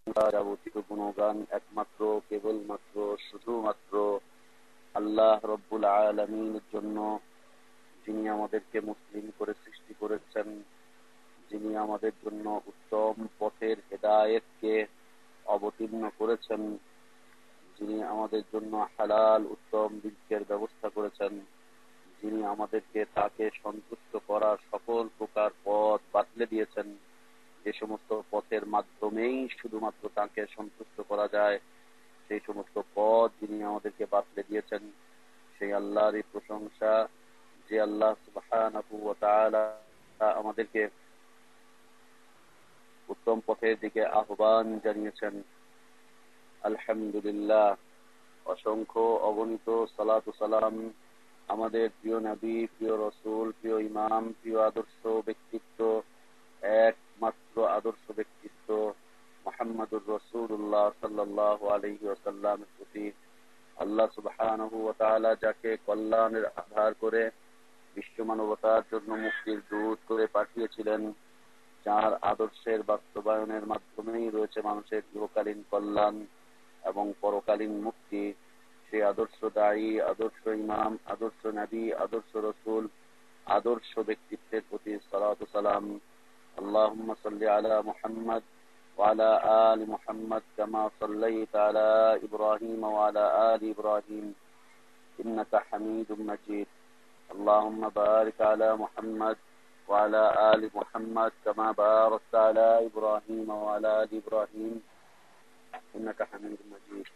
যাবতীয় গুণগান একমাত্র কেবলমাত্র শুধুমাত্র আল্লাহ রব্বুল আলামিনের জন্য, যিনি আমাদেরকে মুসলিম করে সৃষ্টি করেছেন, যিনি আমাদের জন্য উত্তম পথের হেদায়েতকে অবতীর্ণ করেছেন, যিনি আমাদের জন্য হালাল উত্তম রিজকের ব্যবস্থা করেছেন, যিনি আমাদেরকে তাকে সন্তুষ্ট করার সকল প্রকার পথ বাতলে দিয়েছেন, যে সমস্ত পথের মাধ্যমেই শুধুমাত্র তাকে সন্তুষ্ট করা যায়, সেই সমস্ত পথ যিনি আমাদেরকে বাতলে দিয়েছেন, সেই আল্লাহরই প্রশংসা, যে আল্লাহ সুবহানাহু ওয়া তাআলা আমাদেরকে উত্তম পথের দিকে আহ্বান জানিয়েছেন। আলহামদুলিল্লাহ, অসংখ্য অগণিত সালাত ও সালাম আমাদের প্রিয় নবী, প্রিয় রসুল, প্রিয় ইমাম, প্রিয় আদর্শ ব্যক্তিত্ব, একমাত্র আদর্শ ব্যক্তিত্ব মুহাম্মদুর রাসূলুল্লাহ সাল্লাল্লাহু আলাইহি ওয়াসাল্লামের প্রতি। আল্লাহ সুবহানাহু ওয়া তাআলা যাকে কল্যাণের আধার করে বিশ্ব মানবতার জন্য মুক্তির দূত করে পাঠিয়েছিলেন, যার আদর্শের বাস্তবায়নের মাধ্যমেই রয়েছে মানুষের ইহকালীন কল্যাণ এবং পরকালীন মুক্তি, সেই আদর্শ দায়ী, আদর্শ ইমাম, আদর্শ নবী, আদর্শ রসুল, আদর্শ ব্যক্তিত্বের প্রতি সালাত ও সালাম। আল্লাহুম্মা সাল্লি আলা মুহাম্মদ ওয়া আলা আলি মুহাম্মদ কামা সাল্লাইতা আলা ইব্রাহিম ওয়া আলা আলি ইব্রাহিম ইন্নাকা হামিদুম মাজিদ। আল্লাহুম্মা বারিক আলা মুহাম্মদ وعلى آل محمد كما باركت على إبراهيم وعلى آل إبراهيم إنك حميد مجيد।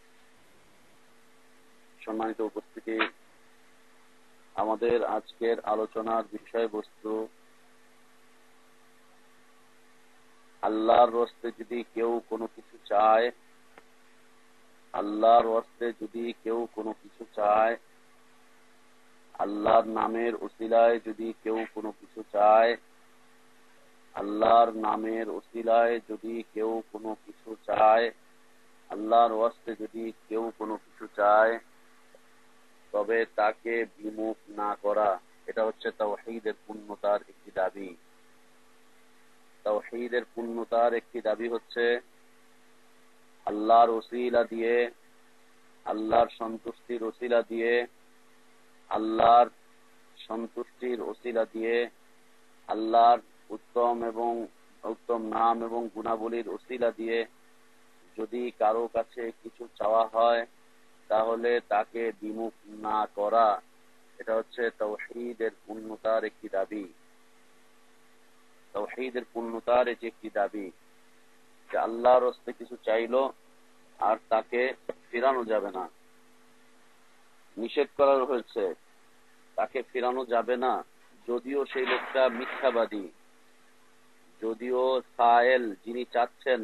সম্মানিত উপস্থিতি, আমাদের আজকের আলোচনার বিষয়বস্তু, আল্লাহর রাস্তায় যদি কেউ কোনো কিছু চায়, আল্লাহর রাস্তায় যদি কেউ কোনো কিছু চায়, আল্লাহর নামের উসিলায় যদি কেউ কোনো কিছু চায়, আল্লাহর নামের উসিলায় যদি কেউ কোনো কিছু চায়, আল্লাহর ওয়াস্তে যদি কেউ কোনো কিছু চায়, তবে তাকে বিমুখ না করা, এটা হচ্ছে তাওহীদের পূর্ণতার একটি দাবি। তাওহীদের পূর্ণতার একটি দাবি হচ্ছে আল্লাহর ওসিলা দিয়ে, আল্লাহর সন্তুষ্টির ওসিলা দিয়ে, আল্লাহর সন্তুষ্টির ওসিলা দিয়ে, আল্লাহর উত্তম এবং উত্তম নাম এবং গুণাবলীর ওসিলা দিয়ে যদি কারো কাছে কিছু চাওয়া হয়, তাহলে তাকে বিমুখ না করা, এটা হচ্ছে তাওহীদের পূর্ণতার একটি দাবি। তাওহীদের পূর্ণতার এটি একটি দাবি যে আল্লাহর রাস্তায় কিছু চাইলো আর তাকে ফিরানো যাবে না, নিষেধ করা হয়েছে, তাকে ফিরানো যাবে না, যদিও সেই লোকটা মিথ্যাবাদী, যদিও সায়েল যিনি চাচ্ছেন,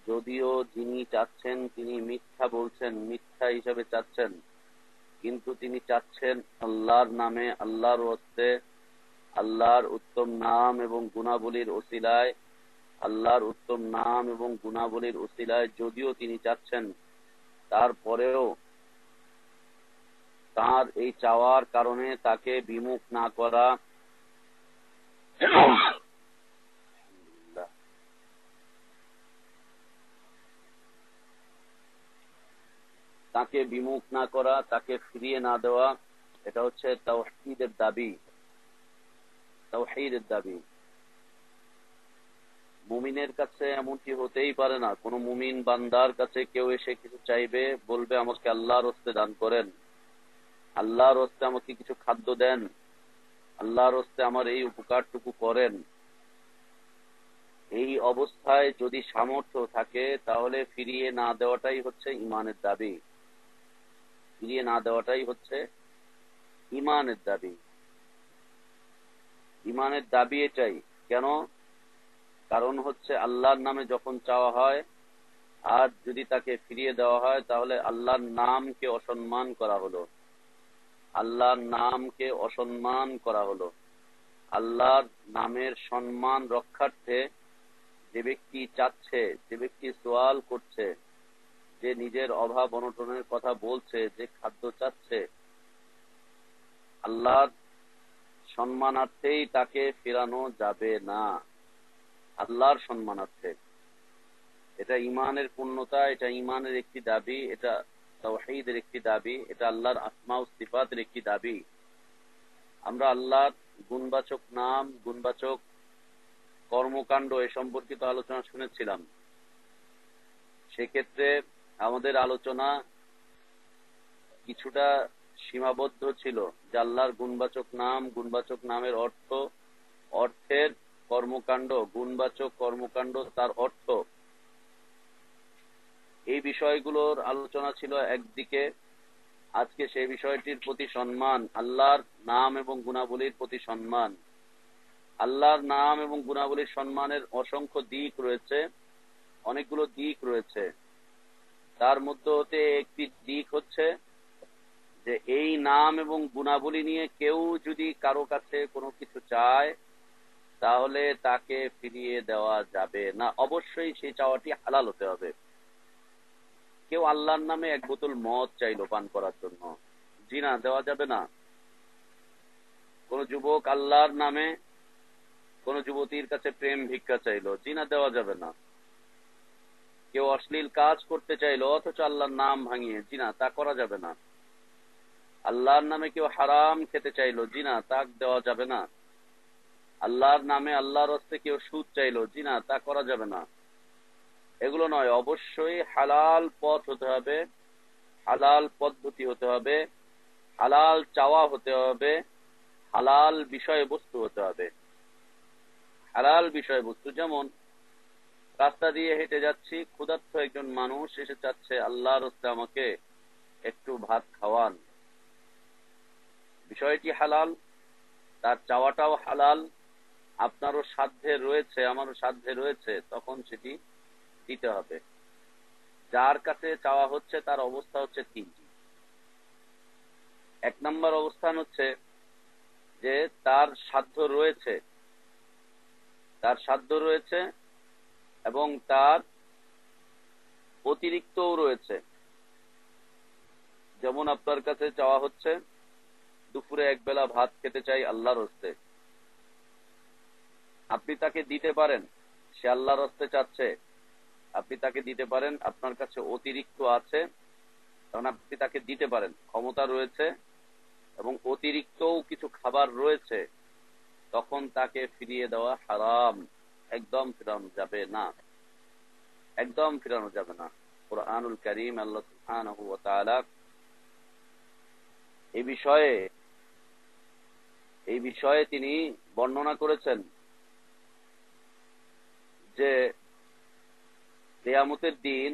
যদিও যিনি চাচ্ছেন তিনি মিথ্যা বলছেন, মিথ্যা হিসাবে চাচ্ছেন, কিন্তু তিনি চাচ্ছেন আল্লাহর নামে, আল্লাহর ওয়াস্তে, আল্লাহর উত্তম নাম এবং গুণাবলীর ওসিলায়, আল্লাহর উত্তম নাম এবং গুণাবলীর ওসিলায় যদিও তিনি চাচ্ছেন, তারপরেও তার এই চাওয়ার কারণে তাকে বিমুখ না করা, তাকে বিমুখ না করা, তাকে ফিরিয়ে না দেওয়া, এটা হচ্ছে তাওহীদের দাবি। তাওহীদের দাবি মুমিনের কাছে এমনটি হতেই পারে না, কোন মুমিন বান্দার কাছে কেউ এসে কিছু চাইবে, বলবে আমাকে আল্লাহর রাস্তায় দান করেন, আল্লাহর রাস্তায় আমাকে কিছু খাদ্য দেন, আল্লাহর রাস্তায় আমার এই উপকারটুকু করেন। এই অবস্থায় যদি সামর্থ্য থাকে, তাহলে ফিরিয়ে না দেওয়াটাই হচ্ছে ঈমানের দাবি, ফিরিয়ে না দেওয়াটাই হচ্ছে ঈমানের দাবি। ঈমানের দাবি এটাই। কেন? কারণ হচ্ছে আল্লাহর নামে যখন চাওয়া হয় আর যদি তাকে ফিরিয়ে দেওয়া হয়, তাহলে আল্লাহর নামকে অসম্মান করা হলো, আল্লাহর নামকে অসম্মান করা হলো। আল্লাহর নামের সম্মান রক্ষার্থে যে ব্যক্তি চাচ্ছে, যে ব্যক্তি সোয়াল করছে, যে নিজের অভাব অনটনের কথা বলছে, যে খাদ্য চাচ্ছে, আল্লাহর সম্মানার্থেই তাকে ফেরানো যাবে না, আল্লাহর সম্মানার্থে। এটা ঈমানের পূর্ণতা, এটা ঈমানের একটি দাবি, এটা তাওহীদের একটি দাবি, এটা আল্লাহর আসমা ও সিফাতের একটি দাবি। আমরা আল্লাহর গুণবাচক নাম, গুণবাচক কর্মকাণ্ড এ সম্পর্কিত আলোচনা শুনেছিলাম। সেক্ষেত্রে আমাদের আলোচনা কিছুটা সীমাবদ্ধ ছিল যে আল্লাহর গুণবাচক নাম, গুণবাচক নামের অর্থ, অর্থের কর্মকাণ্ড, গুণবাচক কর্মকাণ্ড তার অর্থ, এই বিষয়গুলোর আলোচনা ছিল একদিকে। আজকে সেই বিষয়টির প্রতি সম্মান, আল্লাহর নাম এবং গুণাবলীর প্রতি সম্মান। আল্লাহর নাম এবং গুণাবলীর সম্মানের অসংখ্য দিক রয়েছে, অনেকগুলো দিক রয়েছে। তার মধ্যে হতে একটি দিক হচ্ছে যে এই নাম এবং গুণাবলী নিয়ে কেউ যদি কারো কাছে কোনো কিছু চায় তাহলে তাকে ফিরিয়ে দেওয়া যাবে না, অবশ্যই সেই চাওয়াটি হালাল হতে হবে। কেউ আল্লাহর নামে এক বোতল মদ চাইলো পান করার জন্য, জি না, দেওয়া যাবে না। কোন যুবক আল্লাহর নামে কোন যুবতীর কাছে প্রেম ভিক্ষা চাইলো, জি না, দেওয়া যাবে না। কেউ অশ্লীল কাজ করতে চাইলো অথচ আল্লাহর নাম ভাঙিয়ে, জি না, তা করা যাবে না। আল্লাহর নামে কেউ হারাম খেতে চাইলো, জি না, তা দেওয়া যাবে না। আল্লাহর নামে আল্লাহর হস্তে কেউ সুদ চাইলো, জি না, তা করা যাবে না। এগুলো নয়, অবশ্যই হালাল পথ হতে হবে, হালাল পদ্ধতি হতে হবে, হালাল চাওয়া হতে হবে, হালাল বিষয়বস্তু হতে হবে। হালাল বিষয়বস্তু যেমন রাস্তা দিয়ে হেঁটে যাচ্ছি, ক্ষুধার্ত একজন মানুষ এসে চাচ্ছে আল্লাহর হস্তে আমাকে একটু ভাত খাওয়ান, বিষয়টি হালাল, তার চাওয়াটাও হালাল। আপনারও সাধ্যে রয়েছে, আমারও সাধ্যে রয়েছে, তখন সেটি দিতে হবে। যার কাছে চাওয়া হচ্ছে তার অবস্থা হচ্ছে তিনটি। এক নম্বর অবস্থান হচ্ছে যে তার সাধ্য রয়েছে, তার সাধ্য রয়েছে এবং তার অতিরিক্তও রয়েছে। যেমন আপনার কাছে চাওয়া হচ্ছে দুপুরে এক বেলা ভাত খেতে চাই আল্লাহর হস্তে, আপনি তাকে দিতে পারেন, সে আল্লাহর হস্তে চাচ্ছে, আপনি তাকে দিতে পারেন, আপনার কাছে অতিরিক্ত আছে তখন আপনি তাকে দিতে পারেন, ক্ষমতা রয়েছে এবং অতিরিক্তও কিছু খাবার রয়েছে, তখন তাকে ফিরিয়ে দেওয়া হারাম, একদম ফিরানো যাবে না, একদম ফিরানো যাবে না। কুরআনুল কারীম আল্লাহ সুবহানাহু ওয়া তাআলা এই বিষয়ে তিনি বর্ণনা করেছেন যে কিয়ামতের দিন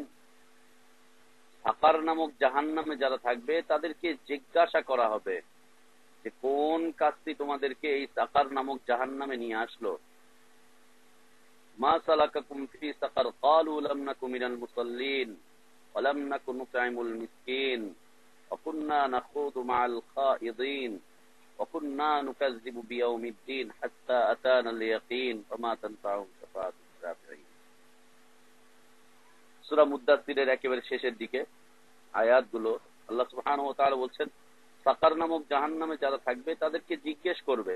সাকার নামক জাহান্নামে যারা থাকবে তাদেরকে জিজ্ঞাসা করা হবে যে কোন কাজটি তোমাদেরকে এই সাকার নামক জাহান্নামে নিয়ে আসলো। মা সালাকাকুম ফি সাকার ক্বালু লাম নাকু মিনাল মুসাল্লিন ওয়া লাম নাকু নুতঈমুল মিসকিন ওয়া কুননা নাখুদু মাআল খাইদিন ওয়া কুননা নুকাযযিবু বিয়াউমিদ্দিন হাত্তা আতানাল ইয়াকিন ওয়া মা তানফাউহুম শাফাআতুশ শাফিঈন। সূরা মুদ্দাসসিরের একেবারে শেষের দিকে আয়াতগুলো আল্লাহ সুবহানাহু ওয়া তাআলা বলছেন সাকার নামক জাহান্নামে যারা থাকবে তাদেরকে জিজ্ঞেস করবে,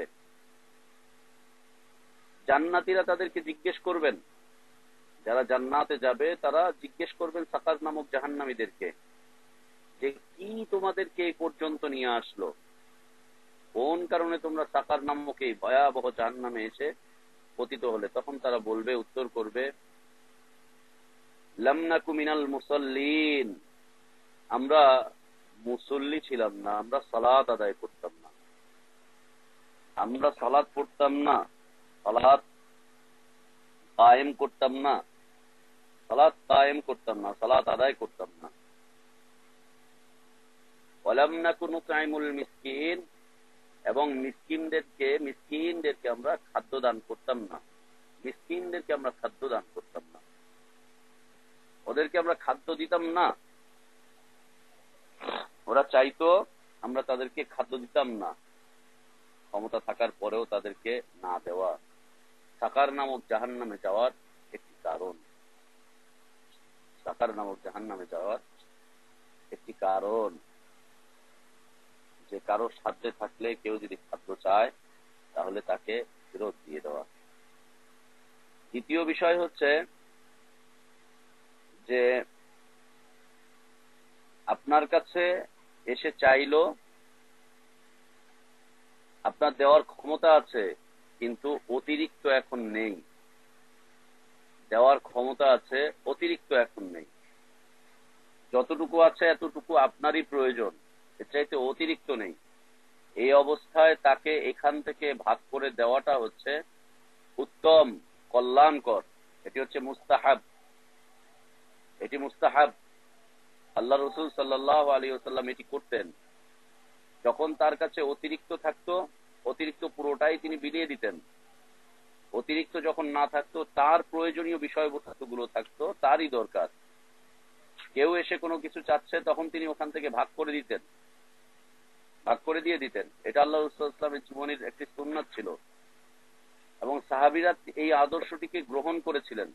জান্নাতীরা তাদেরকে জিজ্ঞেস করবেন, যারা জান্নাতে যাবে তারা জিজ্ঞেস করবেন সাকার নামক জাহান্নামীদেরকে যে কি তোমাদেরকে এই পর্যন্ত নিয়ে আসলো, কোন কারণে তোমরা সাকার নামক এই ভয়াবহ জাহান্নামে এসে পতিত হলে। তখন তারা বলবে, উত্তর করবে, লাম নাকু মিনাল মুসাল্লিন, আমরা মুসল্লি ছিলাম না, আমরা সালাত আদায় করতাম না, আমরা সালাত পড়তাম না, সালাত কায়েম করতাম না, সালাত কায়েম করতাম না, সালাত আদায় করতাম না। ওয়ালাম নাকু নুতঈমুল মিসকিন, এবং মিসকিনদেরকে আমরা খাদ্য দান করতাম না, মিসকিনদেরকে আমরা খাদ্য দান করতাম না, ওদেরকে আমরা খাদ্য দিতাম না। ওরা চাইতো, আমরা তাদেরকে খাদ্য দিতাম না, ক্ষমতা থাকার পরেও তাদেরকে না দেওয়া সাকার নামক জাহান্নামে যাওয়ার একটি কারণ, সাকার নামক জাহান্নামে যাওয়ার একটি কারণ, যে কারো সাধ্যে থাকলে কেউ যদি খাদ্য চায় তাহলে তাকে ফেরত দিয়ে দেওয়া। দ্বিতীয় বিষয় হচ্ছে আপনার কাছে এসে চাইলো, আপনার দেওয়ার ক্ষমতা আছে কিন্তু অতিরিক্ত এখন নেই। দেওয়ার ক্ষমতা আছে, অতিরিক্ত এখন নেই। যতটুকু আছে এতটুকু আপনারই প্রয়োজন, এর চাইতে অতিরিক্ত নেই। এই অবস্থায় তাকে এখান থেকে ভাগ করে দেওয়াটা হচ্ছে উত্তম, কল্যাণকর। এটি হচ্ছে মুস্তাহাব, এটি মুস্তাহাব। আল্লাহ রসুল সাল্লাল্লাহু আলাইহি ওয়াসাল্লাম এটি করতেন। যখন তার কাছে অতিরিক্ত থাকতো, অতিরিক্ত পুরোটাই তিনি বিলিয়ে দিতেন। অতিরিক্ত যখন না থাকতো, তার প্রয়োজনীয় বিষয়বস্তুগুলো থাকতো, তারই দরকার। কেউ এসে কোনো কিছু চাচ্ছে, তখন তিনি ওখান থেকে ভাগ করে দিতেন, ভাগ করে দিয়ে দিতেন। এটা আল্লাহ রাসূল সাল্লাল্লাহু আলাইহি ওয়াসাল্লামের জীবনের একটি সুন্নাত ছিল এবং সাহাবীরা এই আদর্শটিকে গ্রহণ করেছিলেন।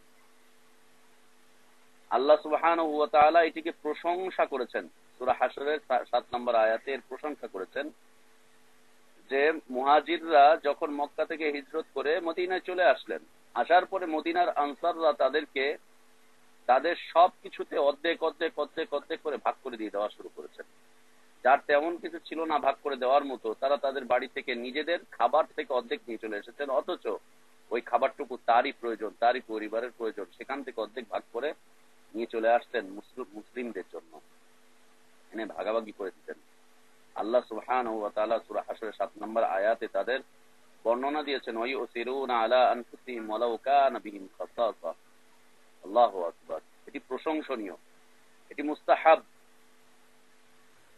আল্লাহ সুবহানাহু ওয়া তাআলা এটিকে প্রশংসা করেছেন। সূরা হাশরের 7 নম্বর আয়াতে এর প্রশংসা করেছেন যে মুহাজিররা যখন মক্কা থেকে হিজরত করে মদিনায় চলে আসলেন, আসার পরে মদিনার আনসাররা তাদেরকে তাদের সবকিছুতে অর্ধেক অর্ধেক অর্ধেক অর্ধেক করে ভাগ করে দিয়ে দেওয়া শুরু করেছেন। যার তেমন কিছু ছিল না ভাগ করে দেওয়ার মতো, তারা তাদের বাড়ি থেকে নিজেদের খাবার থেকে অর্ধেক নিয়ে চলে এসেছেন, অথচ ওই খাবারটুকু তারই প্রয়োজন, তারই পরিবারের প্রয়োজন, সেখান থেকে অর্ধেক ভাগ করে নিয়ে চলে আসতেন মুসলিমদের জন্য, এনে ভাগাভাগি করে দিতেন। আল্লাহ সুবহানাহু ওয়া তাআলা সূরা হাশরের 7 নম্বর আয়াতে তাদের বর্ণনা দিয়েছেন, ওয়ায়ুসিরুনা আলা আনফুসিহিম ওয়ালাউ কানা বিহিম খাসাসা। আল্লাহু আকবার। এটি প্রশংসনীয়, এটি মুস্তাহাব,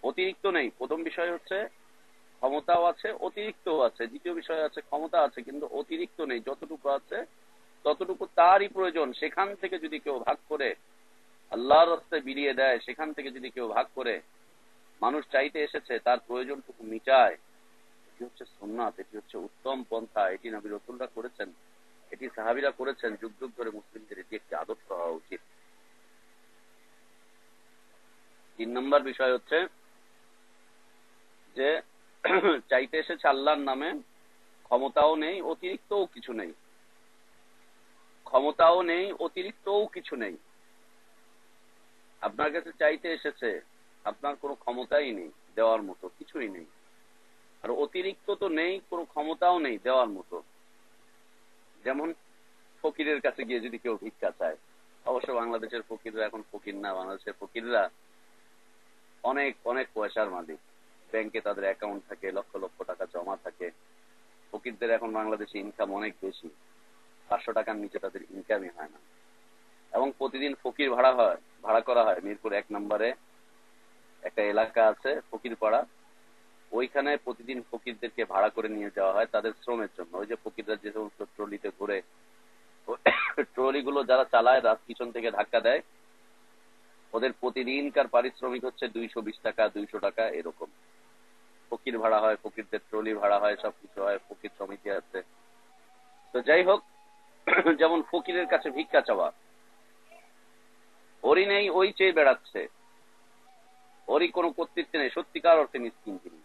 অতিরিক্ত নেই। প্রথম বিষয় হচ্ছে ক্ষমতাও আছে, অতিরিক্তও আছে। দ্বিতীয় বিষয় আছে ক্ষমতা আছে কিন্তু অতিরিক্ত নেই, যতটুকু আছে ততটুকু তারই প্রয়োজন। সেখান থেকে যদি কেউ ভাগ করে আল্লাহর রাস্তায় বিলিয়ে দেয়, সেখান থেকে যদি কেউ ভাগ করে মানুষ চাইতে এসেছে তার প্রয়োজনটুকু মিটায়, এটি হচ্ছে সুন্নাত, এটি হচ্ছে উত্তম পন্থা। এটি নবী রাসূলরা করেছেন, এটি সাহাবীরা করেছেন। যুগ যুগ ধরে মুসলিমদের এটি একটি আদর্শ হওয়া উচিত। 3 নম্বর বিষয় হচ্ছে যে চাইতে এসেছে আল্লাহর নামে, ক্ষমতাও নেই, অতিরিক্তও কিছু নেই। ক্ষমতাও নেই, অতিরিক্তও কিছু নেই। আপনার কাছে চাইতে এসেছে, আপনার কোনো ক্ষমতাই নেই দেওয়ার মতো, কিছুই নেই। আর অতিরিক্ত তো নেই, কোনো ক্ষমতাও নেই দেওয়ার মতো। যেমন ফকিরের কাছে গিয়ে যদি কেউ ভিক্ষা চায়, অবশ্য বাংলাদেশের ফকিররা এখন ফকির না, বাংলাদেশের ফকিররা অনেক অনেক পয়সার মালিক, ব্যাংকে তাদের অ্যাকাউন্ট থাকে, লক্ষ লক্ষ টাকা জমা থাকে। ফকিরদের এখন বাংলাদেশে ইনকাম অনেক বেশি, 500 টাকার নিচে তাদের ইনকামই হয় না। এবং প্রতিদিন ফকির ভাড়া করা হয়। মিরপুর 1 নম্বরে একটা এলাকা আছে ফকির পাড়া, ওইখানে প্রতিদিন ফকিরদেরকে ভাড়া করে নিয়ে যাওয়া হয় তাদের শ্রমের জন্য। ওই যে ফকিররা যে সমস্ত ট্রলিতে ঘুরে, ট্রলি গুলো যারা চালায়, রাত পিছন থেকে ধাক্কা দেয়, ওদের প্রতিদিনকার পারিশ্রমিক হচ্ছে 220 টাকা, 200 টাকা এরকম। ফকির ভাড়া হয়, ফকিরদের ট্রলি ভাড়া হয়, সবকিছু হয়, ফকির সমিতি আছে। তো যাই হোক, যেমন ফকিরের কাছে ভিক্ষা চাওয়া, ওরই নেই, ওই চেয়ে বেড়াচ্ছে, ওরই কোনো কর্তৃত্ব নেই। সত্যিকার অর্থে মিসকিন তিনি,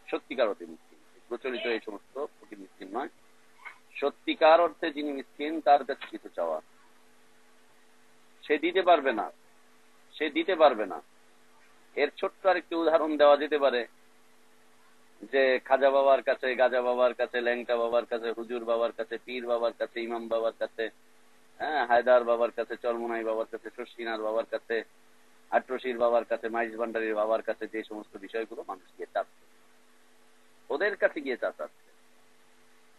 সত্যিকার অর্থে মিসকিন। প্রচলিত এই সমস্ত ফকির মিসকিন নয়, সত্যিকার অর্থে যিনি মিসকিন তার কাছে কিছু চাওয়া, সে দিতে পারবে না, সে দিতে পারবে না। এর ছোট্ট আরেকটি উদাহরণ দেওয়া যেতে পারে যে খাজা বাবার কাছে, গাজা বাবার কাছে, ল্যাংটা বাবার কাছে, হুজুর বাবার কাছে, পীর বাবার কাছে, ইমাম বাবার কাছে, হায়দার বাবার কাছে, চরমোনাই বাবার কাছে, শশিনার বাবার কাছে, আট্রসির বাবার কাছে, মাইজ ভান্ডারির বাবার কাছে, যে সমস্ত বিষয়গুলো মানুষ গিয়ে চাচ্ছে, ওদের কাছে গিয়ে চাচ্ছে।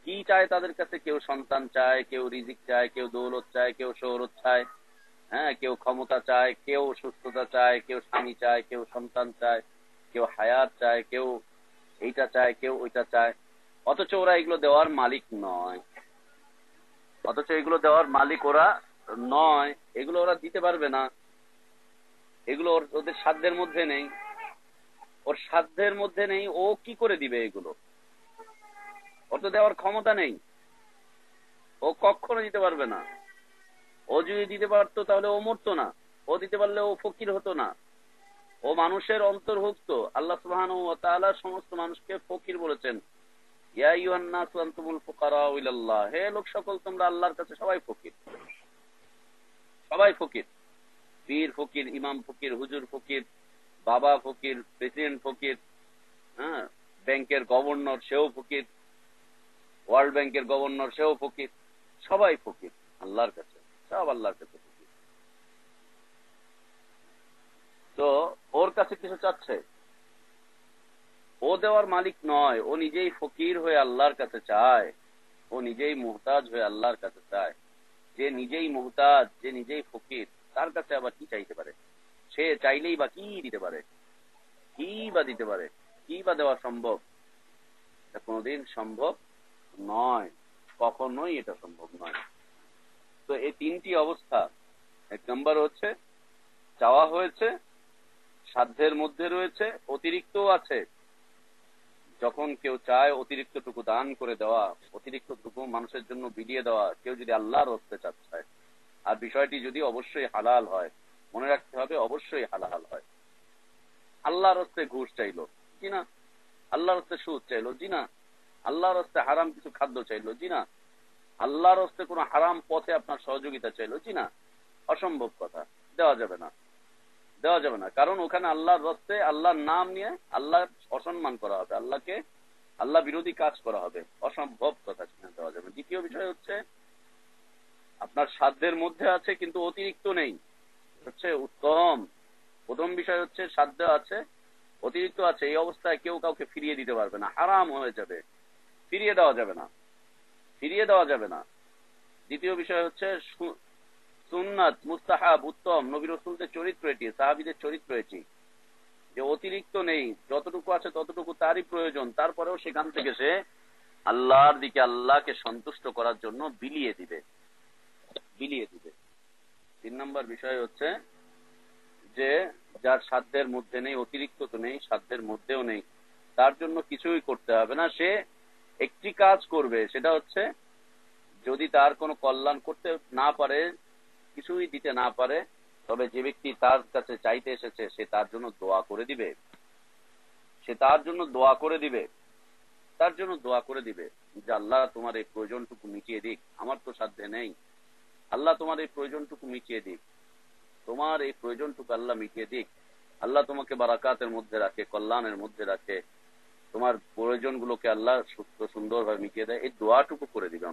কি চায় তাদের কাছে? কেউ সন্তান চায়, কেউ রিজিক চায়, কেউ দৌলত চায়, কেউ শহরত চায়, কেউ ক্ষমতা চায়, কেউ সুস্থতা চায়, কেউ স্বামী চায়, কেউ সন্তান চায়, কেউ হায়াত চায়, কেউ এইটা চায়, কেউ ওইটা চায়। অথচ ওরা এগুলো দেওয়ার মালিক নয়, অথচ এগুলো দেওয়ার মালিক ওরা নয়, এগুলো ওরা দিতে পারবে না, এগুলো ওদের সাধ্যের মধ্যে নেই, ওর সাধ্যের মধ্যে নেই। ও কি করে দিবে এগুলো? ওর তো দেওয়ার ক্ষমতা নেই, ও কখনো দিতে পারবে না। ও যদি দিতে পারতো তাহলে ও মরতো না, ও দিতে পারলে ও ফকির হতো না। ও মানুষের অন্তর্ভুক্ত। আল্লাহ সুবহানাহু ওয়া তাআলা সমস্ত মানুষকে ফকির বলেছেন, ইয়া আইয়ুহান নাসু আনতুমুল ফুকারাউ ইলাল্লাহ, হে লোক সকল তোমরা আল্লাহর কাছে সবাই ফকির, সবাই ফকির। পীর ফকির, ইমাম ফকির, হুজুর ফকির, বাবা ফকির, প্রেসিডেন্ট ফকির, হ্যাঁ, ব্যাংকের গভর্নর সেও ফকির, ওয়ার্ল্ড ব্যাংকের গভর্নর সেও ফকির, সবাই ফকির আল্লাহর কাছে, সব আল্লাহর কাছে ফকির। তো ওর কাছে কিছু চাচ্ছে, ও দেওয়ার মালিক নয়, ও নিজেই ফকির হয়ে আল্লাহর কাছে চায়, ও নিজেই মুহতাজ হয়ে আল্লাহর কাছে চায়। যে নিজেই মুহতাজ, যে নিজেই ফকির, তার কাছে আবার কি চাইতে পারে? সে চাইলেই বা কি দিতে পারে? কি বা দিতে পারে? কি বা দেওয়া সম্ভব? এটা কোনোদিন সম্ভব নয়, কখনোই এটা সম্ভব নয়। তো এই তিনটি অবস্থা, এক নম্বর হচ্ছে চাওয়া হয়েছে, সাধ্যের মধ্যে রয়েছে, অতিরিক্তও আছে। যখন কেউ চায় অতিরিক্তটুকু দান করে দেওয়া, অতিরিক্তটুকু মানুষের জন্য বিলিয়ে দেওয়া, কেউ যদি আল্লাহর হস্তে চায়, আর বিষয়টি যদি অবশ্যই হালাল হয়, মনে রাখতে হবে অবশ্যই হালাল হয়। আল্লাহর হস্তে ঘুষ চাইলো, জি না। আল্লাহর হস্তে সুদ চাইলো, জি না। আল্লাহর হস্তে হারাম কিছু খাদ্য চাইলো, জি না। আল্লাহর হস্তে কোনো হারাম পথে আপনার সহযোগিতা চাইলো, জি না। অসম্ভব কথা, দেওয়া যাবে না, দেওয়া যাবে না। কারণ ওখানে আল্লাহর হস্তে আল্লাহর নাম নিয়ে আল্লাহ অসম্মান করা হবে, আল্লাহকে আল্লাহ বিরোধী কাজ করা হবে, অসম্ভব কথা সেখানে দেওয়া যাবে। দ্বিতীয় বিষয় হচ্ছে আপনার সাধ্যের মধ্যে আছে কিন্তু অতিরিক্ত নেই, হচ্ছে উত্তম। প্রথম বিষয় হচ্ছে সাধ্য আছে, অতিরিক্ত আছে, এই অবস্থায় কেউ কাউকে ফিরিয়ে দিতে পারবে না, হারাম হয়ে যাবে, ফিরিয়ে দেওয়া যাবে না, ফিরিয়ে দেওয়া যাবে না। দ্বিতীয় বিষয় হচ্ছে সুন্নাত, মুস্তাহাব, উত্তম, নবী রাসূলদের চরিত্র এটি, সাহাবীদের চরিত্র এটি, যে অতিরিক্ত নেই, যতটুকু আছে ততটুকু তারই প্রয়োজন, তারপরেও সেখান থেকে সে আল্লাহর দিকে, আল্লাহকে সন্তুষ্ট করার জন্য বিলিয়ে দিবে, বিলিয়ে দিবে। 3 নম্বর বিষয় হচ্ছে যে যার সাধ্যের মধ্যে নেই, অতিরিক্ত তো নেই, সাধ্যের মধ্যেও নেই, তার জন্য কিছুই করতে হবে না। সে একটি কাজ করবে, সেটা হচ্ছে যদি তার কোনো কল্যাণ করতে না পারে, কিছুই দিতে না পারে, তবে যে ব্যক্তি তার কাছে চাইতে এসেছে সে তার জন্য দোয়া করে দিবে, সে তার জন্য দোয়া করে দিবে, তার জন্য দোয়া করে দিবে যে আল্লাহ তোমার এই প্রয়োজনটুকু মিটিয়ে দিক, আমার তো সাধ্যে নেই, আল্লাহ তোমার এই প্রয়োজনটুকু মিটিয়ে দিক, তোমার এই প্রয়োজনটুকু আল্লাহ মিটিয়ে দিক, আল্লাহ তোমাকে বারাকাতের মধ্যে রাখে, কল্যাণের মধ্যে রাখে, তোমার প্রয়োজনগুলোকে আল্লাহ সুস্থ সুন্দরভাবে মিটিয়ে দেয়, এই দোয়াটুকু করে দিবে।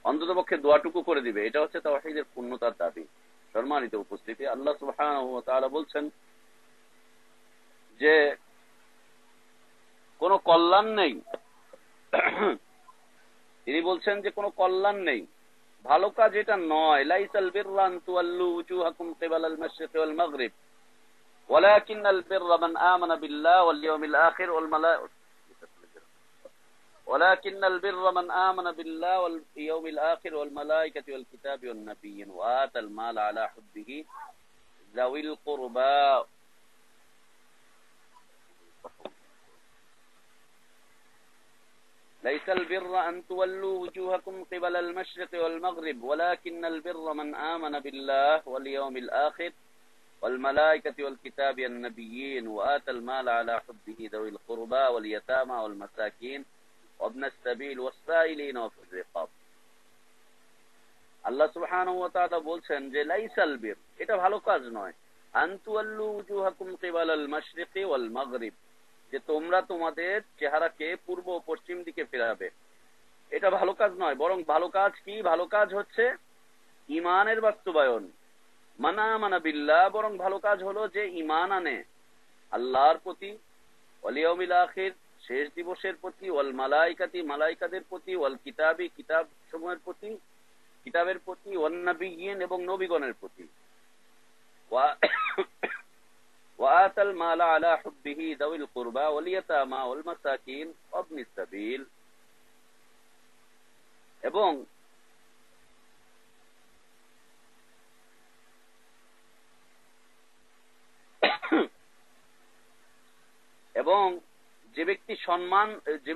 অন্তত পক্ষে দোয়াটুকু করে দিবে। এটা হচ্ছে তাওহীদের পূর্ণতার দাবি। সম্মানিত উপস্থিতি, আল্লাহ সুবহানাহু ওয়া তাআলা বলছেন যে কোনো কল্যাণ নেই, তিনি বলছেন যে কোনো কল্যাণ নেই, ভালো কাজ এটা নয়। লাইসাল বিররা আন তুওয়াল্লু উজুহাকুম কিবালাল মাশরিকি ওয়াল মাগরিব ওয়ালাকিন্নাল বিররা মান আমানা বিল্লাহি ওয়াল ইয়াউমিল আখির ওয়াল মালাইকা ولكن البر من آمن بالله واليوم الآخر والملائكة والكتاب والنبيين وآتى المال على حبه ذوي القربى ليس البر أن تولوا وجوهكم قبل المشرق والمغرب ولكن البر من آمن بالله واليوم الآخر والملائكة والكتاب والنبيين وآتى المال على حبه ذوي القربى واليتامى والمساكين وابن السبيل والسائلين وفي الرقاب। আল্লাহ সুবহানাহু ওয়া তাআলা বলছেন যে লাইসাল বির, এটা ভালো কাজ নয়, আন তুওয়াল্লু উজুহাকুম কিবালাল মাশরিকি ওয়াল মাগরিব, যে তোমরা তোমাদের চেহারাকে পূর্ব ও পশ্চিম দিকে ফেরাবে, এটা ভালো কাজ নয়। বরং ভালো কাজ কি? ভালো কাজ হচ্ছে ঈমানের বাস্তবায়ন, মান আমানা বিল্লাহ, বরং ভালো কাজ হলো যে ঈমান আনে আল্লাহর প্রতি, ওয়াল ইয়াউমিল আখির, শেষ দিবসের প্রতি, ওয়াল মালাইকাতি, মালাইকাদের প্রতি, ওয়াল কিতাবি, কিতাব সমূহের প্রতি, কিতাবের প্রতি, ওয়ান নাবিয়্যিন, এবং নবীগণের প্রতি, ওয়া আতাল মালা আলা হুব্বিহি যাওয়িল কুরবা ওয়াল ইয়াতামা ওয়াল মাসাকিন ওয়াবনিস সাবিল, এবং এবং যে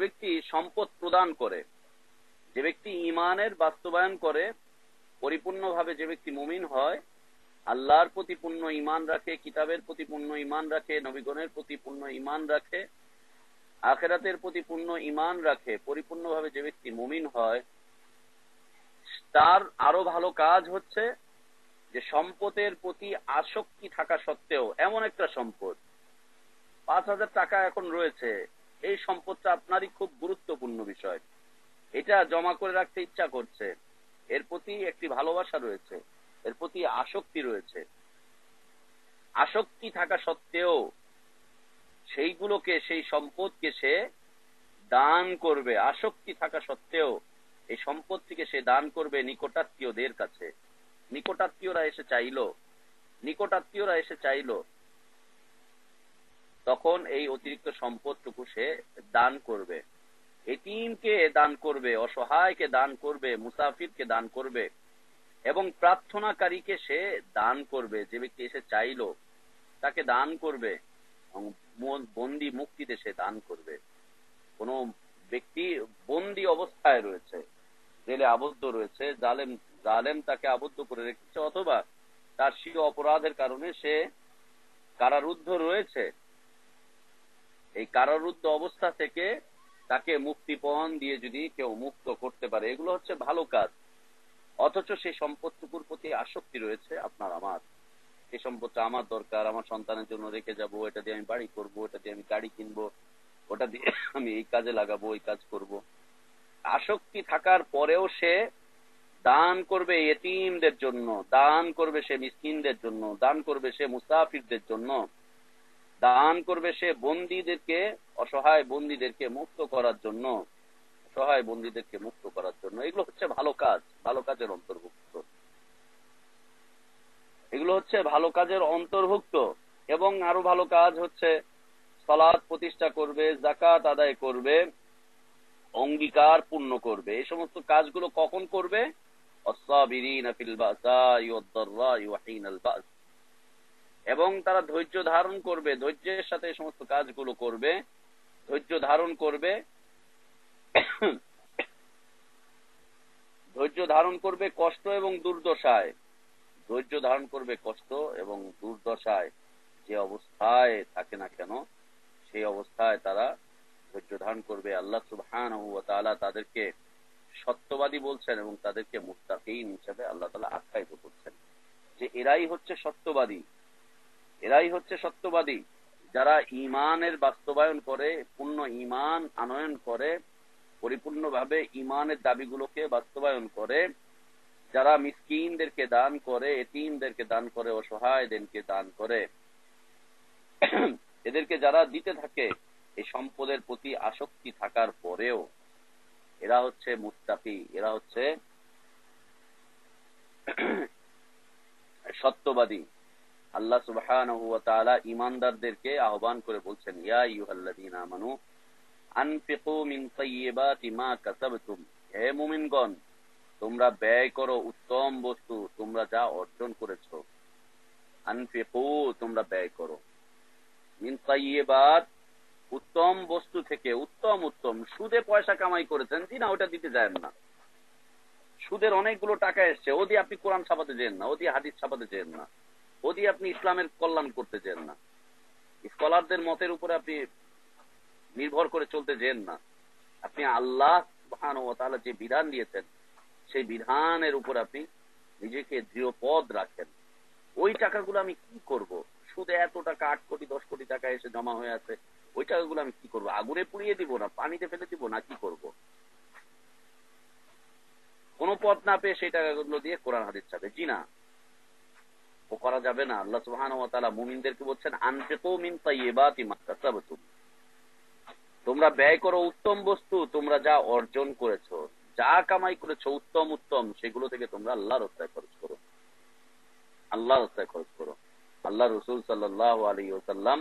ব্যক্তি সম্পদ প্রদান করে, যে ব্যক্তি ঈমানের বাস্তবায়ন করে, পরিপূর্ণভাবে যে ব্যক্তি মুমিন হয়, আল্লাহর প্রতি পূর্ণ ঈমান রাখে, কিতাবের প্রতি পূর্ণ ঈমান রাখে, নবীগণের প্রতি পূর্ণ ঈমান রাখে, আখিরাতের প্রতি পূর্ণ ঈমান রাখে, পরিপূর্ণভাবে যে ব্যক্তি মুমিন হয়, তার আরো ভালো কাজ হচ্ছে যে সম্পদের প্রতি আসক্তি থাকা সত্ত্বেও এমন একটা সম্পদ 5,000 টাকা এখন রয়েছে, এই সম্পদটা আপনারই খুব গুরুত্বপূর্ণ বিষয়, এটা জমা করে রাখতে ইচ্ছা করছে, এর প্রতি একটি ভালোবাসা রয়েছে, এর প্রতি আসক্তি রয়েছে। আসক্তি থাকা সত্ত্বেও সেইগুলোকে, সেই সম্পদকে সে দান করবে। আসক্তি থাকা সত্ত্বেও এই সম্পত্তিকে সে দান করবে নিকটাত্মীয়দের কাছে। নিকটাত্মীয়রা এসে চাইলো তখন এই অতিরিক্ত সম্পদটুকু সে দান করবে। এতিমকে দান করবে, অসহায়কে দান করবে, মুসাফিরকে দান করবে, এবং প্রার্থনাকারীকে সে দান করবে। যে ব্যক্তি এসে চাইলো তাকে দান করবে, বন্দি মুক্তিতে সে দান করবে। কোন ব্যক্তি বন্দি অবস্থায় রয়েছে, জেলে আবদ্ধ রয়েছে, জালেম তাকে আবদ্ধ করে রেখেছে, অথবা তার স্বীয় অপরাধের কারণে সে কারারুদ্ধ রয়েছে, এই কারারুদ্ধ অবস্থা থেকে তাকে মুক্তিপণ দিয়ে যদি কেউ মুক্ত করতে পারে, এগুলো হচ্ছে ভালো কাজ। অথচ সেই সম্পদটুকুর প্রতি আসক্তি রয়েছে আপনার আমার। এই সম্পদটা আমার দরকার, আমার সন্তানের জন্য রেখে যাব, এটা দিয়ে আমি বাড়ি করব, এটা দিয়ে আমি গাড়ি কিনবো, ওটা দিয়ে আমি এই কাজে লাগাবো, এই কাজ করব। আসক্তি থাকার পরেও সে দান করবে এতিমদের জন্য, দান করবে সে মিসকিনদের জন্য, দান করবে সে মুসাফিরদের জন্য, দান করবে সে বন্দীদেরকে, অসহায় বন্দীদেরকে মুক্ত করার জন্য, অসহায় বন্দীদেরকে মুক্ত করার জন্য। এগুলো হচ্ছে ভালো কাজ, ভালো কাজের অন্তর্ভুক্ত। এগুলো হচ্ছে ভালো কাজের অন্তর্ভুক্ত। এবং আরো ভালো কাজ হচ্ছে সালাত প্রতিষ্ঠা করবে, যাকাত আদায় করবে, অঙ্গীকার পূর্ণ করবে। এই সমস্ত কাজগুলো কখন করবে? আস-সাবিরিনা ফিল বাসাই ওয়াদ-দাররাই ওয়া হিনাল বাস। এবং তারা ধৈর্য ধারণ করবে, ধৈর্যের সাথে এই সমস্ত কাজগুলো করবে, ধৈর্য ধারণ করবে, ধৈর্য ধারণ করবে কষ্ট এবং দুর্দশায়, ধৈর্য ধারণ করবে কষ্ট এবং দুর্দশায়, যে অবস্থায় থাকে না কেন সেই অবস্থায় তারা ধৈর্য ধারণ করবে। আল্লাহ সুবহানাহু ওয়া তাআলা তাদেরকে সত্যবাদী বলছেন এবং তাদেরকে মুত্তাকিন হিসেবে আল্লাহ তাআলা আখ্যায়িত করছেন, যে এরাই হচ্ছে সত্যবাদী, এরাই হচ্ছে সত্যবাদী যারা ঈমানের বাস্তবায়ন করে, পূর্ণ ঈমান আনয়ন করে, পরিপূর্ণভাবে ঈমানের দাবিগুলোকে বাস্তবায়ন করে, যারা মিসকিনদেরকে দান করে, এতিমদেরকে দান করে, অসহায়দেরকে দান করে, এদেরকে যারা দিতে থাকে এই সম্পদের প্রতি আসক্তি থাকার পরেও, এরা হচ্ছে মুত্তাকি, এরা হচ্ছে সত্যবাদী। আল্লাহ সুবহানাহু ওয়া তাআলা ঈমানদারদেরকে আহ্বান করে বলছেন, ইয়া আইয়ুহাল্লাযীনা আমানু আনফিকু মিন তাইয়্যিবাতি মা কাসাবতুম, হে মুমিনগণ তোমরা ব্যয় করো উত্তম বস্তু তোমরা যা অর্জন করেছো। আনফিকু তোমরা ব্যয় করো, মিন তাইয়্যিবাত উত্তম বস্তু থেকে, উত্তম উত্তম। সুদে পয়সা কামাই করেছেন, জি না, ওটা দিতে যায় না। সুদের অনেকগুলো টাকা এসছে, ও দিয়ে আপনি কোরআন ছাপাতে যেন না, ও দিয়ে হাদিস ছাপাতে যেন না, ও দিয়ে আপনি ইসলামের কল্যাণ করতে যেন না, স্কলারদের মতের উপরে আপনি নির্ভর করে চলতে যেন না। আপনি আল্লাহ সুবহানাহু ওয়া তাআলা যে বিধান দিয়েছেন সেই বিধানের উপর আপনি নিজেকে দৃঢ় পদ রাখেন। ওই টাকাগুলো আমি কি করব? সুদে এত টাকা, 8 কোটি 10 কোটি টাকা এসে জমা হয়ে আছে, ওই টাকাগুলো আমি কি করব? আগুনে পুড়িয়ে দিব, না পানিতে ফেলে দিব, না কি করব? কোন পথ না পেয়ে সেই টাকাগুলো দিয়ে কোরআন হাদিস ছাপে, জি না, ও করা যাবে না। আল্লাহ সুবহানাহু ওয়া তাআলা মুমিনদেরকে বলছেন, আনফিকু মিন তাইয়্যিবাতি মা কাসাবতুম, তোমরা ব্যয় করো উত্তম বস্তু তোমরা যা অর্জন করেছো, যা কামাই করেছো উত্তম উত্তম, সেগুলো থেকে তোমরা আল্লাহর রাস্তায় খরচ করো, আল্লাহর রাস্তায় খরচ করো। আল্লাহ রাসূল সাল্লাল্লাহু আলাইহি ওয়াসাল্লাম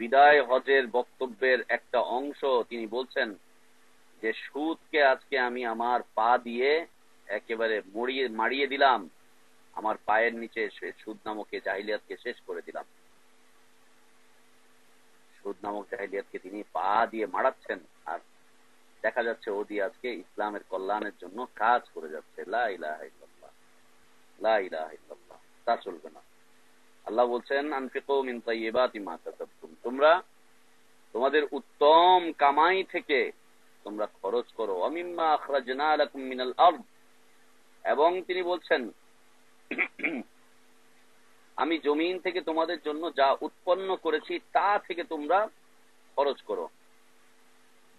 বিদায় হজের বক্তব্যের একটা অংশ তিনি বলছেন যে সুদকে আজকে আমি আমার পা দিয়ে একেবারে মারিয়ে দিলাম, আমার পায়ের নিচে সুদ নামক জাহিলিয়াতকে শেষ করে দিলাম। সুদ নামক জাহিলিয়াতকে তিনি পা দিয়ে মারাচ্ছেন, আর দেখা যাচ্ছে ও দিয়ে আজকে ইসলামের কল্যাণের জন্য কাজ করে যাচ্ছে। লা ইলাহা ইল্লাল্লাহ, লা ইলাহা ইল্লাল্লাহ। তা চলবে না। আল্লাহ বলছেন, আনফিকু মিন তাইয়্যিবাতি মা কাসাবতুম, তোমরা তোমাদের উত্তম কামাই থেকে তোমরা খরচ করো। ওয়া মিম্মা আখরাজনা লাকুম মিনাল আরদ, এবং তিনি বলছেন আমি জমিন থেকে তোমাদের জন্য যা উৎপন্ন করেছি তা থেকে তোমরা খরচ করো।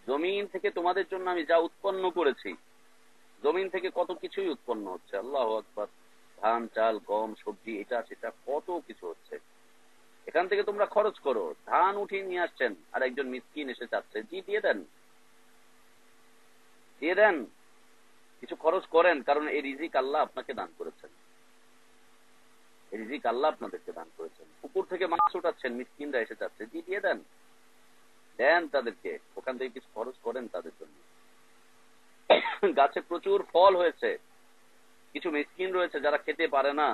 জমিন থেকে তোমাদের জন্য আমি যা উৎপন্ন করেছি, জমিন থেকে কত কিছুই উৎপন্ন হচ্ছে, আল্লাহু আকবার, ধান চাল গম সবজি এটা সেটা কত কিছু হচ্ছে, এখান থেকে তোমরা খরচ করো। ধান উঠিয়ে নিয়ে আসছেন আর একজন মিসকিন এসে চাচ্ছে, জি দিয়ে দেন, দিয়ে দেন, কিছু খরচ করেন, কারণ এই রিজিক আল্লাহ আপনাকে দান করেছেন, এই রিজিক আল্লাহ আপনাদেরকে দান করেছেন। পুকুর থেকে মাছ উঠাচ্ছেন, মিসকিনরা এসে যাচ্ছে, জি দিয়ে দেন, দেন তাদেরকে, ওখান থেকে কিছু খরচ করেন তাদের জন্য। গাছে প্রচুর ফল হয়েছে, কিছু মিসকিন রয়েছে যারা খেতে পারে না,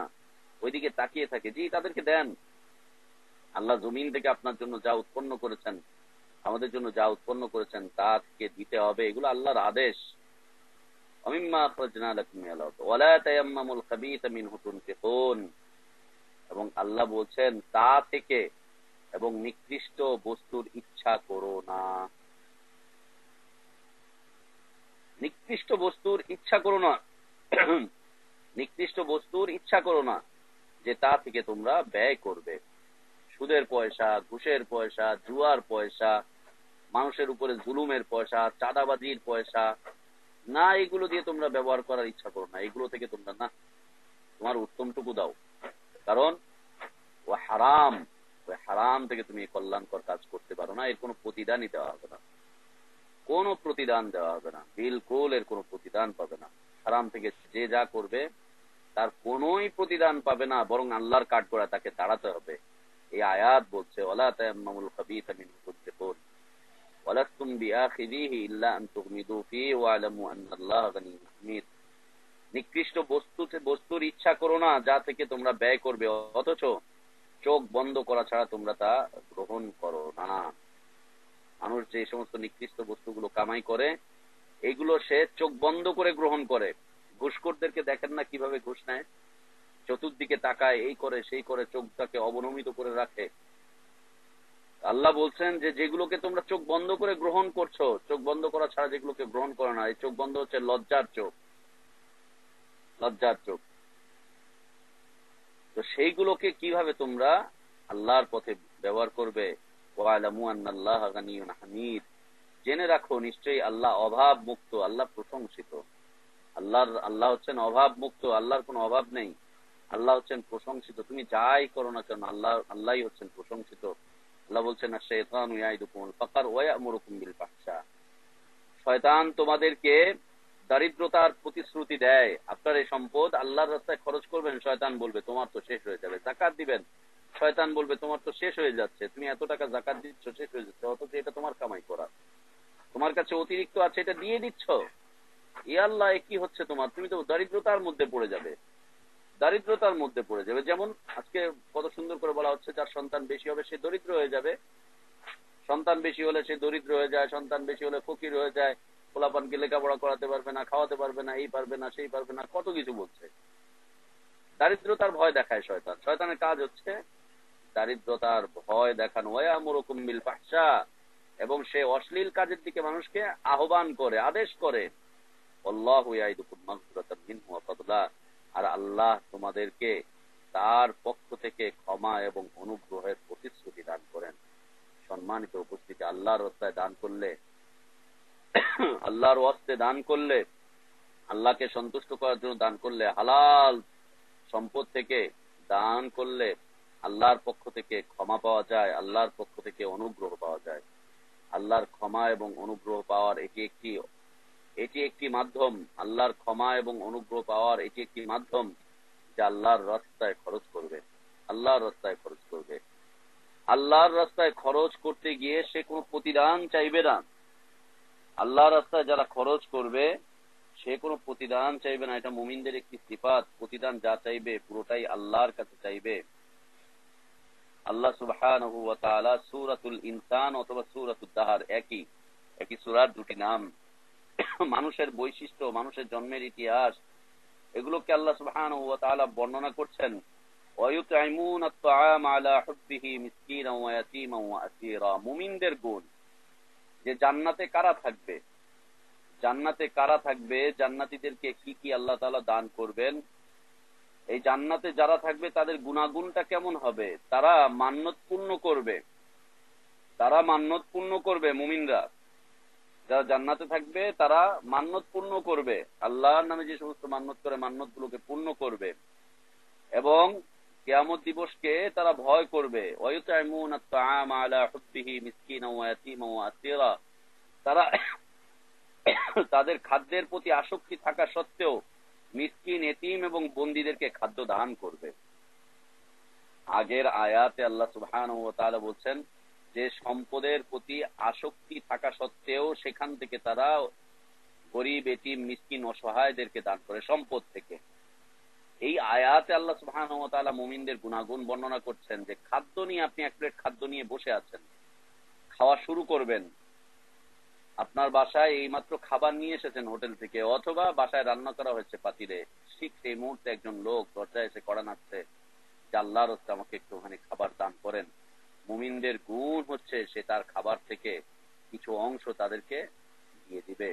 ওইদিকে তাকিয়ে থাকে, জি তাদেরকে দেন। আল্লাহ জমিন থেকে আপনার জন্য যা উৎপন্ন করেছেন, আমাদের জন্য যা উৎপন্ন করেছেন তা থেকে দিতে হবে, এগুলো আল্লাহর আদেশ। এবং আল্লাহ বলছেন তা থেকে এবং নিকৃষ্ট বস্তুর ইচ্ছা করো না, নিকৃষ্ট বস্তুর ইচ্ছা করো না, নিকৃষ্ট বস্তুর ইচ্ছা করো না যে তা থেকে তোমরা ব্যয় করবে। সুদের পয়সা, ঘুষের পয়সা, জুয়ার পয়সা, মানুষের উপরে জুলুমের পয়সা, চাঁদাবাজির পয়সা, না এগুলো দিয়ে তোমরা ব্যবহার করার ইচ্ছা করো না, এগুলো থেকে তোমরা না, তোমার উত্তমটুকু দাও, কারণ ও হারাম, ওই হারাম থেকে তুমি কল্যাণকর কাজ করতে পারো না, এর কোনো প্রতিদানই দেওয়া হবে না, কোনো প্রতিদান দেওয়া হবে না, বিলকুল এর কোনো প্রতিদান পাবে না। হারাম থেকে যে যা করবে তার কোনোই প্রতিদান পাবে না, বরং আল্লাহর কাঠগড়া তাকে দাঁড়াতে হবে। এই আয়াত বলছে ওয়ালা তায়াম্মামুল খাবিসা মিনহু তুনফিকুন ওয়ালাস্তুম বিআখিযিহি ইল্লা আন তুগমিদু ফীহি ওয়া'লামু আন্নাল্লাহা গানিয়্যুন হামিদ। নিকৃষ্ট বস্তুর ইচ্ছা করো না যা থেকে তোমরা ব্যয় করবে, অথচ চোখ বন্ধ করা ছাড়া তোমরা তা গ্রহণ করো না। মানুষ যে সমস্ত নিকৃষ্ট বস্তুগুলো কামাই করে, এগুলো সে চোখ বন্ধ করে গ্রহণ করে। ঘুষখোরদেরকে দেখেন না কিভাবে ঘুষ নেয়, চতুর্দিকে তাকায়, এই করে সেই করে, চোখটাকে অবনমিত করে রাখে। আল্লাহ বলছেন যে যেগুলোকে তোমরা চোখ বন্ধ করে গ্রহণ করছো, চোখ বন্ধ করা ছাড়া যেগুলোকে গ্রহণ করো না, এই চোখ বন্ধ হচ্ছে লজ্জার চোখ, লজ্জার চোখ। তো সেইগুলোকে কিভাবে তোমরা আল্লাহর পথে ব্যবহার করবে? ওয়া'লামু আন্নাল্লাহা গানিয়্যুন হামিদ, জেনে রাখো নিশ্চয়ই আল্লাহ অভাব মুক্ত, আল্লাহ প্রশংসিত। আল্লাহ হচ্ছেন অভাব মুক্ত, আল্লাহর কোনো অভাব নেই, আল্লাহ হচ্ছেন প্রশংসিত। তুমি যাই করো না কেন আল্লাহই হচ্ছেন প্রশংসিত। আল্লাহ বলছেন আশ-শাইতানু ইয়াইদুকুমুল ফাকর ওয়া ইয়া'মুরুকুম বিল ফাহশা, শয়তান তোমাদেরকে দারিদ্রতার প্রতিশ্রুতি দেয়। আপনার এই সম্পদ আল্লাহর রাস্তায় খরচ করবেন, শয়তান বলবে তোমার তো শেষ হয়ে যাবে। জাকাত দিবেন, শয়তান বলবে তোমার তো শেষ হয়ে যাচ্ছে, তুমি এত টাকা জাকাত দিচ্ছ, শেষ হয়ে যাচ্ছে, অথচ এটা তোমার কামাই করা, তোমার কাছে অতিরিক্ত আছে, এটা দিয়ে দিচ্ছ। ই আল্লাহ, কি হচ্ছে তোমার? তুমি তো দারিদ্রতার মধ্যে পড়ে যাবে, দারিদ্রতার মধ্যে পড়ে যাবে। যেমন আজকে কত সুন্দর করে বলা হচ্ছে, যার সন্তান বেশি হবে সে দরিদ্র হয়ে যাবে, সন্তান বেশি হলে সে দরিদ্র হয়ে যায়, সন্তান বেশি হলে ফকির হয়ে যায়, পোলাপানকে লেখাপড়া করাতে পারবে না, খাওয়াতে পারবে না, এই পারবে না, সেই পারবে না, কত কিছু বলছে। দারিদ্রতার ভয় দেখায় শয়তান, শয়তানের কাজ হচ্ছে দারিদ্রতার ভয় দেখানো। ওয়া'মুরুকুম বিল ফাহশা, এবং সে অশ্লীল কাজের দিকে মানুষকে আহ্বান করে, আদেশ করে। আল্লাহু ইয়াইদুকুম মাগফিরাতাম মিনহু ওয়া ফাদলা, আর আল্লাহ তোমাদেরকে তার পক্ষ থেকে ক্ষমা এবং অনুগ্রহের প্রতিশ্রুতি দান করেন। সম্মানিত উপস্থিতি, আল্লাহর রাস্তায় দান করলে, আল্লাহর ওয়াস্তে দান করলে, আল্লাহকে সন্তুষ্ট করার জন্য দান করলে, হালাল সম্পদ থেকে দান করলে আল্লাহর পক্ষ থেকে ক্ষমা পাওয়া যায়, আল্লাহর পক্ষ থেকে অনুগ্রহ পাওয়া যায়। আল্লাহর ক্ষমা এবং অনুগ্রহ পাওয়ার এটি একটি মাধ্যম, আল্লাহর ক্ষমা এবং অনুগ্রহ পাওয়ার এটি একটি মাধ্যম যা আল্লাহর রাস্তায় খরচ করবে, আল্লাহর রাস্তায় খরচ করবে। আল্লাহর রাস্তায় খরচ করতে গিয়ে সে কোনো প্রতিদান চাইবে না। আল্লাহর রাস্তায় যারা খরচ করবে সে কোনো প্রতিদান চাইবে না, এটা মুমিনদের একটি সিফাত। প্রতিদান যা চাইবে পুরোটাই আল্লাহর কাছে চাইবে। আল্লাহ সুবহানাহু ওয়া তাআলা সূরাতুল ইনসান অথবা সূরাতুদ দাহর, একই সূরার দুটি নাম। মানুষের বৈশিষ্ট্য, মানুষের জন্মের ইতিহাস, এগুলোকে আল্লাহ সুবহানাহু ওয়া তাআলা বর্ণনা করছেন। ওয়ায়ুতঈমুনা আত-তাআম আলা হুব্বিহি মিসকিনান ওয়া ইয়াতীমান ওয়া আসীরা, মুমিনদের গুণ যে জান্নাতে কারা থাকবে, জান্নাতে কারা থাকবে, জান্নাতীদেরকে কি কি আল্লাহ তাআলা দান করবেন, এই জান্নাতে যারা থাকবে তাদের গুণাগুণটা কেমন হবে? তারা মান্যত পূর্ণ করবে, তারা মান্যত পূর্ণ করবে। মুমিনরা যারা জান্নাতে থাকবে তারা মান্যত পূর্ণ করবে, আল্লাহর নামে যে সমস্ত মান্যত করে মান্যত গুলোকে পূর্ণ করবে, এবং কিয়ামত দিবসকে তারা ভয় করবে। ওয়ায়ুতাইমুনা আত-তাআম আলা হুব্বিহি মিসকিনাও ওয়া ইয়াতীমান ওয়া আসীরা, তারা তাদের খাদ্যের প্রতি আসক্তি থাকা সত্ত্বেও মিসকিন, এতিম এবং বন্দীদেরকে খাদ্য দান করবে। আগের আয়াতে আল্লাহ সুবহানাহু ওয়া তাআলা বলছেন যে সম্পদের প্রতি আসক্তি থাকা সত্ত্বেও সেখান থেকে তারা গরিব, এতিম, মিসকিন, অসহায়দেরকে দান করে সম্পদ থেকে। এই আয়াতে আল্লাহ সুবহানাহু ওয়া তাআলা মুমিনদের গুণাগুণ বর্ণনা করছেন যে খাদ্য নিয়ে, আপনি এক প্লেট খাদ্য নিয়ে বসে আছেন, খাওয়া শুরু করবেন, আপনার বাসায় এইমাত্র খাবার নিয়ে এসেছেন হোটেল থেকে, অথবা বাসায় রান্না করা হয়েছে পাতিলে, ঠিক সেই মুহূর্তে একজন লোক দরজায় এসে কড়া নাড়ছে যে আল্লাহর রাস্তায় আমাকে একটুখানি খাবার দান করেন। মুমিনদের গুণ হচ্ছে সে তার খাবার থেকে কিছু অংশ তাদেরকে দিয়ে দিবে,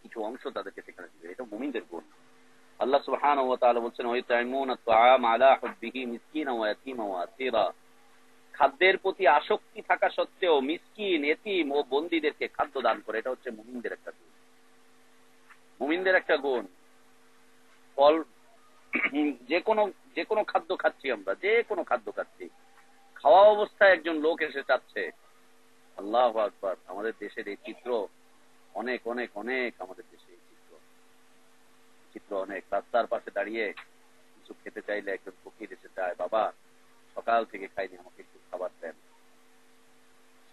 কিছু অংশ তাদেরকে সেখানে দিবে। এটা মুমিনদের গুণ। আল্লাহ সুবহানাহু ওয়া তাআলা বলছেন ওয়ায়ুতাইমুনা আত-তাআম আলা হুব্বিহি মিসকিনাও ওয়া ইয়াতীমান ওয়া আসীরা, খাদ্যের প্রতি আসক্তি থাকা সত্ত্বেও মিসকিন, এতিম ও বন্দীদেরকে খাদ্য দান করে। এটা হচ্ছে মুমিনদের একটা গুণ, মুমিনদের একটা গুণ। ফল যে কোনো খাদ্য খাচ্ছি আমরা, যে কোনো খাদ্য খাচ্ছি, খাওয়া অবস্থায় একজন লোক এসে চাচ্ছে, আল্লাহু আকবার। আমাদের দেশের এই চিত্র অনেক অনেক অনেক, আমাদের দেশে এই চিত্র অনেক। রাস্তার পাশে দাঁড়িয়ে কিছু খেতে চাইলে একজন ফকির এসে চায়, বাবা সকাল থেকে খাইনি, আমাকে একটু খাবার দেন,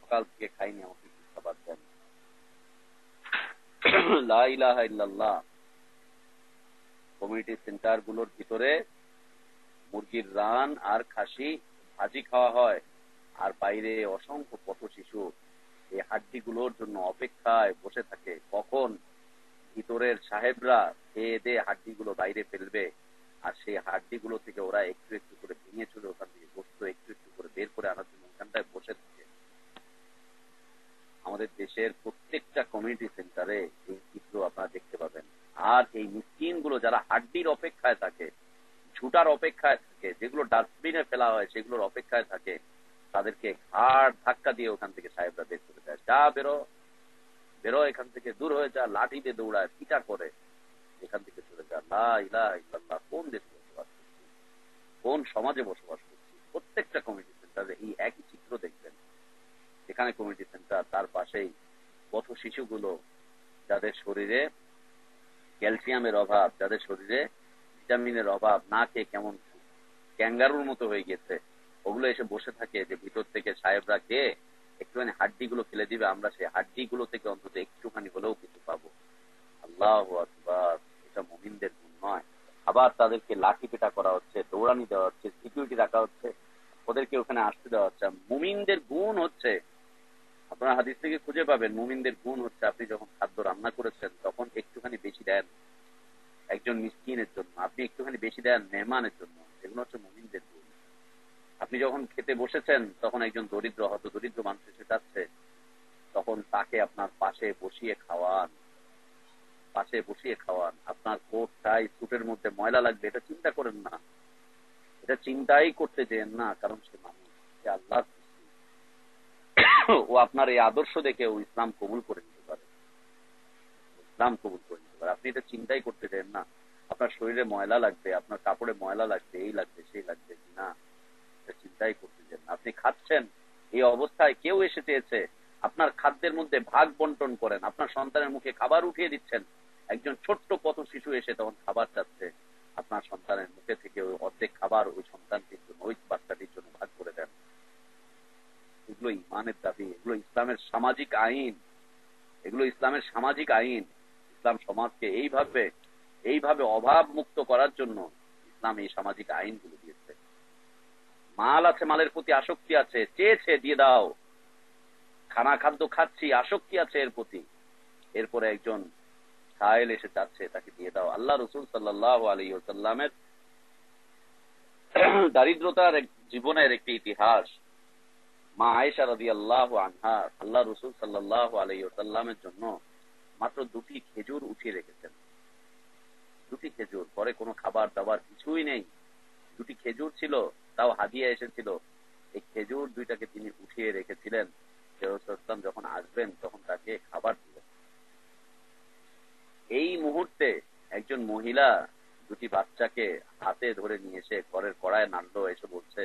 সকাল থেকে খাইনি, আমাকে একটু খাবার দেন। লা ইলাহা ইল্লাল্লাহ। কমিউনিটি সেন্টার গুলোর ভিতরে মুরগির রান আর খাসি ভাজি খাওয়া হয়, আর বাইরে অসংখ্য পথ শিশু এই হাড্ডি গুলোর জন্য অপেক্ষায় বসে থাকে, কখন ভিতরের সাহেবরা খেয়ে দিয়ে হাড্ডি গুলো বাইরে ফেলবে, আর সেই হাড্ডি গুলো থেকে ওরা একটু একটু করে ভেঙে চলে ওখান থেকে গোস্ত একটু একটু করে বের করে আনার জন্য ওখানটায় বসে থাকে। আমাদের দেশের প্রত্যেকটা কমিউনিটি সেন্টারে এই চিত্র আপনারা দেখতে পাবেন। আর এই মিসকিন গুলো যারা হাড্ডির অপেক্ষায় থাকে, ঝুটার অপেক্ষায় থাকে, যেগুলো ডাস্টবিনে ফেলা হয় সেগুলোর অপেক্ষায় থাকে, তাদেরকে ঘাড় ধাক্কা দিয়ে ওখান থেকে সাহেবরা বের করে দেয়, যা বেরো বেরো এখান থেকে, দূর হয়ে যা, লাঠি দিয়ে দৌড়ায়, পিটা করে, এখান থেকে চলে যা। লা ইলাহা ইল্লাল্লাহ। কোন দেশে বসবাস করছি, কোন সমাজে বসবাস করছি? প্রত্যেকটা কমিউনিটি সেন্টারে এই একই চিত্র দেখবেন। এখানে কমিউনিটি সেন্টার, তার পাশেই পথ শিশুগুলো, যাদের শরীরে ক্যালসিয়ামের অভাব, যাদের শরীরে ভিটামিনের অভাব, না খেয়ে কেমন ক্যাঙ্গারুর মতো হয়ে গেছে, ওগুলো এসে বসে থাকে যে ভিতর থেকে সাহেবরা খেয়ে একটুখানি হাড্ডি গুলো ফেলে দিবে, আমরা সেই হাড্ডি গুলো থেকে অন্তত একটুখানি হলেও কিছু পাবো। আল্লাহু আকবার। এটা মুমিনদের গুণ নয়। আবার তাদেরকে লাঠি পেটা করা হচ্ছে, দৌড়ানি দেওয়া হচ্ছে, সিকিউরিটি রাখা হচ্ছে, ওদেরকে ওখানে আসতে দেওয়া হচ্ছে। মুমিনদের গুণ হচ্ছে, আপনারা হাদিস থেকে খুঁজে পাবেন, মুমিনদের গুণ হচ্ছে আপনি যখন খাদ্য রান্না করেছেন তখন একটুখানি বেশি দেন একজন মিসকিনের জন্য, আপনি একটুখানি বেশি দেন মেহমানের জন্য। এগুলো হচ্ছে মুমিনদের গুণ। আপনি যখন খেতে বসেছেন তখন একজন দরিদ্র, হয়তো দরিদ্র মানুষ এসে যাচ্ছে, তখন তাকে আপনার পাশে বসিয়ে খাওয়ান, পাশে বসিয়ে খাওয়ান। আপনার কোট টাই স্যুটের মধ্যে ময়লা লাগবে, এটা চিন্তা করেন না, এটা চিন্তাই করতে যেন না, কারণ সে মানুষ, সে আল্লাহ। ও আপনার এই আদর্শ দেখে ও ইসলাম কবুল করে নিতে পারে, ইসলাম কবুল করে নিতে পারে। আপনি এটা চিন্তাই করতে চান না, আপনার শরীরে ময়লা লাগবে, আপনার কাপড়ে ময়লা লাগবে, এই লাগবে সেই লাগবে, না, এটা চিন্তাই করতে চান না। আপনি খাচ্ছেন, এই অবস্থায় কেউ এসে চেয়েছে, আপনার খাদ্যের মধ্যে ভাগ বন্টন করেন। আপনার সন্তানের মুখে খাবার উঠিয়ে দিচ্ছেন, একজন ছোট্ট পথ শিশু এসে তখন খাবার চাচ্ছে, আপনার সন্তানের মুখে থেকে ওই অর্ধেক খাবার ওই সন্তানটির জন্য, ওই বাচ্চাটির জন্য ভাগ করে দেন। এগুলো ইমানের দাবি, এগুলো ইসলামের সামাজিক আইন, এগুলো ইসলামের সামাজিক আইন। ইসলাম সমাজকে এইভাবে অভাব মুক্ত করার জন্য ইসলাম এই সামাজিক আইনগুলো দিয়েছে। মাল আছে, মালের প্রতি আসক্তি আছে, চেয়েছে দিয়ে দাও, খাদ্য খাচ্ছি, আসক্তি আছে এর প্রতি, এরপরে একজন সায়েল এসে চাচ্ছে, তাকে দিয়ে দাও। আল্লাহ রাসূল সাল্লাল্লাহু আলাইহি ওয়াসাল্লামের দারিদ্রতার জীবনের একটি ইতিহাস। মা আয়েশা রাদিয়াল্লাহু আনহা আল্লাহ রাসূল সাল্লাল্লাহু আলাইহি ওয়াসাল্লামের জন্য মাত্র 2টি খেজুর উঠিয়ে রেখেছেন, দুটি খেজুর, পরে কোনো খাবার দাবার কিছুই নেই, দুটি খেজুর ছিল, তাও হাদিয়া এসেছিল। এই খেজুর দুইটাকে তিনি উঠিয়ে রেখেছিলেন, রাসূলুল্লাহ যখন আসবেন তখন তাকে খাবার দিবেন। এই মুহূর্তে একজন মহিলা দুটি বাচ্চাকে হাতে ধরে নিয়ে এসে ঘরের কড়ায় নাড়লো, এসে বলছে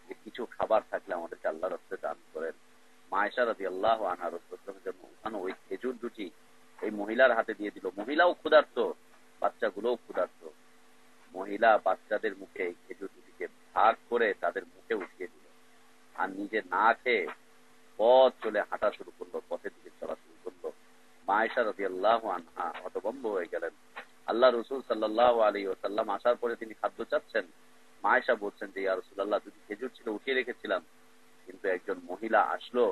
যে কিছু খাবার থাকলে আমাদেরকে আল্লাহর রাস্তায় দান করেন। মা আয়েশা রাদিয়াল্লাহু আনহা রাসূলুল্লাহর জন্য উঠানো ওই খেজুর দুটি এই মহিলার হাতে দিয়ে দিল। মহিলাও ক্ষুধার্ত, বাচ্চাগুলোও ক্ষুধার্ত। মহিলা বাচ্চাদের মুখে এই খেজুর দুটিকে ভাগ করে তাদের মুখে উঠিয়ে দিল, আর নিজে না খেয়ে পথ চলে হাঁটা শুরু করলো, পথের দিকে চলা শুরু করলো। মা আয়েশা রাদিয়াল্লাহু আনহা হতভম্ব হয়ে গেলেন। আল্লাহ রাসূল সাল্লাল্লাহু আলাইহি ওয়াসাল্লাম আসার পরে তিনি খাদ্য চাচ্ছেন। মা আয়েশা বলছেন যে ইয়া রাসূলুল্লাহ, দুটি খেজুর ছিল, উঠিয়ে রেখেছিলাম, কিন্তু একজন মহিলা আসলো,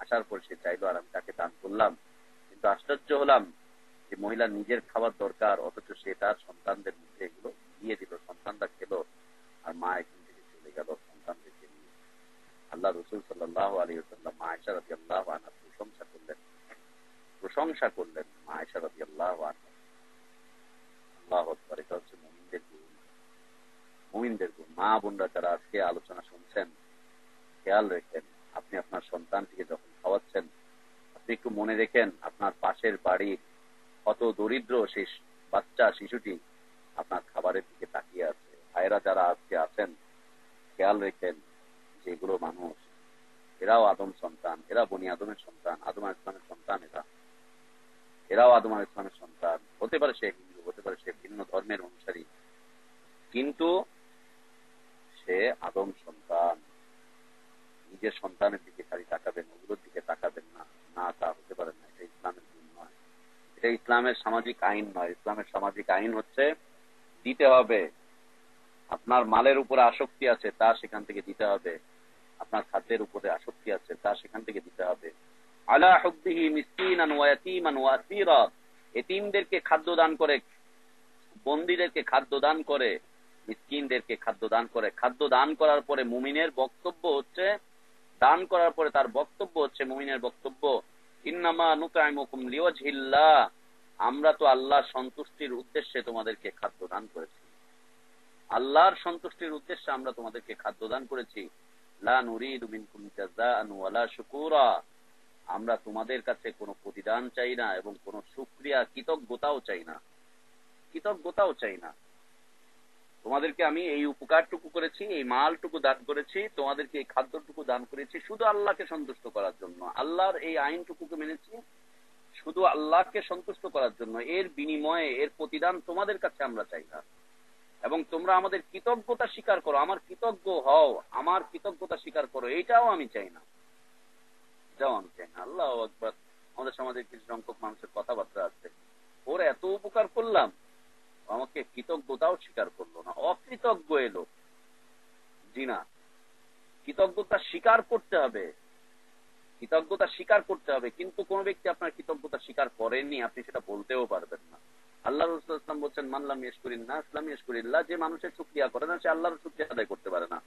আসার পর সে চাইলো আর আমি তাকে দান করলাম। কিন্তু আশ্চর্য হলাম যে মহিলা নিজের খাবার দরকার, অথচ সে তার সন্তানদের মুখে এগুলো দিয়ে দিল, সন্তানরা খেলো, আর মা এখান থেকে চলে গেল সন্তানদেরকে নিয়ে। আল্লাহ রাসূল সাল্লাল্লাহু আলাইহি ওয়াসাল্লাম মা আয়েশা রাদিয়াল্লাহু আনহা প্রশংসা করলেন মা আয়েশা রাদিয়াল্লাহু আনহা। আল্লাহু আকবার। এটা হচ্ছে মুমিনদের গুণ, মুমিনদের গুণ। মা বোনরা যারা আজকে আলোচনা শুনছেন, খেয়াল রেখেন, আপনি আপনার সন্তানটিকে যখন খাওয়াচ্ছেন, আপনি একটু মনে রেখেন আপনার পাশের বাড়ির কত দরিদ্র সেই বাচ্চা শিশুটি আপনার খাবারের দিকে তাকিয়ে আছে। ভাইরা যারা আজকে আছেন, খেয়াল রেখেন যে এগুলো মানুষ, এরাও আদম সন্তান, এরা বনি আদমের সন্তান, আদম আলাইহিস সালামের সন্তান, এরাও আদম আলাইহিস সালামের সন্তান। হতে পারে সে হিন্দু, হতে পারে সে ভিন্ন ধর্মের অনুসারী, কিন্তু সে আদম সন্তান। নিজের সন্তানের দিকে খালি তাকাবেন, ওগুলোর দিকে তাকাবেন না, না তা হতে পারে না। এটা ইসলামের দিন নয়, এটা ইসলামের সামাজিক আইন নয়। ইসলামের সামাজিক আইন হচ্ছে দিতে হবে। আপনার মালের উপরে আসক্তি আছে, তা সেখান থেকে দিতে হবে। আপনার খাদ্যের উপরে আসক্তি আছে, তা সেখান থেকে দিতে হবে। আলা হুব্বিহি মিসকিনান ওয়া ইয়াতীমান ওয়া আসীরা, এতিমদেরকে খাদ্য দান করে, বন্দীদেরকে খাদ্য দান করে, মিসকিনদেরকে খাদ্য দান করে। খাদ্য দান করার পরে মুমিনের বক্তব্য হচ্ছে, দান করার পরে তার বক্তব্য হচ্ছে, মুমিনের বক্তব্য, ইন্নামা নুতঈমুকুম লিওয়াজহিল্লাহ, আমরা তো আল্লাহর সন্তুষ্টির উদ্দেশ্যে তোমাদেরকে খাদ্য দান করেছি। আল্লাহর সন্তুষ্টির উদ্দেশ্যে আমরা তোমাদেরকে খাদ্য দান করেছি। লা নুরিদু মিনকুম জাযাআন ওয়ালা শুকুরা, আমরা তোমাদের কাছে কোনো প্রতিদান চাই না এবং কোনো শুকরিয়া, কৃতজ্ঞতাও চাই না, কৃতজ্ঞতাও চাই না। তোমাদেরকে আমি এই উপকারটুকু করেছি, এই মালটুকু দান করেছি, তোমাদেরকে এই খাদ্যটুকু দান করেছি শুধু আল্লাহকে সন্তুষ্ট করার জন্য। আল্লাহর এই আইনটুকুকে মেনেছি শুধু আল্লাহকে সন্তুষ্ট করার জন্য। এর বিনিময়ে, এর প্রতিদান তোমাদের কাছে আমরা চাই না। এবং তোমরা আমাদের কৃতজ্ঞতা স্বীকার করো, আমার কৃতজ্ঞ হও, আমার কৃতজ্ঞতা স্বীকার করো, এইটাও আমি চাই না, এটাও আমি চাই না। আল্লাহু আকবার। আমাদের সমাজে কিছু সংখ্যক মানুষের কথাবার্তা আছে, ওর এত উপকার করলাম, আমাকে কৃতজ্ঞতাও স্বীকার করলো না, অকৃতজ্ঞ এলো। জি না, কৃতজ্ঞতা স্বীকার করতে হবে, কৃতজ্ঞতা স্বীকার করতে হবে। কিন্তু কোন ব্যক্তি আপনার কৃতজ্ঞতা স্বীকার করেননি, আপনি সেটা বলতেও পারবেন না। আল্লাহ রাসূল সাল্লাল্লাহু আলাইহি ওয়াসাল্লাম বলছেন, মান লাম ইয়াশকুরিন নাস লাম ইয়াশকুরিল্লাহ, যে মানুষের শুকরিয়া করে না, সে আল্লাহর শুকরিয়া আদায় করতে পারে না।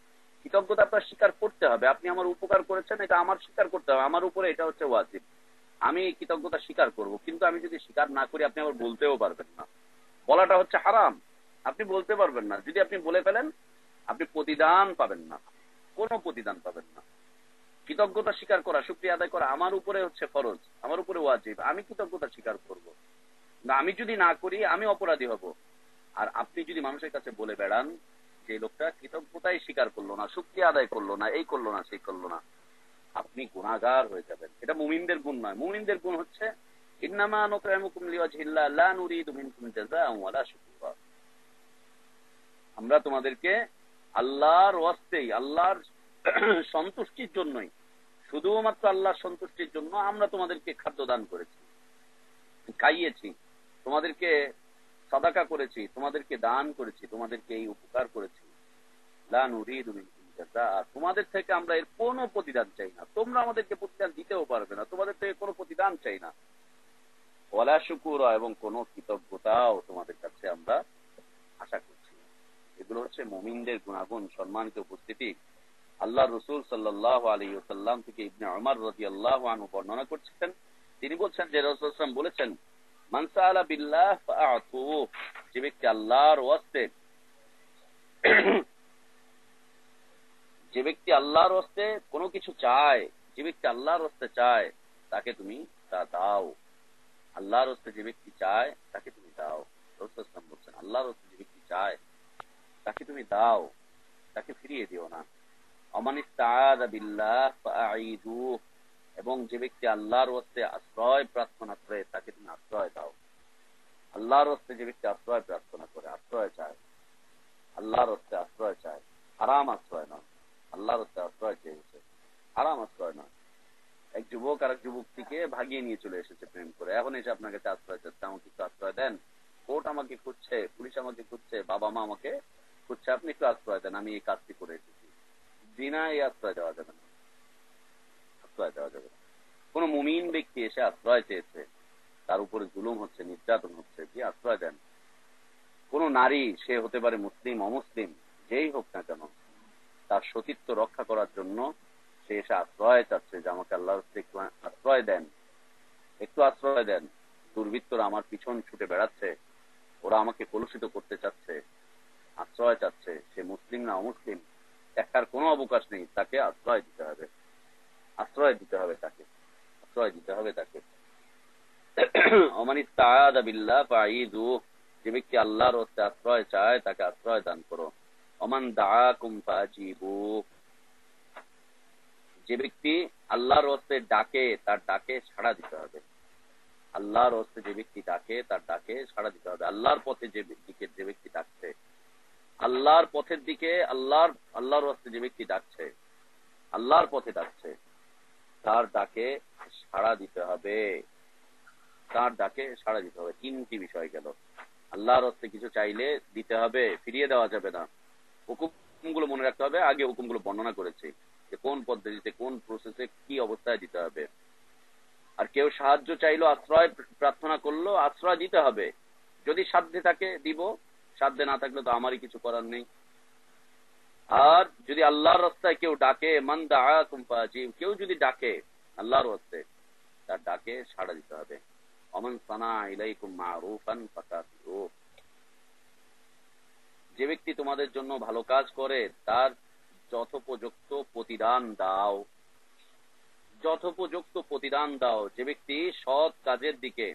কৃতজ্ঞতা আপনার স্বীকার করতে হবে। আপনি আমার উপকার করেছেন, এটা আমার স্বীকার করতে হবে, আমার উপরে এটা হচ্ছে ওয়াজিব। আমি কৃতজ্ঞতা স্বীকার করব, কিন্তু আমি যদি স্বীকার না করি, আপনি আবার বলতেও পারবেন না। বলাটা হচ্ছে হারাম, আপনি বলতে পারবেন না। যদি আপনি বলে ফেলেন, আপনি প্রতিদান পাবেন না, কোনো প্রতিদান পাবেন না। কৃতজ্ঞতা স্বীকার করা, শুকরিয়া আদায় করা আমার উপরে হচ্ছে ফরজ, আমার উপরে ওয়াজিব। আমি কৃতজ্ঞতা স্বীকার করব না, আমি যদি না করি আমি অপরাধী হব। আর আপনি যদি মানুষের কাছে বলে বেড়ান যে লোকটা কৃতজ্ঞতাই স্বীকার করলো না, শুকরিয়া আদায় করলো না, এই করলো না, সেই করলো না, আপনি গুনাহগার হয়ে যাবেন। এটা মুমিনদের গুণ নয়। মুমিনদের গুণ হচ্ছে ইন্নামা নুতঈমুকুম লিওয়াজহিল্লাহ লা নুরিদু মিনকুম জাযাআন ওয়ালা শুকুরা, আমরা তোমাদেরকে আল্লাহর ওয়াস্তেই, আল্লাহর সন্তুষ্টির জন্যই, শুধুমাত্র আল্লাহর সন্তুষ্টির জন্য আমরা তোমাদেরকে খাদ্য দান করেছি, খাইয়েছি, তোমাদেরকে সাদাকা করেছি, তোমাদেরকে দান করেছি, তোমাদেরকে এই উপকার করেছি। লা নুরিদু মিনকুম জাযাআ, তোমাদের থেকে আমরা এর কোনো প্রতিদান চাই না, তোমরা আমাদেরকে প্রতিদান দিতেও পারবে না, তোমাদের থেকে কোনো প্রতিদান চাই না। ওয়ালা শুকুরা, এবং কোনো কৃতজ্ঞতাও তোমাদের কাছে আমরা আশা করছি। এগুলো হচ্ছে মুমিনদের গুণাগুণ। সম্মানিত উপস্থিতি, আল্লাহ রাসূল সাল্লাল্লাহু আলাইহি ওয়াসাল্লাম থেকে ইবনে উমর রাদিয়াল্লাহু আনহু বর্ণনা করছেন, তিনি বলছেন যে রাসূল সাল্লাল্লাহু আলাইহি ওয়াসাল্লাম বলেছেন, মান সাআলা বিল্লাহ ফাআতুহু, যে ব্যক্তি আল্লাহর ওয়াস্তে যে ব্যক্তি আল্লাহর ওয়াস্তে কোনো কিছু চায়, যে ব্যক্তি আল্লাহর ওয়াস্তে চায় তাকে তুমি তা দাও। আল্লাহর ওয়াস্তে যে ব্যক্তি চায় তাকে তুমি দাও। রাসূল সাল্লাল্লাহু আলাইহি ওয়াসাল্লাম বলছেন আল্লাহর ওয়াস্তে যে ব্যক্তি চায় তাকে তুমি দাও, তাকে ফিরিয়ে দিও না। ওমান ইসতাআযা বিল্লাহ ফাআইদুহু, এবং যে ব্যক্তি আল্লাহর ওয়াস্তে আশ্রয় প্রার্থনা করে তাকে তুমি আশ্রয় দাও। আল্লাহর ওয়াস্তে যে ব্যক্তি আশ্রয় প্রার্থনা করে, আশ্রয় চায়, আল্লাহর ওয়াস্তে আশ্রয় চায়, হারাম আশ্রয় নয়। আল্লাহর ওয়াস্তে আশ্রয় চেয়েছে, হারাম আশ্রয় নয়। এক যুবক আর এক যুবকটিকে ভাগিয়ে নিয়ে চলে এসেছে প্রেম করে, এখন এসে আপনার কাছে আশ্রয় চাচ্ছে, আমাকে একটু আশ্রয় দেন, কোর্ট আমাকে খুঁজছে, পুলিশ আমাকে খুঁজছে, বাবা মা আমাকে খুঁজছে, আপনি একটু আশ্রয় দেন, আমি এই কাজটি করে এসেছি। জিনা, এই আশ্রয় দেওয়া যাবে না, আশ্রয় দেওয়া যাবে না। কোন মুমিন ব্যক্তি এসে আশ্রয় চেয়েছে, তার উপরে জুলুম হচ্ছে, নির্যাতন হচ্ছে, কি আশ্রয় দেন। কোন নারী, সে হতে পারে মুসলিম অমুসলিম যেই হোক না কেন, তার সতীত্ব রক্ষা করার জন্য সে এসে আশ্রয় চাচ্ছে যে আমাকে আল্লাহর একটু আশ্রয় দেন, একটু আশ্রয় দেন। দুর্বৃত্তরা আমার পিছন ছুটে বেড়াচ্ছে, ওরা আমাকে কলুষিত করতে চাচ্ছে, আশ্রয় চাচ্ছে, সে মুসলিম না অমুসলিম দেখার কোনো অবকাশ নেই, তাকে আশ্রয় দিতে হবে, আশ্রয় দিতে হবে তাকে, আশ্রয় দিতে হবে তাকে। ওমান ইসতাআযা বিল্লাহ ফাঈযুহু, যে ব্যক্তি আল্লাহর ওয়াস্তে আশ্রয় চায় তাকে আশ্রয় দান করো। ওমান দাআকুম ফাজিবু, যে ব্যক্তি আল্লাহর ওয়াস্তে ডাকে তার ডাকে সাড়া দিতে হবে। আল্লাহর ওয়াস্তে যে ব্যক্তি ডাকে তার ডাকে সাড়া দিতে হবে। আল্লাহর পথে যে ব্যক্তি ডাকছে, আল্লাহর পথের দিকে, আল্লাহর ওয়াস্তে যে ব্যক্তি ডাকছে, আল্লাহর পথে ডাকছে, তার ডাকে সাড়া দিতে হবে, তার ডাকে সাড়া দিতে হবে। তিনটি বিষয় গেল। আল্লাহর ওয়াস্তে কিছু চাইলে দিতে হবে, ফিরিয়ে দেওয়া যাবে না। হুকুমগুলো মনে রাখতে হবে, আগে হুকুমগুলো বর্ণনা করেছি যে কোন পদ্ধতিতে, কোন প্রসেসে, কি অবস্থায় দিতে হবে। আর কেউ সাহায্য চাইলো, আশ্রয় প্রার্থনা করলো, আশ্রয় দিতে হবে। যদি সাধ্যে থাকে দিব, সাধ্যে না থাকলে তো আমারই কিছু করার নেই। আর যদি আল্লাহর রাস্তায় কেউ ডাকে, মান দাআকুম ফাজিব, কেউ যদি ডাকে আল্লাহর রাস্তায়, তার ডাকে সাড়া দিতে হবে। ওমান সানা ইলাইকুম মারুফান ফাকাফিরু, যে ব্যক্তি তোমাদের জন্য ভালো কাজ করে তার যথোপযুক্ত প্রতিদান দাও, যথোপযুক্ত প্রতিদান দাও। যে ব্যক্তি সৎ কাজের দিকে,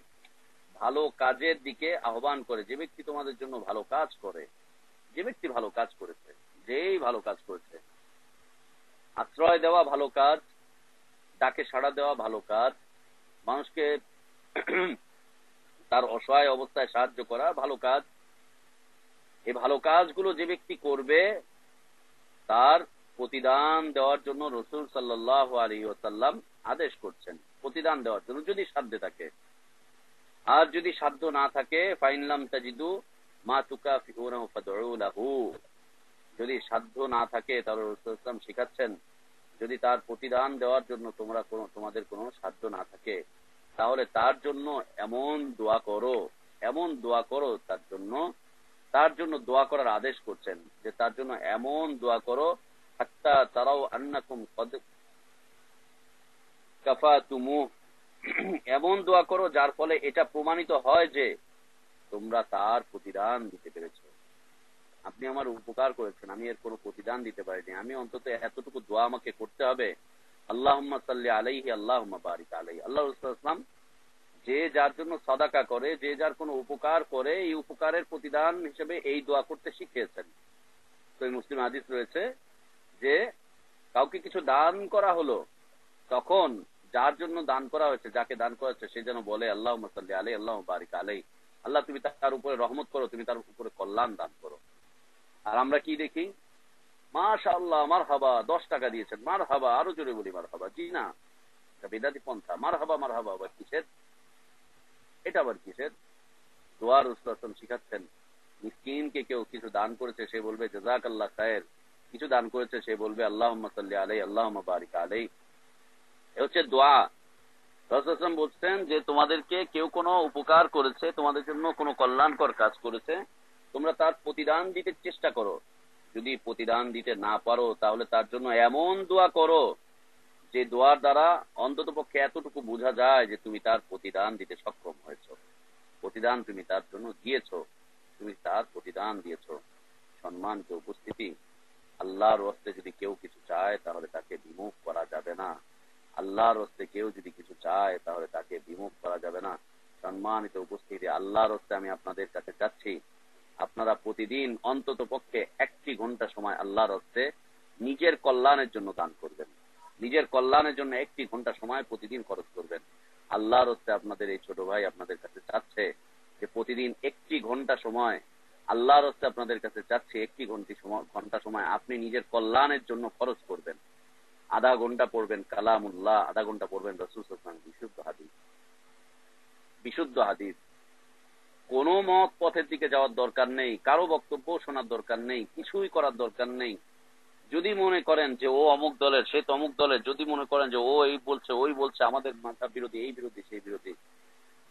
ভালো কাজের দিকে আহ্বান করে, যে ব্যক্তি তোমাদের জন্য ভালো কাজ করে, যে ব্যক্তি ভালো কাজ করেছে, যেই ভালো কাজ করেছে, আশ্রয় দেওয়া ভালো কাজ, ডাকে সাড়া দেওয়া ভালো কাজ, মানুষকে তার অসহায় অবস্থায় সাহায্য করা ভালো কাজ। এই ভালো কাজগুলো যে ব্যক্তি করবে তার প্রতিদান দেওয়ার জন্য রাসূল সাল্লাল্লাহু আলাইহি ওয়াসাল্লাম আদেশ করছেন, প্রতিদান দেওয়ার জন্য যদি সাধ্য থাকে। আর যদি সাধ্য না থাকে, ফাইন লাম তাজিদু মা তুকাফিউনাহু ফাদউ লাহু, যদি সাধ্য না থাকে তাহলে রাসূল সাল্লাল্লাহু আলাইহি ওয়াসাল্লাম শিখাচ্ছেন যদি তার প্রতিদান দেওয়ার জন্য তোমাদের কোনো সাধ্য না থাকে, তাহলে তার জন্য এমন দোয়া করো, এমন দোয়া করো, তার জন্য দোয়া করার আদেশ করছেন যে তার জন্য এমন দোয়া করো, হাত্তা তারাও আন্নাকুম কদ কাফাতুমু, এমন দোয়া করো যার ফলে এটা প্রমাণিত হয় যে তোমরা তার প্রতিদান দিতে পেরেছো। আপনি আমার উপকার করেছেন, আমি এর কোনো প্রতিদান দিতে পারিনি, আমি অন্তত এতটুকু দোয়া আমাকে করতে হবে, আল্লাহুম্মা সাল্লি আলাইহি আল্লাহুম্মা বারিক আলাইহি। আল্লাহ রাসূল সাল্লাল্লাহু আলাইহি ওয়াসাল্লাম যে যার জন্য সাদাকা করে, যে যার কোনো উপকার করে, এই উপকারের প্রতিদান হিসেবে এই দোয়া করতে শিখিয়েছেন। তো এই মুসলিম হাদিস রয়েছে যে কাউকে কিছু দান করা হলো, তখন যার জন্য দান করা হয়েছে, যাকে দান করা হয়েছে, সে যেন বলে আল্লাহুম্মা সাল্লি আলাইহি আল্লাহুম্মা বারিক আলাইহি, আল্লাহ তুমি তার উপরে রহমত করো, তুমি তার উপরে কল্যাণ দান করো। আর আমরা কি দেখি, মাশাআল্লাহ মারহাবা, 10 টাকা দিয়েছেন, মারহাবা, আরো জোরে বলি মারহাবা। জি না, এটা বিদাতি পন্থা। মারহাবা মারহাবা আবার কিসের, এটা আবার কিসের? দোয়ার রাসূল শিখাচ্ছেন, মিসকিনকে কেউ কিছু দান করেছে সে বলবে জাযাকাল্লাহ খায়ের, কিছু দান করেছে সে বলবে আল্লাহুম্মা সাল্লি আলাইহি আল্লাহুম্মা বারিক আলাইহি। এ হচ্ছে দোয়া। রাসূল বলছেন যে তোমাদেরকে কেউ কোনো উপকার করেছে, তোমাদের জন্য কোনো কল্যাণকর কাজ করেছে, তোমরা তার প্রতিদান দিতে চেষ্টা করো। যদি প্রতিদান দিতে না পারো তাহলে তার জন্য এমন দোয়া করো যে দোয়ার দ্বারা অন্তত পক্ষে এতটুকু বোঝা যায় যে তুমি তার প্রতিদান দিতে সক্ষম হয়েছো। প্রতিদান তুমি তার জন্য দিয়েছো, তুমি তার প্রতিদান দিয়েছো। সম্মানিত উপস্থিতি, আল্লাহর হস্তে যদি কেউ কিছু চায় তাহলে তাকে বিমুখ করা যাবে না। আল্লাহর হস্তে কেউ যদি কিছু চায় তাহলে তাকে বিমুখ করা যাবে না। সম্মানিত উপস্থিতি, আল্লাহর হস্তে আমি আপনাদের কাছে চাচ্ছি, আপনারা প্রতিদিন অন্তত পক্ষে 1 ঘন্টা সময় আল্লাহর হস্তে নিজের কল্যাণের জন্য দান করবেন। নিজের কল্যাণের জন্য 1 ঘন্টা সময় প্রতিদিন খরচ করবেন। আল্লাহর হস্তে আপনাদের এই ছোট ভাই আপনাদের কাছে চাচ্ছে যে প্রতিদিন 1 ঘন্টা সময় আল্লাহর হস্তে আপনাদের কাছে চাচ্ছে 1 ঘন্টা সময় আপনি নিজের কল্যাণের জন্য খরচ করবেন। আধা ঘন্টা পড়বেন কালামুল্লাহ, আধা ঘন্টা পড়বেন রাসূল সাল্লাল্লাহু আলাইহি ওয়াসাল্লাম বিশুদ্ধ হাদিস। বিশুদ্ধ হাদিস, কোন মত পথের দিকে যাওয়ার দরকার নেই, কারো বক্তব্য শোনার দরকার নেই, কিছুই করার দরকার নেই। যদি মনে করেন যে ও অমুক দলের, সে তমুক দলের, যদি মনে করেন যে ও এই বলছে ওই বলছে, আমাদের মাথা বিরোধী, এই বিরোধী সেই বিরোধী,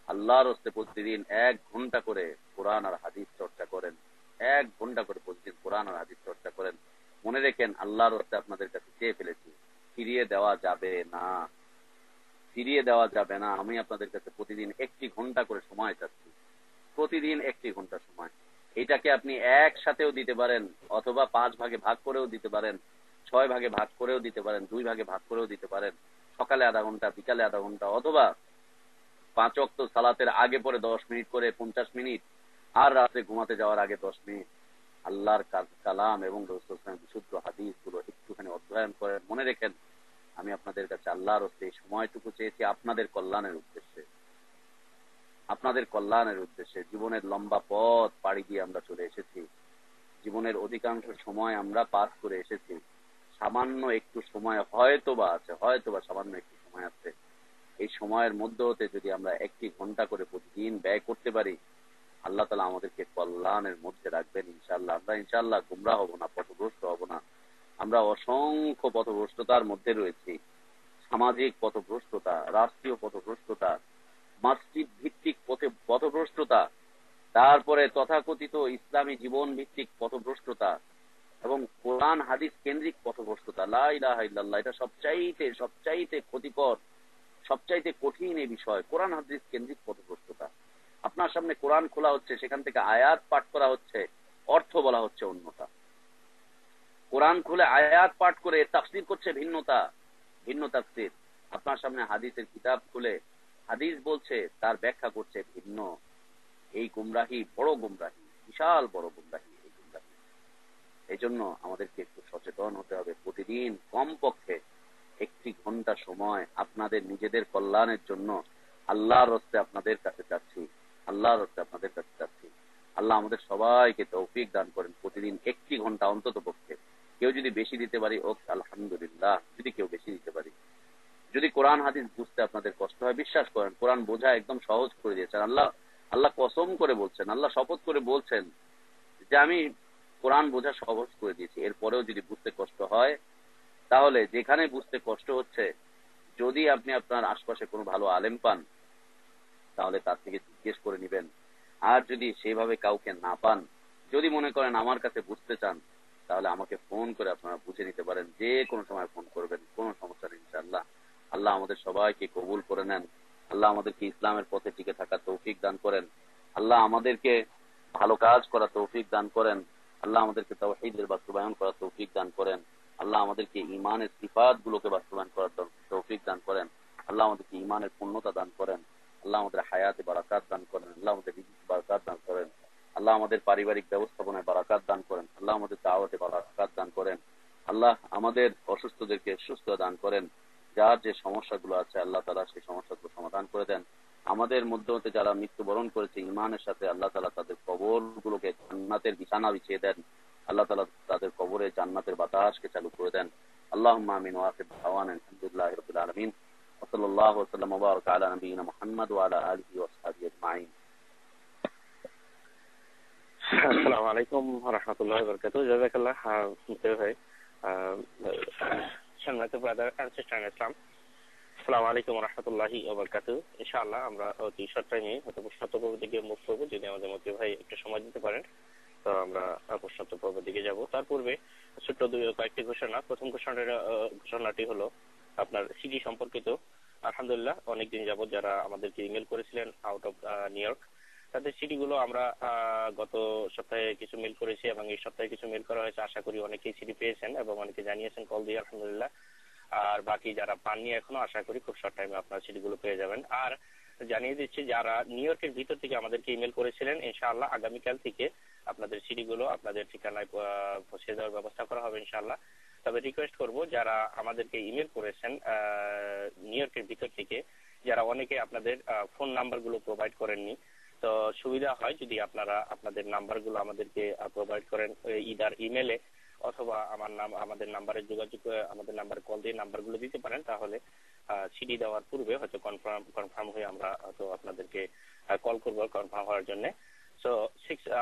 আল্লাহর হস্তে প্রতিদিন 1 ঘন্টা করে কোরআন আর হাদিস চর্চা করেন। 1 ঘন্টা করে প্রতিদিন কোরআন আর হাদিস চর্চা করেন। মনে রেখেন, আল্লাহর হস্তে আপনাদের কাছে চেয়ে ফেলেছি, ফিরিয়ে দেওয়া যাবে না, ফিরিয়ে দেওয়া যাবে না। আমি আপনাদের কাছে প্রতিদিন 1 ঘন্টা করে সময় চাচ্ছি, প্রতিদিন 1 ঘন্টা সময়। এটাকে আপনি একসাথেও দিতে পারেন, অথবা 5 ভাগে ভাগ করেও দিতে পারেন, 6 ভাগে ভাগ করেও দিতে পারেন, 2 ভাগে ভাগ করেও দিতে পারেন। সকালে আধা ঘন্টা, বিকালে আধা ঘন্টা, অথবা 5 ওয়াক্ত সালাতের আগে পরে 10 মিনিট করে 50 মিনিট, আর রাত্রে ঘুমাতে যাওয়ার আগে 10 মিনিট আল্লাহর কালাম এবং রাসূলের বিশুদ্ধ হাদিস গুলো একটুখানি অধ্যয়ন করেন। মনে রেখেন, আমি আপনাদের কাছে আল্লাহর হস্তে এই সময়টুকু চেয়েছি আপনাদের কল্যাণের উদ্দেশ্যে, আপনাদের কল্যাণের উদ্দেশ্যে। জীবনের লম্বা পথ পাড়ি দিয়ে আমরা চলে এসেছি, জীবনের অধিকাংশ সময় আমরা পাস করে এসেছি। সামান্য একটু সময় হয়তোবা আছে, হয়তোবা সামান্য একটু সময় আছে। এই সময়ের মধ্যে হতে যদি আমরা 1 ঘন্টা করে প্রতিদিন ব্যয় করতে পারি, আল্লাহ তাআলা আমাদেরকে কল্যাণের মধ্যে রাখবেন ইনশাআল্লাহ। আমরা ইনশাআল্লাহ গুমরাহ হব না, পথভ্রষ্ট হব না। আমরা অসংখ্য পথভ্রষ্টতার মধ্যে রয়েছি, সামাজিক পথভ্রষ্টতা, রাষ্ট্রীয় পথভ্রষ্টতা, মসজিদ ভিত্তিক পথভ্রষ্টতা, তারপরে তথাকথিত ইসলামী জীবন ভিত্তিক পথভ্রষ্টতা, এবং কোরআন হাদিস কেন্দ্রিক পথভ্রষ্টতা। লা ইলাহা ইল্লাল্লাহ, এটা সবচাইতে সবচাইতে ক্ষতিকর, সবচাইতে কঠিন এই বিষয়, কোরআন হাদিস কেন্দ্রিক পথভ্রষ্টতা। আপনার সামনে কোরআন খোলা হচ্ছে, সেখান থেকে আয়াত পাঠ করা হচ্ছে, অর্থ বলা হচ্ছে অন্যটা। কোরআন খুলে আয়াত পাঠ করে তাফসীর করছে ভিন্নতা, ভিন্ন তাফসীর। আপনার সামনে হাদিসের কিতাব খুলে হাদিস বলছে, তার ব্যাখ্যা করছে ভিন্ন। এই গুমরাহি বড় গুমরাহি, বিশাল বড় গুমরাহি এই গুমরাহি। এই জন্য আমাদেরকে একটু সচেতন হতে হবে। প্রতিদিন কমপক্ষে 1 ঘন্টা সময় আপনাদের নিজেদের কল্যাণের জন্য আল্লাহর হস্তে আপনাদের কাছে চাচ্ছি, আল্লাহর হস্তে আপনাদের কাছে চাচ্ছি। আল্লাহ আমাদের সবাইকে তৌফিক দান করেন। প্রতিদিন 1 ঘন্টা অন্তত পক্ষে, কেউ যদি বেশি দিতে পারি ও আলহামদুলিল্লাহ, যদি কেউ বেশি দিতে পারি। যদি কোরআন হাদিস বুঝতে আপনাদের কষ্ট হয়, বিশ্বাস করেন কোরআন বোঝা একদম সহজ করে দিয়েছেন আল্লাহ। আল্লাহ কসম করে বলছেন, আল্লাহ শপথ করে বলছেন যে আমি কোরআন বোঝা সহজ করে দিয়েছি। এরপরেও যদি বুঝতে কষ্ট হয়, তাহলে যেখানে বুঝতে কষ্ট হচ্ছে, যদি আপনি আপনার আশপাশে কোনো ভালো আলেম পান, তাহলে তার থেকে জিজ্ঞেস করে নিবেন। আর যদি সেভাবে কাউকে না পান, যদি মনে করেন আমার কাছে বুঝতে চান, তাহলে আমাকে ফোন করে আপনারা বুঝে নিতে পারেন। যে কোনো সময় ফোন করবেন, কোনো সমস্যা নেই ইনশাআল্লাহ। আল্লাহ আমাদের সবাইকে কবুল করে নেন। আল্লাহ আমাদেরকে ইসলামের পথে টিকে থাকার তৌফিক দান করেন। আল্লাহ আমাদেরকে ভালো কাজ করার তৌফিক দান করেন। আল্লাহ আমাদেরকে তাওহীদের বাস্তবায়ন করার তৌফিক দান করেন। আল্লাহ আমাদেরকে ঈমানের সিফাত গুলোকে বাস্তবায়ন করার তৌফিক দান করেন। আল্লাহ আমাদেরকে ঈমানের পূর্ণতা দান করেন। আল্লাহ আমাদের হায়াতে বারাকাত দান করেন। আল্লাহ আমাদের রিজিকে বারাকাত দান করেন। আল্লাহ আমাদের পারিবারিক ব্যবস্থাপনায় বারাকাত দান করেন। আল্লাহ আমাদের দাওয়াতে বারাকাত দান করেন। আল্লাহ আমাদের অসুস্থদেরকে সুস্থ দান করেন। যার যে সমস্যাগুলো আছে আল্লাহ তাআলা সেই সমস্যাগুলো সমাধান করে দেন। আমাদের মধ্যে হতে যারা মৃত্যুবরণ করেছে ঈমানের সাথে, আল্লাহ তাআলা তাদের কবরগুলোকে জান্নাতের বিছানা বিছিয়ে দেন। আল্লাহ তাআলা তাদের কবরে জান্নাতের বাতাসকে চালু করে দেন। আল্লাহুম্মা আমিন ওয়া আখির দাওয়ানা আলহামদুলিল্লাহি রাব্বিল আলামিন ওয়া সাল্লাল্লাহু ওয়া সাল্লাম ওয়া বারাকা আলা নবিয়িনা মুহাম্মদ ওয়া আলা আলিহি ওয়া সাহবিহি আজমাইন। আসসালামু আলাইকুম ওয়া রাহমাতুল্লাহি ওয়া বারাকাতুহু। জাযাকাল্লাহ ভাই, সম্মানিত ব্রাদার এন্ড সিস্টার ইন ইসলাম, আসসালামু আলাইকুম ওয়া রাহমাতুল্লাহি ওয়া বারাকাতুহু। ইনশাআল্লাহ আমরা অতি শর্টটাই নিয়ে হয়তো প্রশ্নোত্তর পর্বের দিকে মুভ করবো, যদি আমাদের মধ্যে ভাই একটু সময় দিতে পারেন তো আমরা প্রশ্নোত্তর পর্বের দিকে যাব। তার পূর্বে ছোট্ট কয়েকটি ঘোষণা। প্রথম ঘোষণাটি হলো আপনার সিডি সম্পর্কিত। আলহামদুলিল্লাহ অনেকদিন যাবত যারা আমাদেরকে ইমেল করেছিলেন আউট অফ নিউ ইয়র্ক, তাদের সিডি গুলো আমরা গত সপ্তাহে কিছু মেল করেছি এবং এই সপ্তাহে কিছু মেল করা হয়েছে। আশা করি অনেকেই সিডি পেয়েছেন এবং অনেকে জানিয়েছেন কল দিয়ে, আলহামদুলিল্লাহ। আর বাকি যারা পাননি এখনো, আশা করি খুব শর্ট টাইমে আপনারা সিডি গুলো পেয়ে যাবেন। আর জানিয়ে দিচ্ছি, যারা নিউ ইয়র্কের ভিতর থেকে আমাদেরকে ইমেল করেছিলেন, ইনশাআল্লাহ আগামীকাল থেকে আপনাদের সিডি গুলো আপনাদের ঠিকানায় পৌঁছে দেওয়ার ব্যবস্থা করা হবে ইনশাআল্লাহ। তবে রিকোয়েস্ট করব, যারা আমাদেরকে ইমেল করেছেন নিউ ইয়র্কের ভিতর থেকে, যারা অনেকে আপনাদের ফোন নাম্বার গুলো প্রোভাইড করেননি, তো সুবিধা হয় যদি আপনারা আপনাদের নাম্বার গুলো আমাদেরকে প্রোভাইড করেন ইদার ইমেলে অথবা আমাদের নাম্বারে যোগাযোগ, আমাদের নাম্বারে কল দিয়ে নাম্বার গুলো দিতে পারেন। তাহলে সিডি দেওয়ার পূর্বে হয়তো কনফার্ম হয়ে আমরা হয়তো আপনাদেরকে কল করবো কনফার্ম হওয়ার জন্য। সো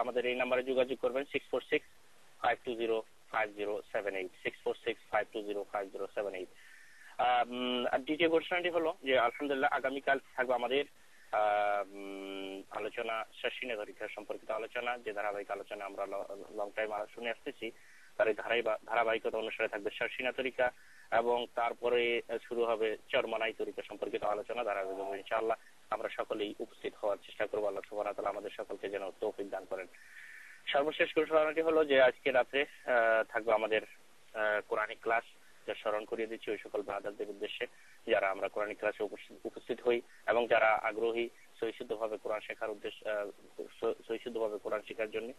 আমাদের এই নাম্বারে যোগাযোগ করবেন 646-520-5078, 646-520-5078। আর দ্বিতীয় ঘোষণাটি হলো যে আলহামদুলিল্লাহ আগামীকাল থাকবে আমাদের আলোচনা শাসিনা তরিকা সম্পর্কিত আলোচনা, যে ধারাবাহিক আলোচনা আমরা লং টাইম শুনে আসতেছি, তার এই ধারাবাহিকতা অনুসারে থাকবে শাসিনা তরিকা, এবং তারপরে শুরু হবে চরমানাই তরিকা সম্পর্কিত আলোচনা ধারাবাহিক ইনশাআল্লাহ। আমরা সকলেই উপস্থিত হওয়ার চেষ্টা করবো। আল্লাহ সুবহানাহু ওয়া তাআলা আমাদের সকলকে যেন তৌফিক দান করেন। সর্বশেষ ঘোষণাটি হলো যে আজকে রাত্রে থাকবে আমাদের কোরআনিক ক্লাস, যা স্মরণ করিয়ে দিচ্ছি ওই সকল ব্রাদারদের উদ্দেশ্যে যারা আমরা কোরআনিক ক্লাসে উপস্থিত হই এবং যারা আগ্রহী সহিষ্ণুভাবে কোরআন শেখার সহিষ্ণুভাবে কোরআন শেখার জন্য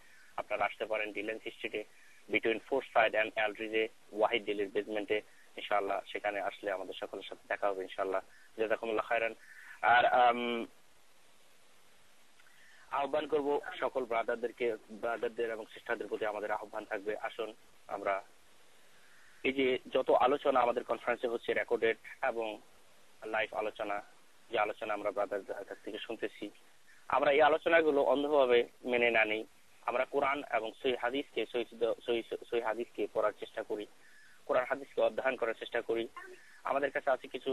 আপনারা আসতে পারেন ডিলেন্স স্ট্রিটে বিটুইন ফোর্থ সাইড অ্যান্ড অ্যালড্রিজে ওয়াহিদ দিলির বেসমেন্টে ইনশাআল্লাহ। সেখানে আসলে আমাদের সকলের সাথে দেখা হবে ইনশাআল্লাহ। জাযাকুমুল্লাহ খায়রান। আর আহ্বান করব সকল ব্রাদারদের এবং সিস্টারদের প্রতি আমাদের আহ্বান থাকবে, আসুন আমরা এই যে যত আলোচনা আমাদের কনফারেন্সে হচ্ছে রেকর্ডেড এবং লাইভ আলোচনা, যে আলোচনা আমরা ব্রাদারদের কাছ থেকে শুনতেছি, আমরা এই আলোচনাগুলো অন্ধভাবে মেনে না নিই। আমরা কোরআন এবং সহিহ হাদিসকে পড়ার চেষ্টা করি, কোরআন হাদিসকে অধ্যয়ন করার চেষ্টা করি। আমাদের কাছে আছে কিছু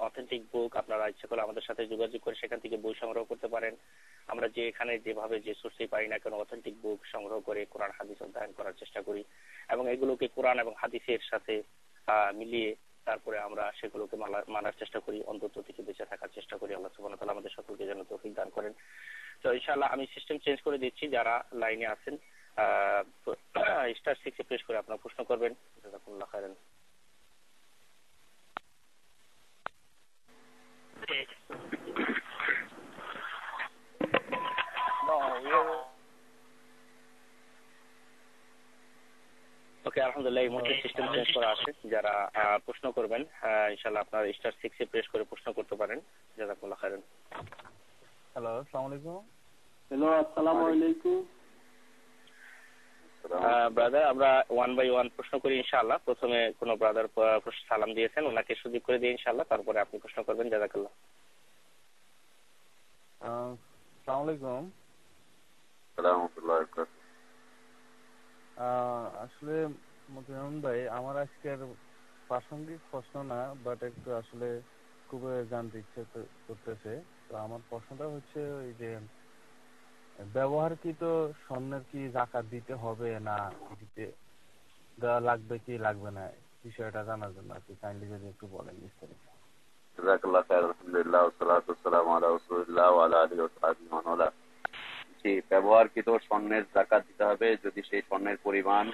অথেন্টিক বুক, আপনারা ইচ্ছা করলে আমাদের সাথে যোগাযোগ করে সেখান থেকে বই সংগ্রহ করতে পারেন। আমরা যে এখানে যেভাবে যে সোর্সে পাই না কেন অথেন্টিক বুক সংগ্রহ করে কোরআন হাদিস অধ্যয়ন করার চেষ্টা করি এবং এগুলোকে কোরআন এবং হাদিসের সাথে মিলিয়ে তারপরে আমরা সেগুলোকে মানার চেষ্টা করি, অন্তত থেকে বেঁচে থাকার চেষ্টা করি। আল্লাহ সুবহানাহু ওয়া তাআলা আমাদের সকলকে যেন তৌফিক দান করেন। তো ইনশাআল্লাহ আমি সিস্টেম চেঞ্জ করে দিচ্ছি, যারা লাইনে আছেন *6 প্রেস করে আপনারা প্রশ্ন করবেন। জাযাকুমুল্লাহ খায়রান। ওকে, আলহামদুলিল্লাহ এই মুহূর্তে সিস্টেম চেঞ্জ করা আছে। যারা প্রশ্ন করবেন ইনশাআল্লাহ আপনারা *6 প্রেস করে প্রশ্ন করতে পারেন। জাযাকুমুল্লাহ খায়রান। হ্যালো, আসসালামু আলাইকুম। হ্যালো, আসসালামু আলাইকুম। ব্রাদার, আমরা 1 বাই 1 প্রশ্ন করি ইনশাআল্লাহ। প্রথমে কোন ব্রাদার সালাম দিয়েছেন, ওনাকে সুযোগ করে দিই ইনশাআল্লাহ, তারপরে আপনি প্রশ্ন করবেন। জাযাকাল্লাহ। আসসালামু আলাইকুম। আসলে মুতিউন ভাই, আমার আজকের প্রাসঙ্গিক প্রশ্ন না, বাট একটু আসলে খুব জানতে ইচ্ছে করতেছে। তো আমার প্রশ্নটা হচ্ছে ওই যে ব্যবহারকৃত স্বর্ণের কি যাকাত দিতে হবে না দিতে দেওয়া লাগবে কি লাগবে না, বিষয়টা জানার জন্য আপনি কাইন্ডলি যদি একটু বলেন বিস্তারিত। জাযাকাল্লাহ খায়র। আলহামদুলিল্লাহ ওয়াসসালাতু ওয়াসসালামু আলা রাসূলিল্লাহ ওয়া আলা আলিহি ওয়া সাহবিহি ওয়া মান ওয়ালা। জি, ব্যবহারকৃত স্বর্ণের যাকাত দিতে হবে যদি সেই স্বর্ণের পরিমাণ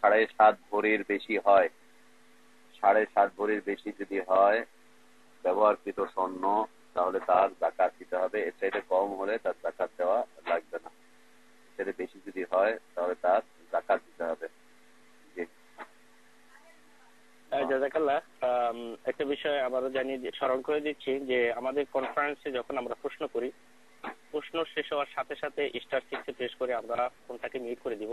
7.5 ভরির বেশি হয়। 7.5 ভরির বেশি যদি হয় ব্যবহারকৃত স্বর্ণ, তাহলে তার যাকাত দিতে হবে। এর চাইতে কম হলে তার যাকাত দেওয়া লাগবে না। এর চাইতে বেশি যদি হয় তাহলে তার যাকাত দিতে হবে। জাযাকাল্লাহ। একটা বিষয় আবারও স্মরণ করে দিচ্ছি যে আমাদের কনফারেন্সে যখন আমরা প্রশ্ন করি, প্রশ্ন শেষ হওয়ার সাথে সাথে *6 প্রেস করে আমরা ফোনটাকে মিউট করে দিব।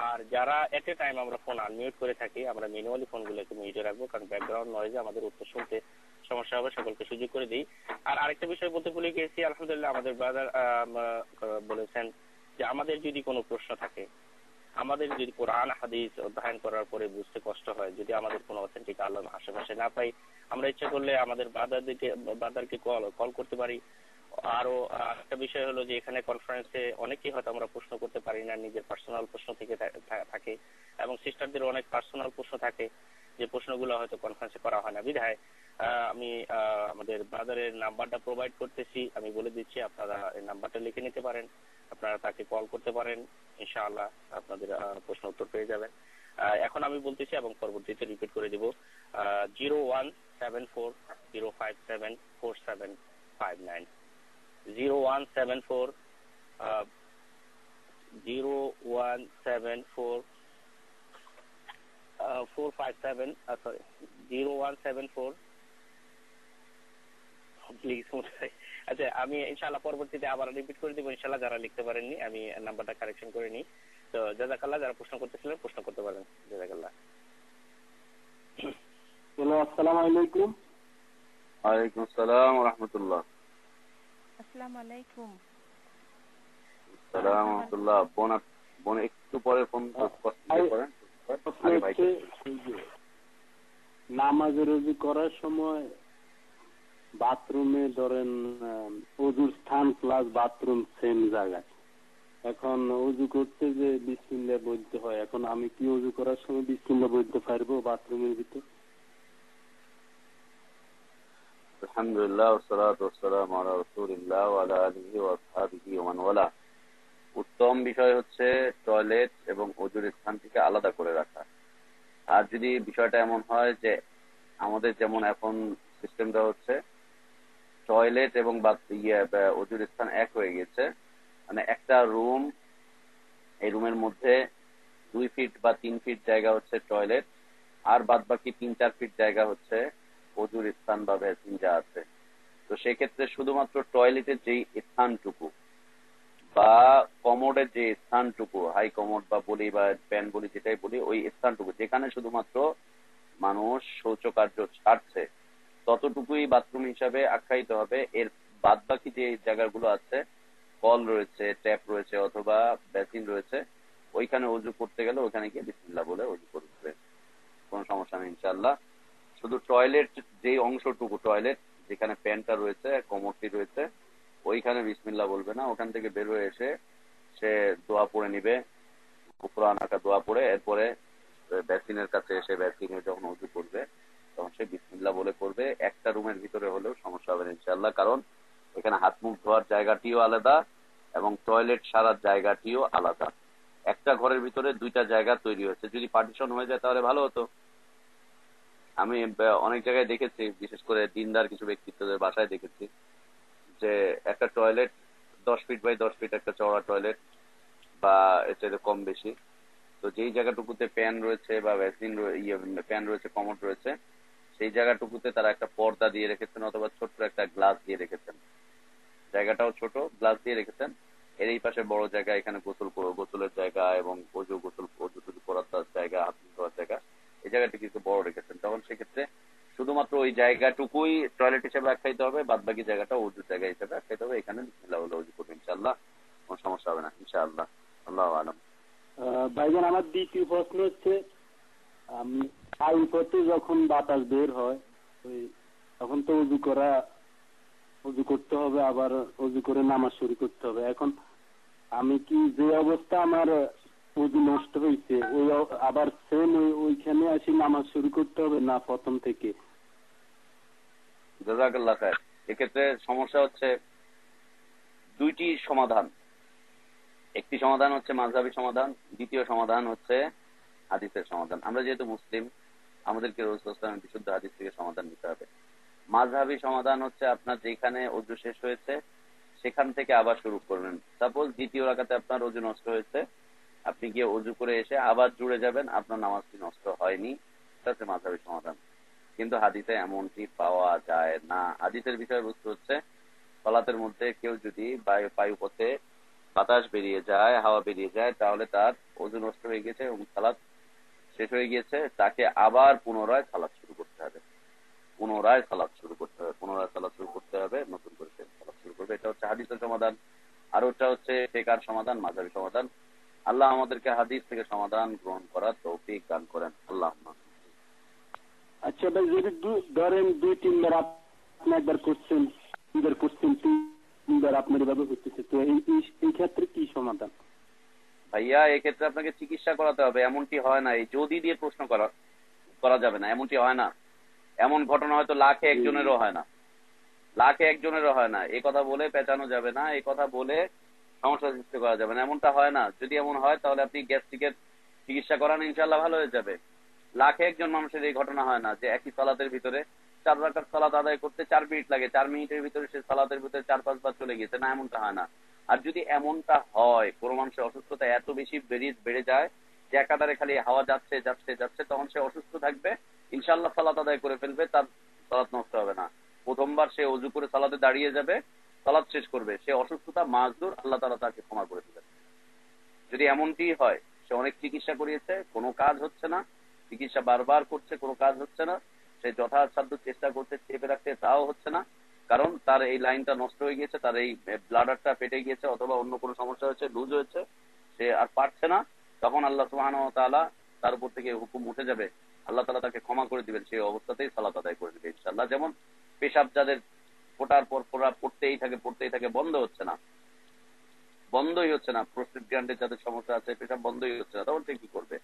আর যারা এট এ টাইম আমরা ফোন আনমিউট করে থাকি, আমরা ম্যানুয়ালি ফোনগুলোকে মিউটে রাখবো, কারণ ব্যাকগ্রাউন্ড নয়েজে আমাদের উত্তর শুনতে সমস্যা হবে। সকলকে সুযোগ করে দিই। আর আরেকটা বিষয় বলতে ভুলে গিয়েছি, আলহামদুলিল্লাহ আমাদের ব্রাদার বলেছেন যে আমাদের যদি কোনো প্রশ্ন থাকে, আমাদের যদি কোরআন হাদিস অধ্যয়ন করার পরে বুঝতে কষ্ট হয়, যদি আমাদের কোনো অথেন্টিক আলেম আশেপাশে না পাই, আমরা ইচ্ছা করলে আমাদের ব্রাদারকে কল করতে পারি। আরো একটা বিষয় হলো যে এখানে কনফারেন্সে অনেকেই হয়তো আমরা প্রশ্ন করতে পারি না, নিজের পার্সোনাল প্রশ্ন থেকে থাকে এবং সিস্টারদের অনেক পার্সোনাল প্রশ্ন থাকে, যে প্রশ্নগুলো হয়তো কনফারেন্সে করা হয় না, বিধায় আমি আমাদের ব্রাদারের নাম্বারটা প্রোভাইড করতেছি, আমি বলে দিচ্ছি, আপনারা এই নাম্বারটা লিখে নিতে পারেন, আপনারা তাকে কল করতে পারেন, ইনশাআল্লাহ আপনাদের প্রশ্ন উত্তর পেয়ে যাবেন। এখন আমি বলতেছি এবং পরবর্তীতে রিপিট করে দেব। 017405745759, 0174 প্লিজ। আচ্ছা, আমি ইনশাআল্লাহ পরবর্তীতে আবার রিপিট করে দিব, ইনশাআল্লাহ যারা লিখতে পারেননি আমি নাম্বারটা কারেকশন করে নিই। তো জাযাকাল্লাহ, যারা প্রশ্ন করতেছিলেন প্রশ্ন করতে পারেন। জাযাকাল্লাহ। হ্যালো, আসসালামু আলাইকুম। ওয়ালাইকুম আসসালাম ওয়া রাহমাতুল্লাহ। আসসালামু আলাইকুম। আসসালামু রাহমাতুল্লাহ। বোন একটু পরে ফোন করেন। নামাজের ওযু করার সময় বাথরুমে ধরেন ওযুর স্থান প্লাস বাথরুম সেম জায়গায়, এখন ওযু করতে যে বিসমিল্লাহ বলতে হয়, এখন আমি কি ওযু করার সময় বিসমিল্লাহ বলতে পারবো বাথরুমের ভিতর? আলহামদুলিল্লাহ ওয়াসসালাতু ওয়াসসালামু আলা রাসূলিল্লাহ ওয়া আলা আলিহি ওয়া আসহাবিহি ওয়া মান ওয়ালা। উত্তম বিষয় হচ্ছে টয়লেট এবং ওযুর স্থান থেকে আলাদা করে রাখা। আর যদি বিষয়টা এমন হয় যে আমাদের যেমন এখন সিস্টেমটা হচ্ছে টয়লেট এবং ওযুর স্থান এক হয়ে গেছে, মানে একটা রুম, এই রুমের মধ্যে 2 ফিট বা 3 ফিট জায়গা হচ্ছে টয়লেট, আর বাদ বাকি 3-4 ফিট জায়গা হচ্ছে ওযুর স্থান বা বেসিন যা আছে। তো সেক্ষেত্রে শুধুমাত্র টয়লেটের যেই স্থানটুকু বা কমোডের যে স্থানটুকু, হাই কমোড বা বলি বা প্যান বলি যেটাই বলি, ওই স্থানটুকু যেখানে শুধুমাত্র মানুষ শৌচকার্য ছাড়ছে ততটুকুই বাথরুম হিসাবে আখ্যায়িত হবে। এর বাদ বাকি যে জায়গাগুলো আছে, কল রয়েছে, ট্যাপ রয়েছে অথবা বেসিন রয়েছে, ওইখানে ওযু করতে গেলে ওখানে গিয়ে বিসমিল্লাহ বলে ওযু করবে, কোনো সমস্যা নেই ইনশাআল্লাহ। শুধু টয়লেট যে অংশটুকু, টয়লেট যেখানে প্যানটা রয়েছে, কমোডটি রয়েছে, ওইখানে বিসমিল্লাহ বলবে না। ওখান থেকে বের হয়ে এসে সে দোয়া পড়ে নিবে, কুরআন আঁকা দোয়া পড়ে, এরপরে বেসিনের কাছে এসে বেসিনে যখন ওযু করবে তখন সে বিসমিল্লাহ বলে করবে। একটা রুমের ভিতরে হলেও সমস্যা হবে না ইনশাআল্লাহ, কারণ এখানে হাত মুখ ধোয়ার জায়গাটিও আলাদা এবং টয়লেট সারার জায়গাটিও আলাদা। একটা ঘরের ভিতরে 2টা জায়গা তৈরি হয়েছে। যদি পার্টিশন হয়ে যায় তাহলে ভালো হতো। আমি অনেক জায়গায় দেখেছি, বিশেষ করে দিনদার কিছু ব্যক্তিত্বদের বাসায় দেখেছি যে একটা টয়লেট 10 ফিট বাই 10 ফিট একটা চওড়া টয়লেট বা এর চাইতে কম বেশি। তো যেই জায়গাটুকুতে প্যান রয়েছে বা বেসিন প্যান রয়েছে, কমোড রয়েছে, সেই জায়গাটুকুতে তারা একটা পর্দা দিয়ে রেখেছেন অথবা ছোট্ট একটা গ্লাস দিয়ে রেখেছেন। জায়গাটাও ছোট, গ্লাস দিয়ে রেখেছেন। এর এই পাশে বড় জায়গা, এখানে গোসলের জায়গা এবং ওযু টুজু করার জায়গা, হাত ধোয়ার জায়গা, এই জায়গাটি কিছু বড় রেখেছেন। তখন সেক্ষেত্রে শুধুমাত্র ওই জায়গাটুকুই টয়লেট হিসেবে আখ্যায়িত হবে, বাদ বাকি জায়গাটা ওযুর জায়গা হিসেবে আখ্যায়িত হবে। এখানে বিসমিল্লাহ বলে ওযু করবে ইনশাআল্লাহ, কোনো সমস্যা হবে না ইনশাআল্লাহ। আল্লাহু আ'লাম। ভাইজান, আমার দ্বিতীয় প্রশ্ন হচ্ছে, আমি আইন পথে যখন বাতাস বের হয় তখন তো ওযু করতে হবে, আবার ওযু করে নামাজ শুরু করতে হবে। এখন আমি কি যে অবস্থা আমার ওযু নষ্ট হয়েছে ওই আবার সেম ওইখানে আসি নামাজ শুরু করতে হবে না প্রথম থেকে? জাযাকাল্লাহ খায়ের। এক্ষেত্রে সমস্যা হচ্ছে 2টি সমাধান। একটি সমাধান হচ্ছে মাযহাবী সমাধান, দ্বিতীয় সমাধান হচ্ছে হাদিসের সমাধান। আমরা যেহেতু মুসলিম, আমাদেরকে রাসূল সাল্লাল্লাহু আলাইহি ওয়াসাল্লামের বিশুদ্ধ হাদিস থেকে সমাধান নিতে হবে। মাযহাবী সমাধান হচ্ছে আপনার যেখানে ওযু শেষ হয়েছে সেখান থেকে আবার শুরু করবেন। সাপোজ দ্বিতীয় রাকাতে আপনার ওযু নষ্ট হয়েছে, আপনি গিয়ে ওযু করে এসে আবার জুড়ে যাবেন, আপনার নামাজটি নষ্ট হয়নি। এটা হচ্ছে মাযহাবী সমাধান। কিন্তু হাদিসে এমনটি পাওয়া যায় না। হাদিসের বিষয়বস্তু হচ্ছে সালাতের মধ্যে কেউ যদি বায়ুপথে বাতাস বেরিয়ে যায়, হাওয়া বেরিয়ে যায়, তাহলে তার ওযু নষ্ট হয়ে গেছে এবং সালাত শেষ হয়ে গিয়েছে, তাকে আবার পুনরায় সালাত শুরু করতে হবে, নতুন করে সালাত শুরু করবে। এটা হচ্ছে হাদিসের সমাধান। আর ওটা হচ্ছে ফিকহের সমাধান, মাযহাবী সমাধান। আল্লাহ আমাদেরকে হাদিস থেকে সমাধান গ্রহণ করার তৌফিক দান করেন। আল্লাহুম্মা। আচ্ছা ভাই, যদি ধরেন 2-3 বার আপনি একবার করছেন, 2বার করছেন, 3বার আপনার এভাবে হচ্ছে, তো এই ক্ষেত্রে কি সমাধান? ভাইয়া, এক্ষেত্রে আপনাকে চিকিৎসা করাতে হবে। এমনটি হয় না, এই যদি দিয়ে প্রশ্ন করা করা যাবে না, এমনটি হয় না। এমন ঘটনা হয়তো লাখে একজনেরও হয় না, লাখে একজনেরও হয় না। এই কথা বলে পেঁচানো যাবে না, এই কথা বলে সমস্যা সৃষ্টি করা যাবে না, এমনটা হয় না। যদি এমন হয় তাহলে আপনি গ্যাস্ট্রিকের চিকিৎসা করান, ইনশাল্লাহ ভালো হয়ে যাবে। লাখে একজন মানুষের এই ঘটনা হয় না যে একই সালাতের ভিতরে 4 রাকাত সালাত আদায় করতে 4 মিনিট লাগে, 4 মিনিটের ভিতরে সে সালাতের ভিতরে 4-5 বার চলে গেছে, না এমনটা হয় না। আর যদি এমনটা হয়, কোনো মানুষের অসুস্থতা এত বেশি বেড়ে যায় যে একাধারে খালি হাওয়া যাচ্ছে যাচ্ছে যাচ্ছে, তখন সে অসুস্থ থাকবে, ইনশাল্লাহ সালাত আদায় করে ফেলবে, তার সালাত নষ্ট হবে না। প্রথমবার সে অজু করে সালাতে দাঁড়িয়ে যাবে, সালাত শেষ করবে, সে অসুস্থতা মাজদুর, আল্লাহ তাআলা তাকে ক্ষমা করে দিবেন। যদি এমনটি হয়, সে অনেক চিকিৎসা করিয়েছে, কোনো কাজ হচ্ছে না, চিকিৎসা বারবার করছে, কোনো কাজ হচ্ছে না, সে যথাসাধ্য চেষ্টা করছে চেপে রাখতে, তাও হচ্ছে না, কারণ তার এই লাইনটা নষ্ট হয়ে গিয়েছে, তার এই ব্লাডারটা ফেটে গিয়েছে অথবা অন্য কোনো সমস্যা হয়েছে, লুজ হয়েছে, সে আর পারছে না, তখন আল্লাহ সুবহানাহু ওয়া তাআলা তার উপর থেকে হুকুম উঠে যাবে, আল্লাহ তাআলা তাকে ক্ষমা করে দিবেন, সেই অবস্থাতেই সালাত আদায় করে দিবে ইনশাআল্লাহ। যেমন পেশাব যাদের ফোটার পর ফোটা পড়তেই থাকে, বন্ধই হচ্ছে না, প্রস্টেট গ্ল্যান্ডের যাদের সমস্যা আছে, পেশাব বন্ধই হচ্ছে না, তখন সে কি করবে?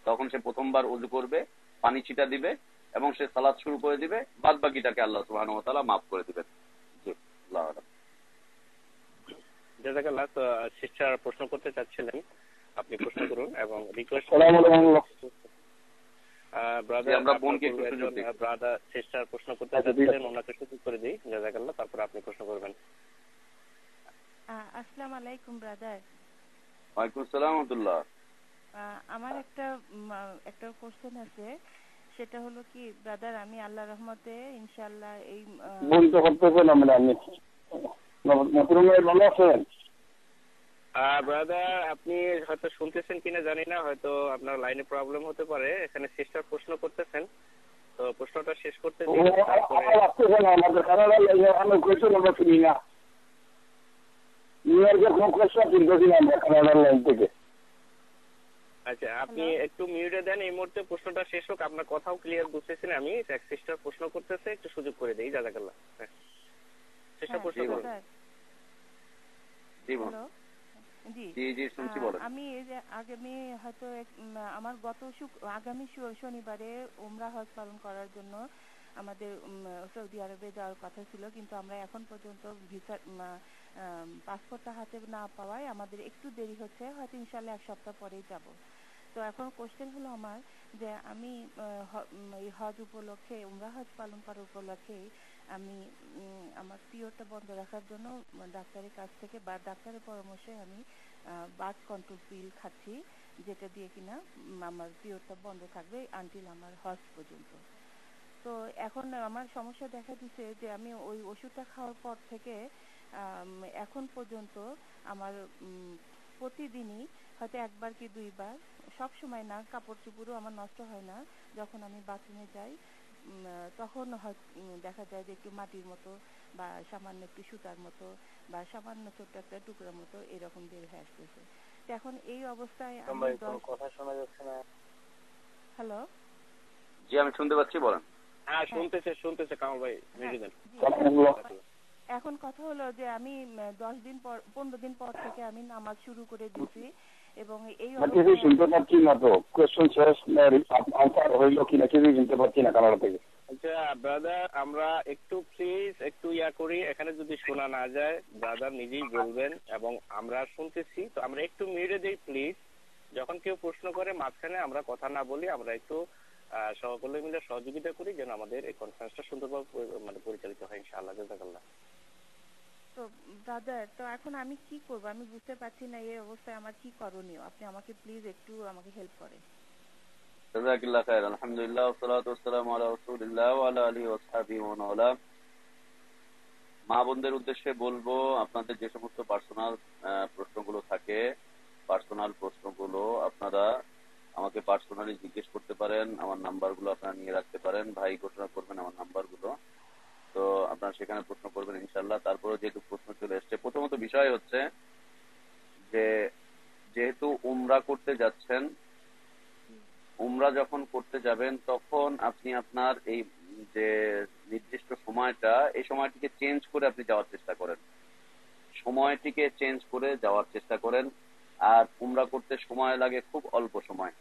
তখন সে প্রথমবার অজু করবে, পানি ছিটা দিবে এবং সে সালাত শুরু করে দিবে, বাদ বাকিটাকে আল্লাহ সুবহানাহু ওয়া তাআলা মাফ করে দিবেন। জি, আল্লাহু আকবার। জাযাকাল্লাহ। তো সিস্টার প্রশ্ন করতে চাচ্ছিলেন, আপনি প্রশ্ন করুন এবং রিকোয়েস্ট আমরা বোনকে একটু সুযোগ দিই। ব্রাদার সিস্টার প্রশ্ন করতে চাচ্ছিলেন, ওনাকে সুযোগ করে দিই। জাযাকাল্লাহ, তারপর আপনি প্রশ্ন করবেন। আসসালামু আলাইকুম ব্রাদার। ওয়ালাইকুম আসসালাম ওয়া রাহমাতুল্লাহ। আমার একটা কোশ্চেন আছে, সেটা হলো কি ব্রাদার, আমি আল্লাহর রহমতে ইনশাআল্লাহ এই বলতে করতেছেন আমরা আমি মতরুমের ভালো আছেন? ব্রাদার, আপনি হয়তো শুনতেছেন কিনা জানি না, হয়তো আপনার লাইনে প্রবলেম হতে পারে। এখানে সিস্টার প্রশ্ন করতেছেন, তো প্রশ্নটা শেষ করতে দিন, তারপরে আমাদের কানাডার লাইনে আমি কোয়েশ্চেন আমরা শুনি না, নিউ ইয়র্কের কোন কোয়েশ্চেন শুনতেছি না আমরা কানাডার লাইন থেকে। আচ্ছা, আপনি একটু মিউটে দেন, এই মুহূর্তে প্রশ্নটা শেষ হোক। আপনার কথাও ক্লিয়ার বুঝতেছি না আমি। এক সিস্টার প্রশ্ন করতেছে, একটু সুযোগ করে দেই। জাযাকাল্লাহ। সিস্টার প্রশ্ন করুন। জি শুনছি, বলেন। আমি এই যে আগামী হয়তো আমার আগামী শনিবারে উমরা হজ পালন করার জন্য আমাদের সৌদি আরবে যাওয়ার কথা ছিল, কিন্তু আমরা এখন পর্যন্ত ভিসা পাসপোর্টটা হাতে না পাওয়ায় আমাদের একটু দেরি হচ্ছে, হয়তো ইনশাআল্লাহ 1 সপ্তাহ পরেই যাব। তো এখন কোশ্চেন হলো আমার যে আমি এই হজ উপলক্ষে, উমরা হজ পালন করার উপলক্ষে আমি আমার পিরিয়ডটা বন্ধ রাখার জন্য ডাক্তারের কাছ থেকে বা ডাক্তারের পরামর্শে আমি বার্থ কন্ট্রোল পিল খাচ্ছি, যেটা দিয়ে কিনা আমার পিরিয়ডটা বন্ধ থাকবে আনটিল আমার হজ পর্যন্ত। তো এখন আমার সমস্যা দেখা দিচ্ছে যে আমি ওই ওষুধটা খাওয়ার পর থেকে এখন পর্যন্ত আমার প্রতিদিনই হয়তো 1 বার কি 2 বার, সব সময় না, কাপড় চোপড়ও আমার নষ্ট হয় না, যখন আমি বাথরুমে যাই তখন দেখা যায় যে একটু মাটির মতো বা সামান্য একটু সুতার মতো বা সামান্য ছোট্ট একটা টুকরার মতো এরকম বের হয়ে আসতেছে। তো এখন এই অবস্থায় আমি কথা শোনা যাচ্ছে না। হ্যালো, জি আমি শুনতে পাচ্ছি, বলেন। হ্যাঁ, শুনতেছে কামাল ভাই, মিউটে দেন। এখন কথা হলো যে আমি 15 দিন পর থেকে আমি নামাজ শুরু করে দিয়েছি এবং এই শুনতে পাচ্ছি না, তো কোয়েশ্চেন শেষ আনসার হইলো কিনা কিছুই শুনতে পাচ্ছি না কানাডা থেকে। আচ্ছা ব্রাদার, আমরা একটু প্লিজ একটু করি, এখানে যদি শোনা না যায় ব্রাদার নিজেই বলবেন এবং আমরা শুনতেছি, তো আমরা একটু মিউটে দেই প্লিজ। যখন কেউ প্রশ্ন করে মাঝখানে আমরা কথা না বলি, আমরা একটু সকলে মিলে সহযোগিতা করি যেন আমাদের এই কনফারেন্সটা সুন্দরভাবে পরিচালিত হয় ইনশাআল্লাহ। জাযাকাল্লাহ। তো ব্রাদার, তো এখন আমি কি করব আমি বুঝতে পারছি না, এই অবস্থায় আমার কি করণীয়, আপনি আমাকে প্লিজ একটু আমাকে হেল্প করেন। জাযাকাল্লাহ খাইর। আলহামদুলিল্লাহ ওয়াসসালাতু ওয়াসসালামু আলা রাসূলিল্লাহ ওয়া আলা আলিহি ওয়া সাহবিহি ওয়া মান ওয়ালা। মা বোনদের উদ্দেশ্যে বলবো, আপনাদের যে সমস্ত পার্সোনাল প্রশ্নগুলো থাকে, পার্সোনাল প্রশ্নগুলো আপনারা আমাকে পার্সোনালি জিজ্ঞেস করতে পারেন। আমার নাম্বারগুলো আপনারা নিয়ে রাখতে পারেন, ভাই ঘোষণা করবেন আমার নাম্বারগুলো, তো আপনারা সেখানে প্রশ্ন করবেন ইনশাআল্লাহ। তারপরে যেহেতু প্রশ্ন চলে এসছে, প্রথমত বিষয় হচ্ছে যে যেহেতু উমরা করতে যাচ্ছেন, উমরা যখন করতে যাবেন তখন আপনি আপনার এই যে নির্দিষ্ট সময়টা, এই সময়টিকে চেঞ্জ করে আপনি যাওয়ার চেষ্টা করেন, সময়টিকে চেঞ্জ করে যাওয়ার চেষ্টা করেন। আর উমরা করতে সময় লাগে খুব অল্প সময়,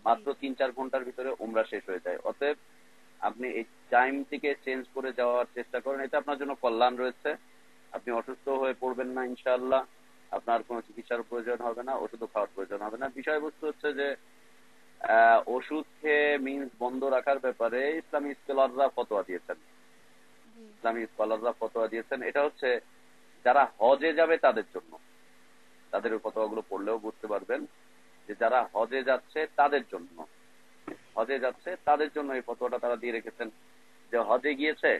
মাত্র 3-4 ঘন্টার ভিতরে উমরা শেষ হয়ে যায়। অতএব আপনি এই টাইমটিকে চেঞ্জ করে যাওয়ার চেষ্টা করেন, এটা আপনার জন্য কল্যাণ রয়েছে। আপনি অসুস্থ হয়ে পড়বেন না ইনশাআল্লাহ, আপনার কোনো চিকিৎসার প্রয়োজন হবে না, ওষুধও খাওয়ার প্রয়োজন হবে না। বিষয়বস্তু হচ্ছে যে ওষুধ খেয়ে মিন্স বন্ধ রাখার ব্যাপারে ইসলামী স্কলাররা ফতোয়া দিয়েছেন। এটা হচ্ছে যারা হজে যাবে তাদের জন্য, তাদের ওই ফতোয়াগুলো পড়লেও বুঝতে পারবেন যে যারা হজে যাচ্ছে তাদের জন্য, এই ফতোয়াটা তারা দিয়ে রেখেছেন যে হজে গিয়েছে,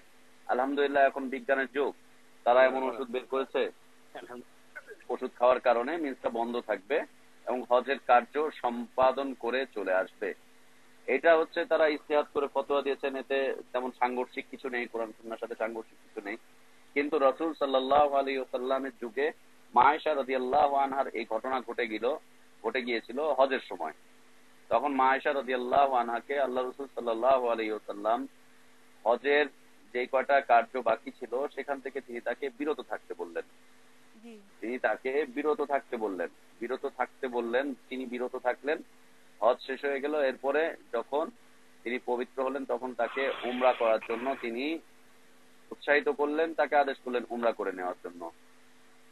আলহামদুলিল্লাহ এখন বিজ্ঞানের যুগ, তারা এমন ওষুধ বের করেছে, ওষুধ খাওয়ার কারণে মিন্সটা বন্ধ থাকবে এবং হজের কার্য সম্পাদন করে চলে আসবে। এটা হচ্ছে তারা ইস্তেহাদ করে ফতোয়া দিয়েছেন, এতে তেমন সাংঘর্ষিক কিছু নেই, কোরআন সুন্নাহর সাথে সাংঘর্ষিক কিছু নেই। কিন্তু রাসূল সাল্লাল্লাহু আলাইহি ওয়াসাল্লামের যুগে মা আয়েশা রাদিয়াল্লাহু আনহার এই ঘটনা ঘটে গিয়েছিল হজের সময়। তখন মা আয়েশা রাদিয়াল্লাহু আনহাকে আল্লাহ রাসূল সাল্লাল্লাহু আলাইহি ওয়াসাল্লাম হজের যে কয়টা কার্য বাকি ছিল সেখান থেকে তিনি তাকে বিরত থাকতে বললেন। তিনি বিরত থাকলেন। হজ শেষ হয়ে গেল। এরপরে যখন তিনি পবিত্র হলেন তখন তাকে উমরা করার জন্য তিনি উৎসাহিত করলেন, তাকে আদেশ করলেন উমরা করে নেওয়ার জন্য।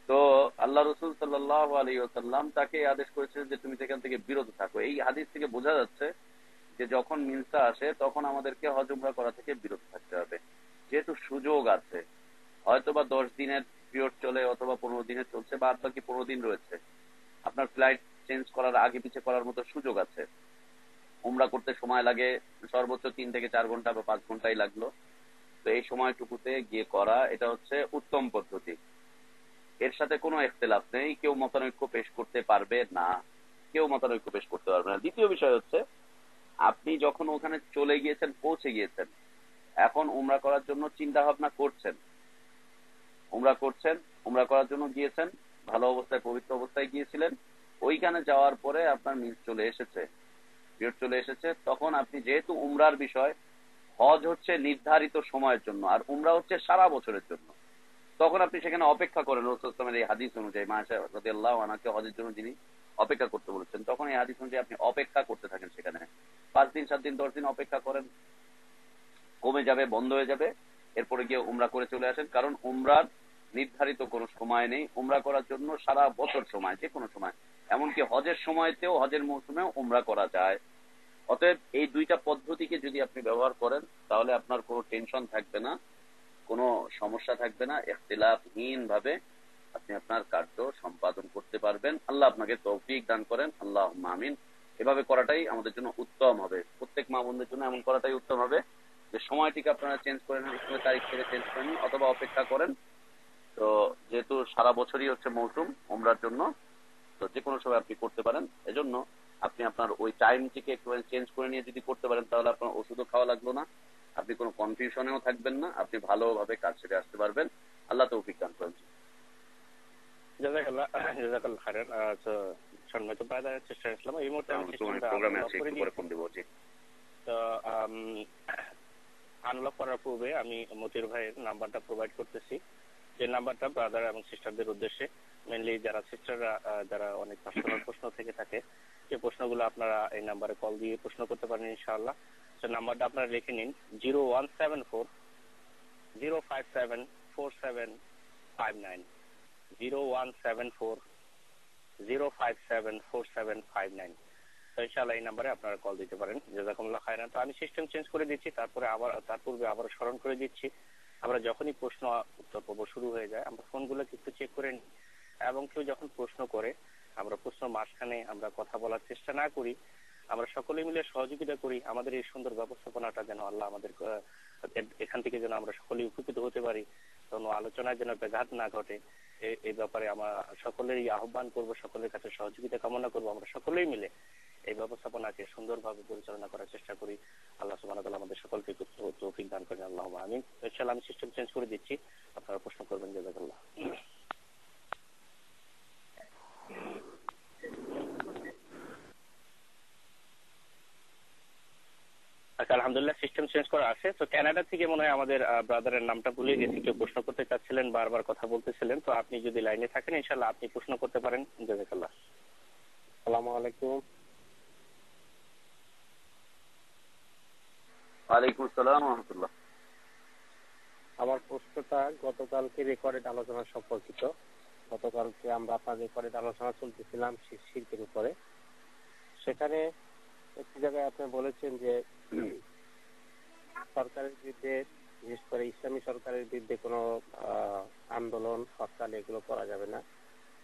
তো আল্লাহ রাসূল সাল্লাল্লাহু আলাইহি ওয়াসাল্লাম তাকে আদেশ করেছিলেন যে তুমি সেখান থেকে বিরত থাকো। এই হাদিস থেকে বোঝা যাচ্ছে যে যখন মিনসা আসে তখন আমাদেরকে হজ উমরা করা থেকে বিরত থাকতে হবে। যেহেতু সুযোগ আছে, হয়তোবা 10 দিনের পিরিয়ড চলে অথবা 15 দিনের চলছে, বাদ বাকি 15 দিন রয়েছে, আপনার ফ্লাইট চেঞ্জ করার আগে পিছে করার মতো সুযোগ আছে। উমরা করতে সময় লাগে সর্বোচ্চ 3 থেকে 4 ঘন্টা বা 5 ঘন্টাই লাগলো। তো এই সময়টুকুতে গিয়ে করা, এটা হচ্ছে উত্তম পদ্ধতি। এর সাথে কোনো ইখতিলাফ নেই, কেউ মতানৈক্য পেশ করতে পারবে না। দ্বিতীয় বিষয় হচ্ছে আপনি যখন ওখানে চলে গিয়েছেন, পৌঁছে গিয়েছেন, এখন উমরা করার জন্য চিন্তা ভাবনা করছেন, উমরা করার জন্য গিয়েছেন, ভালো অবস্থায় পবিত্র অবস্থায় গিয়েছিলেন, ওইখানে যাওয়ার পরে আপনার মিস চলে এসেছে, তখন আপনি যেহেতু উমরার বিষয়, হজ হচ্ছে নির্ধারিত সময়ের জন্য আর উমরা হচ্ছে সারা বছরের জন্য, তখন আপনি সেখানে অপেক্ষা করেন। রাসূল সাল্লাল্লাহু আলাইহি ওয়াসাল্লামের এই হাদিস অনুযায়ী মা আয়েশা রাদিয়াল্লাহু আনহাকে হজের জন্য যিনি অপেক্ষা করতে বলেছেন, তখন এই হাদিস অনুযায়ী আপনি অপেক্ষা করতে থাকেন। সেখানে 5 দিন 7 দিন 10 দিন অপেক্ষা করেন, কমে যাবে, বন্ধ হয়ে যাবে, এরপরে গিয়ে উমরা করে চলে আসেন। কারণ উমরার নির্ধারিত কোনো সময় নেই, উমরা করার জন্য সারা বছর সময়, যে কোনো সময়, এমনকি হজের সময়তেও, হজের মৌসুমেও উমরা করা যায়। অতএব এই দুইটা পদ্ধতিকে যদি আপনি ব্যবহার করেন তাহলে আপনার কোনো টেনশন থাকবে না, কোনো সমস্যা থাকবে না, ইখতিলাফহীন ভাবে আপনি আপনার কার্য সম্পাদন করতে পারবেন। আল্লাহ আপনাকে তৌফিক দান করেন, আল্লাহুম্মা আমিন। এভাবে করাটাই আমাদের জন্য উত্তম হবে, প্রত্যেক মা বোনদের জন্য এমন করাটাই উত্তম হবে যে সময়টিকে আপনারা চেঞ্জ করে নেন, ইসলামের তারিখ থেকে চেঞ্জ করে নিন অথবা অপেক্ষা করেন। তো যেহেতু সারা বছরই হচ্ছে মৌসুম উমরার জন্য, তো যে কোনো সময় আপনি করতে পারেন। এজন্য আপনি আপনার ওই টাইমটিকে একটু চেঞ্জ করে নিয়ে যদি করতে পারেন তাহলে আপনার ওষুধও খাওয়া লাগলো না, আপনি কোনো কনফিউশনেও থাকবেন না, আপনি ভালোভাবে কাজ সেরে আসতে পারবেন। আল্লাহ তৌফিক দান করেন। জাযাকাল্লাহ খাইরান। সম্মানিত ব্রাদার চেষ্টা করলাম এই মুহূর্তে আমি প্রোগ্রামে আছি, একটু পরে ফোন দেব। জি, তো আনলক করার পূর্বে আমি মতিউর ভাইয়ের নাম্বারটা প্রোভাইড করতেছি, যে নাম্বারটা ব্রাদার এবং সিস্টারদের উদ্দেশ্যে, মেইনলি যারা সিস্টাররা যারা অনেক পার্সোনাল প্রশ্ন থেকে থাকে, যে প্রশ্নগুলো আপনারা এই নাম্বারে কল দিয়ে প্রশ্ন করতে পারেন ইনশাআল্লাহ। তো নাম্বারটা আপনারা লিখে নিন 0174-057-4759, 0174-057-4759। তো ইনশাআল্লাহ এই নাম্বারে আপনারা কল দিতে পারেন। জাযাকুমুল্লাহ খাইরান। তো আমি সিস্টেম চেঞ্জ করে দিচ্ছি, তার পূর্বে আবার স্মরণ করে দিচ্ছি, আমরা যখনই প্রশ্ন উত্তর পর্ব শুরু হয়ে যায় আমরা ফোনগুলো একটু চেক করে নিই, এবং কেউ যখন প্রশ্ন করে আমরা প্রশ্ন মাঝখানে আমরা কথা বলার চেষ্টা না করি, আমরা সকলে মিলে সহযোগিতা করি। আমাদের এই সুন্দর ব্যবস্থাপনাটা যেন আল্লাহ আমাদের এখান থেকে যেন আমরা সকলেই উপকৃত হতে পারি, কোনো আলোচনায় যেন ব্যাঘাত না ঘটে, এই ব্যাপারে আমরা সকলেরই আহ্বান করব, সকলের কাছে সহযোগিতা কামনা করব। আমরা সকলেই মিলে এই ব্যবস্থাপনাকে সুন্দরভাবে পরিচালনা করার চেষ্টা করি। আল্লাহ সুবহানাহু ওয়া তাআলা আমাদের সকলকে তৌফিক দান করেন, আল্লাহুম্মা আমিন। ইনশাআল্লাহ আমি সিস্টেম চেঞ্জ করে দিচ্ছি, আপনারা প্রশ্ন করবেন। জাযাকাল্লাহ। আচ্ছা, আলহামদুলিল্লাহ সিস্টেম চেঞ্জ করা আছে। তো কানাডা থেকে মনে হয় আমাদের ব্রাদারের নামটা ভুলে গেছি, কেউ প্রশ্ন করতে চাচ্ছিলেন, বারবার কথা বলতেছিলেন। তো আপনি যদি লাইনে থাকেন ইনশাআল্লাহ আপনি প্রশ্ন করতে পারেন। জাযাকাল্লাহ। আসসালামু আলাইকুম। ওয়ালাইকুম আসসালাম ওয়া রাহমাতুল্লাহ। আমার প্রশ্নটা গতকালকে রেকর্ডেড আলোচনা সম্পর্কিত। গতকালকে আমরা আপনার রেকর্ডেড আলোচনা চলতেছিলাম শিরকের উপরে। সেখানে একটি জায়গায় আপনি বলেছেন যে সরকারের বিরুদ্ধে, বিশেষ করে ইসলামী সরকারের বিরুদ্ধে কোনো আন্দোলন হরতাল এগুলো করা যাবে না।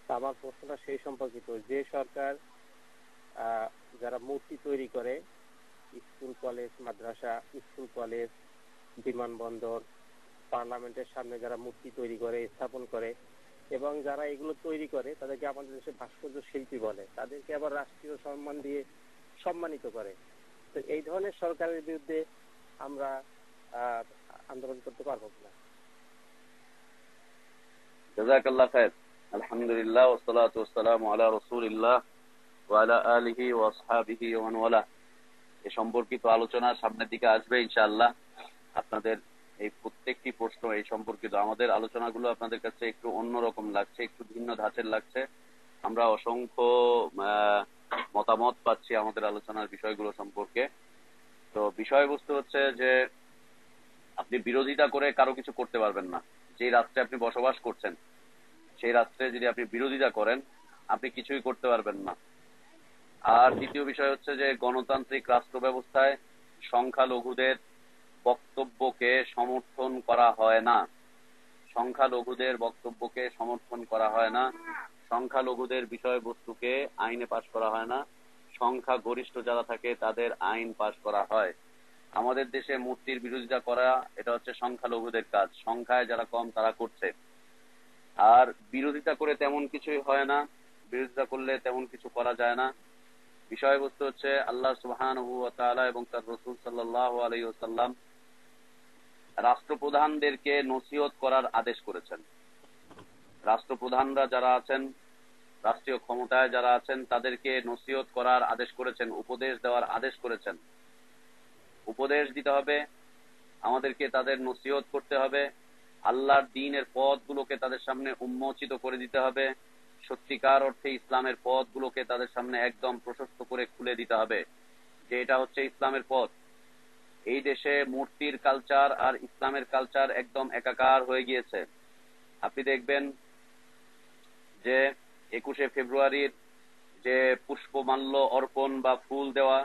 তা আমার প্রশ্নটা সেই সম্পর্কিত, যে সরকার যারা মূর্তি তৈরি করে স্কুল কলেজ মাদ্রাসা, স্কুল কলেজ, বিমানবন্দর, পার্লামেন্টের সামনে যারা মূর্তি তৈরি করে স্থাপন করে এবং যারা এগুলো তৈরি করে তাদেরকে আমাদের দেশে ভাস্কর্য শিল্পী বলে, তাদেরকে আবার রাষ্ট্রীয় সম্মান দিয়ে সম্মানিত করে। তো এই ধরনের সরকারের বিরুদ্ধে আমরা আন্দোলন করতে পারবো কিনা? জাযাকাল্লাহ খায়র। আলহামদুলিল্লাহ ওয়াসসালাতু ওয়াসসালামু আলা রাসূলিল্লাহ ওয়া আলা আলিহি ওয়া আসহাবিহি ওয়া মান ওয়ালা। এ সম্পর্কিত আলোচনা সামনের দিকে আসবে ইনশাআল্লাহ। আপনাদের এই প্রত্যেকটি প্রশ্ন এই সম্পর্কিত, আমাদের আলোচনাগুলো আপনাদের কাছে একটু অন্যরকম লাগছে, একটু ভিন্ন ধাঁচের লাগছে। আমরা অসংখ্য মতামত পাচ্ছি আমাদের আলোচনার বিষয়গুলো সম্পর্কে। তো বিষয়বস্তু হচ্ছে যে আপনি বিরোধিতা করে কারো কিছু করতে পারবেন না। যে রাষ্ট্রে আপনি বসবাস করছেন সেই রাষ্ট্রে যদি আপনি বিরোধিতা করেন আপনি কিছুই করতে পারবেন না। আর দ্বিতীয় বিষয় হচ্ছে যে গণতান্ত্রিক রাষ্ট্র ব্যবস্থায় সংখ্যালঘুদের বক্তব্যকে সমর্থন করা হয় না। সংখ্যালঘুদের বক্তব্যকে সমর্থন করা হয় না। সংখ্যালঘুদের বিষয়বস্তুকে আইনে পাশ করা হয় না। সংখ্যা গরিষ্ঠ যারা থাকে তাদের আইন পাশ করা হয়। আমাদের দেশে মূর্তির বিরোধিতা করা এটা হচ্ছে সংখ্যালঘুদের কাজ, সংখ্যায় যারা কম তারা করছে। আর বিরোধিতা করে তেমন কিছুই হয় না, বিরোধিতা করলে তেমন কিছু করা যায় না। বিষয়বস্তু হচ্ছে আল্লাহ সুবহানাহু ওয়া তাআলা এবং তার রাসূল সাল্লাল্লাহু আলাইহি ওয়াসাল্লাম রাষ্ট্রপ্রধানদেরকে নসিহত করার আদেশ করেছেন। রাষ্ট্রপ্রধানরা যারা আছেন, রাষ্ট্রীয় ক্ষমতায় যারা আছেন তাদেরকে নসিহত করার আদেশ করেছেন, উপদেশ দেওয়ার আদেশ করেছেন। উপদেশ দিতে হবে, আমাদেরকে তাদের নসিহত করতে হবে, আল্লাহর দ্বীনের পথগুলোকে তাদের সামনে উন্মোচিত করে দিতে হবে, সত্যিকার অর্থে ইসলামের পথগুলোকে তাদের সামনে একদম প্রশস্ত করে খুলে দিতে হবে যে এটা হচ্ছে ইসলামের পথ। এই দেশে মূর্তির কালচার আর ইসলামের কালচার একদম একাকার হয়ে গিয়েছে। আপনি দেখবেন যে 21শে ফেব্রুয়ারির যে পুষ্পমাল্য অর্পণ বা ফুল দেওয়া,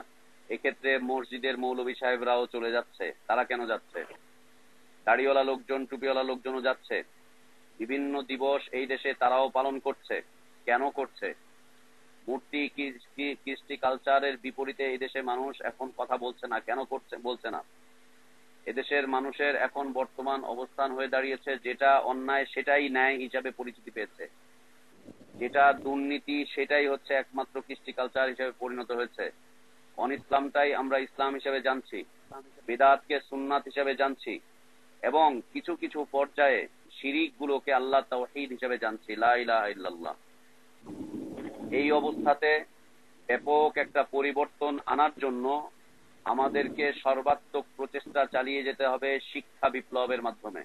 এক্ষেত্রে মসজিদের মৌলভী সাহেবরাও চলে যাচ্ছে। তারা কেন যাচ্ছে? দাড়িওয়ালা লোকজন, টুপিওয়ালা লোকজনও যাচ্ছে। বিভিন্ন দিবস এই দেশে তারাও পালন করছে। কেন করছে? মূর্তি কৃষ্টি কালচারের বিপরীতে এই দেশে মানুষ এখন কথা বলছে না। কেন করছে? বলছে না। এদেশের মানুষের এখন বর্তমান অবস্থান হয়ে দাঁড়িয়েছে যেটা অন্যায় সেটাই ন্যায় হিসাবে পরিচিতি পেয়েছে, যেটা দুর্নীতি সেটাই হচ্ছে একমাত্র কৃষ্টি কালচার হিসেবে পরিণত হয়েছে। অনইসলামটাই আমরা ইসলাম হিসেবে জানছি, বিদআতকে সুন্নাত হিসেবে জানছি এবং কিছু কিছু পর্যায়ে শিরিক গুলোকে আল্লাহ তাওহীদ হিসেবে জানছি, লা ইলাহা ইল্লাল্লাহ। এই অবস্থাতে ব্যাপক একটা পরিবর্তন আনার জন্য আমাদেরকে সর্বাত্মক প্রচেষ্টা চালিয়ে যেতে হবে শিক্ষা বিপ্লবের মাধ্যমে।